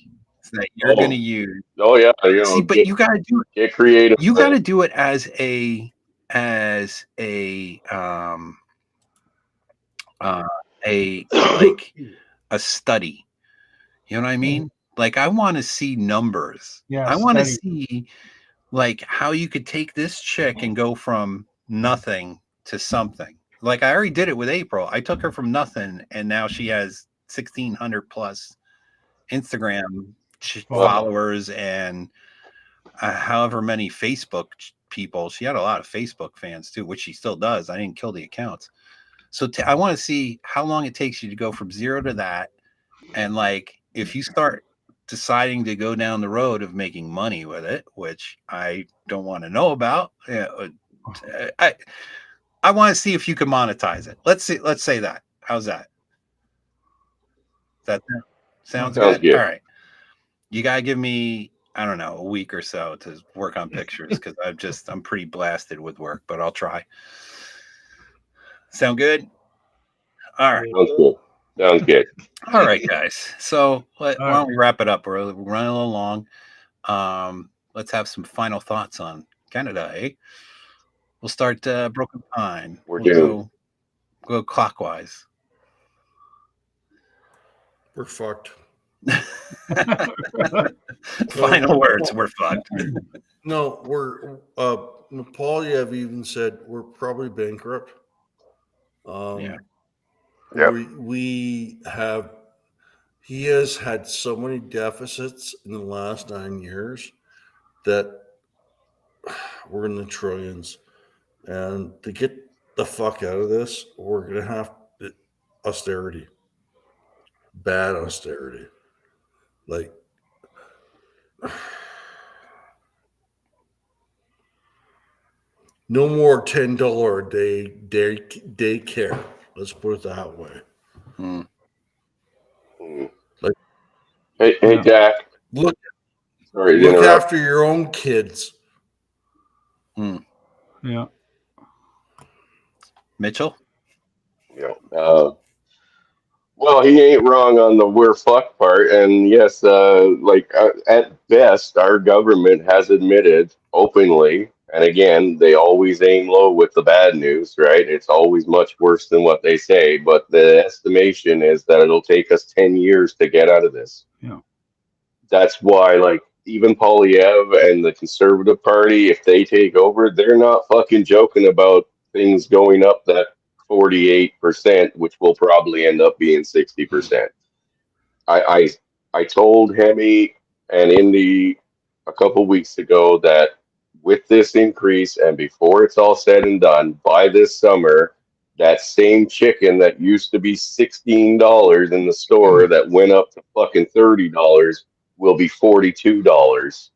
that you're Oh. gonna use. Oh yeah, you know, See, but get, you gotta do it. get creative. You got to do it as a like a study. You know what I mean? Like I want to see numbers. Yeah, I want to study. see like how you could take this chick and go from nothing to something. Like I already did it with April. I took her from nothing and now she has 1,600 plus Instagram followers and however many Facebook people. She had a lot of Facebook fans too, which she still does. I didn't kill the accounts. So I want to see how long it takes you to go from 0 to that. And like, if you start deciding to go down the road of making money with it, which I don't want to know about, I want to see if you can monetize it. Let's say that. How's that? That sounds Sounds good. All right. You gotta give me, I don't know, a week or so to work on pictures because I'm pretty blasted with work, but I'll try. Sound good? All right. Sounds good. Sounds good. All right, guys. So why don't we wrap it up? We're running a little long. Let's have some final thoughts on Canada, eh? We'll start Broken Pine. We'll go clockwise. We're fucked. Final words. We're fucked. No, we're Polyev even said we're probably bankrupt. Yeah. Yep. He has had so many deficits in the last 9 years that we're in the trillions. And to get the fuck out of this, we're going to have austerity. Bad austerity. Like, no more $10 a day daycare. Let's put it that way. Hmm. Like, Hey, Dak. look Sorry to look interrupt. after your own kids. Yeah. Mitchell? Well, he ain't wrong on the we're fucked part. And yes, at best, our government has admitted openly, and again, they always aim low with the bad news, right? It's always much worse than what they say. But the estimation is that it'll take us 10 years to get out of this. Yeah. That's why, like, even Polyev and the Conservative Party, if they take over, they're not fucking joking about things going up that 48%, which will probably end up being 60%. I told Hemi and Indy a couple weeks ago that with this increase and before it's all said and done, by this summer, that same chicken that used to be $16 in the store that went up to fucking $30 will be $42.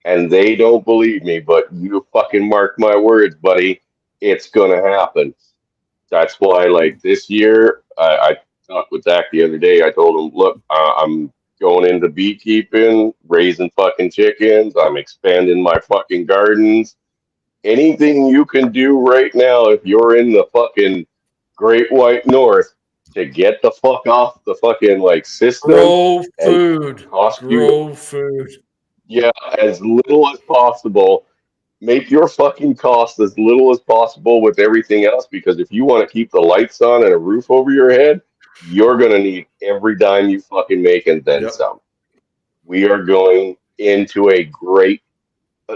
And they don't believe me, but you fucking mark my words, buddy, it's gonna happen. That's why, like, this year, I talked with Zach the other day. I told him, look, I'm going into beekeeping, raising fucking chickens. I'm expanding my fucking gardens. Anything you can do right now, if you're in the fucking Great White North, to get the fuck off the fucking, like, system. Grow and food. cost you- Grow food. Yeah, as little as possible. Make your fucking cost as little as possible with everything else, because if you want to keep the lights on and a roof over your head, you're going to need every dime you fucking make and then Yep. some. We are going into a great,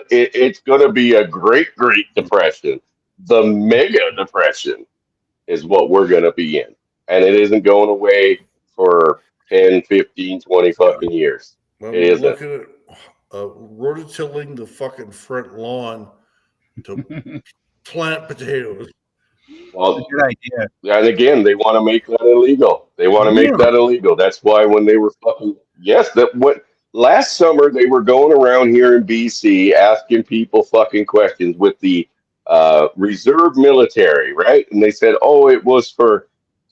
it's going to be a great depression. The mega depression is what we're going to be in. And it isn't going away for 10, 15, 20 fucking years. Well, It isn't. look at it. Rototilling the fucking front lawn to plant potatoes. Well, Good idea. and again, they want to make that illegal. They want to make that illegal. That's why when they were fucking last summer they were going around here in BC asking people fucking questions with the reserve military, right? And they said, oh, it was for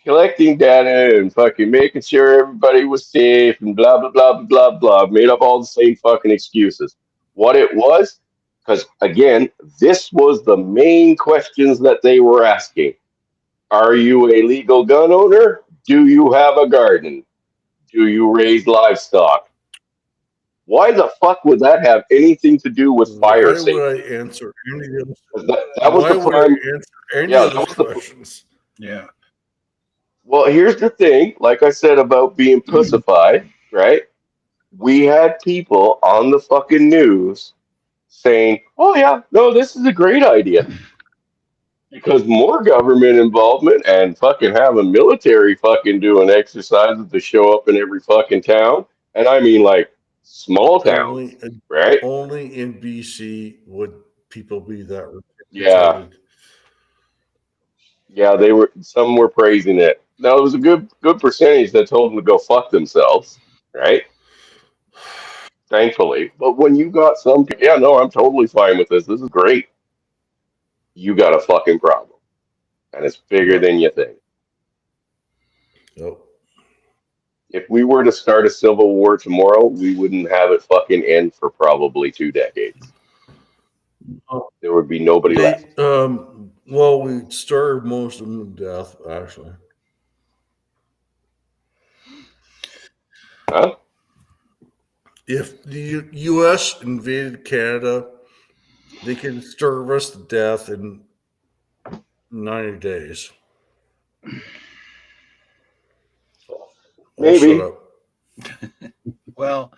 collecting data and fucking making sure everybody was safe and blah blah blah blah blah. Made up all the same fucking excuses. What it was. Because, again, this was the main questions that they were asking. Are you a legal gun owner? Do you have a garden? Do you raise livestock? Why the fuck would that have anything to do with fire Why safety? would I answer any of those? That was Why the would prime. I answer any Yeah, of that those was the questions? Yeah. Well, here's the thing. Like I said about being pussified, right? We had people on the fucking news saying, oh, yeah, no, this is a great idea. Because more government involvement and fucking having military fucking doing exercises to show up in every fucking town. And I mean, like, small towns, right? Only in BC would people be that Yeah. retarded. Yeah, some were praising it. Now, there was a good percentage that told them to go fuck themselves, right? Thankfully. But when you got some, yeah, no, I'm totally fine with this. This is great. You got a fucking problem. And it's bigger than you think. Nope. If we were to start a civil war tomorrow, we wouldn't have it fucking end for probably 2 decades. There would be nobody left. Well, we starved most of them to death, actually. Huh? If the U.S. invaded Canada, they can starve us to death in 90 days. Maybe. Shut up. Well,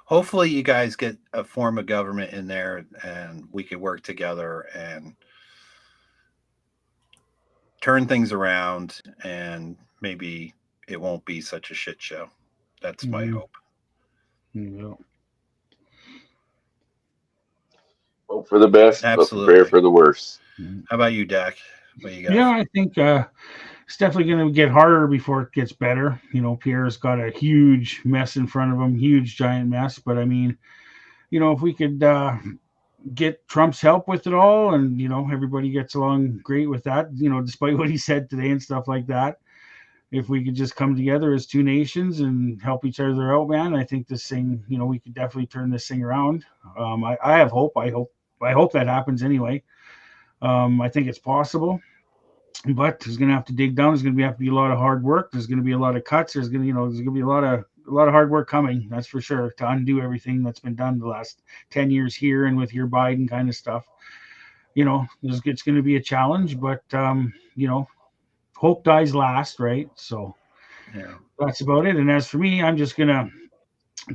hopefully you guys get a form of government in there and we can work together and turn things around, and maybe it won't be such a shit show. That's my Mhm. hope. Yeah. Hope for the best, but Absolutely. prepare for the worst. How about you, Dak? What you got? Yeah, I think it's definitely going to get harder before it gets better. You know, Pierre's got a huge mess in front of him, huge giant mess. But I mean, you know, if we could get Trump's help with it all, and you know, everybody gets along great with that. You know, despite what he said today and stuff like that. If we could just come together as two nations and help each other out, man, I think this thing, you know, we could definitely turn this thing around. I have hope. I hope that happens anyway. I think it's possible, but there's going to have to dig down. There's going to have to be a lot of hard work. There's going to be a lot of cuts. There's going to, you know, there's going to be a lot of hard work coming. That's for sure, to undo everything that's been done the last 10 years here and with your Biden kind of stuff. You know, it's going to be a challenge, but you know, hope dies last, right? So Yeah. that's about it. And as for me, I'm just gonna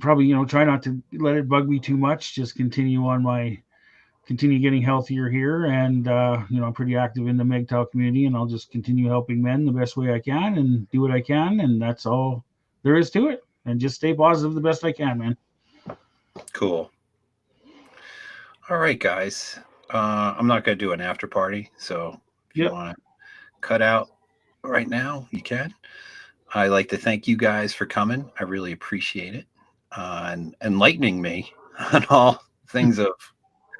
probably, you know, try not to let it bug me too much. Just continue getting healthier here, and you know, I'm pretty active in the MGTOW community, and I'll just continue helping men the best way I can and do what I can, and that's all there is to it. And just stay positive the best I can, man. Cool. All right, guys. I'm not going to do an after party, so if you Yep. want to cut out right now, you can. I'd like to thank you guys for coming. I really appreciate it, and enlightening me on all things of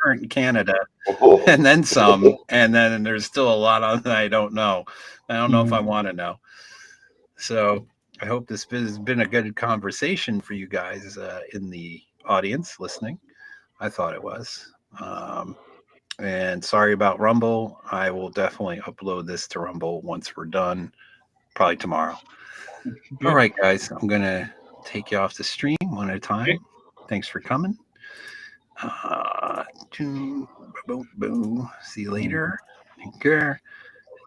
current Canada, and then some. And then there's still a lot on that I don't know. I don't know if I want to know. So I hope this has been a good conversation for you guys in the audience listening. I thought it was. And sorry about Rumble. I will definitely upload this to Rumble once we're done, probably tomorrow. Good. All right, guys. I'm going to take you off the stream one at a time. Okay. Thanks for coming. Boom. See you later. Take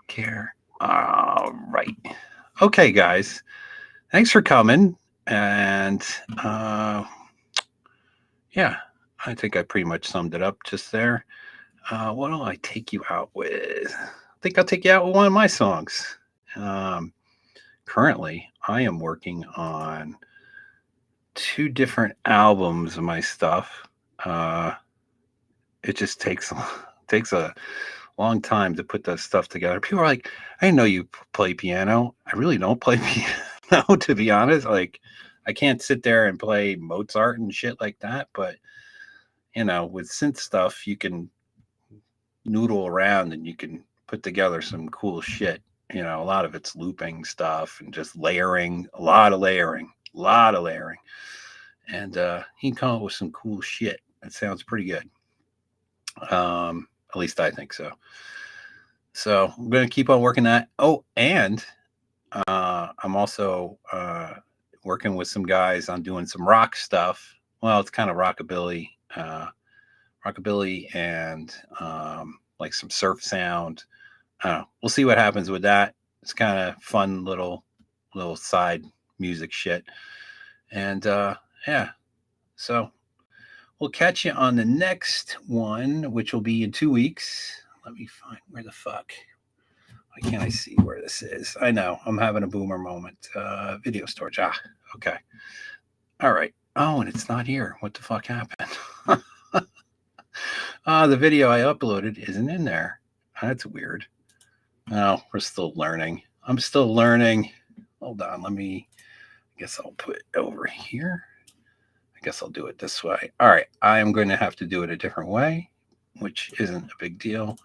care. All right. Okay, guys. Thanks for coming. And yeah, I think I pretty much summed it up just there. What will I take you out with? I think I'll take you out with one of my songs. Currently, I am working on 2 different albums of my stuff. It just takes a long time to put that stuff together. People are like, I didn't know you play piano. I really don't play piano, to be honest. Like, I can't sit there and play Mozart and shit like that. But, you know, with synth stuff, you can noodle around and you can put together some cool shit. You know, a lot of it's looping stuff and just layering, a lot of layering. And he can come up with some cool shit. It sounds pretty good. At least I think so. So I'm going to keep on working that. Oh, and I'm also working with some guys on doing some rock stuff. Well, it's kind of rockabilly and like some surf sound. We'll see what happens with that. It's kind of fun little side music shit. And yeah, so we'll catch you on the next one, which will be in 2 weeks. Let me find where the fuck. Why can't I see where this is? I know I'm having a boomer moment. Video storage. Okay. All right. Oh, and it's not here. What the fuck happened? The video I uploaded isn't in there. That's weird. No, we're still learning. I'm still learning. Hold on. I guess I'll put it over here. I guess I'll do it this way. All right. I am going to have to do it a different way, which isn't a big deal.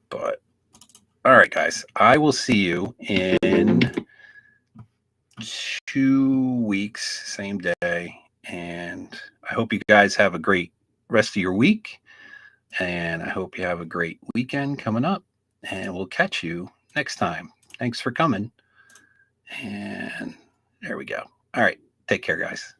But all right, guys. I will see you in 2 weeks, same day. And I hope you guys have a great rest of your week. And I hope you have a great weekend coming up. And we'll catch you next time. Thanks for coming. And there we go. All right. Take care, guys.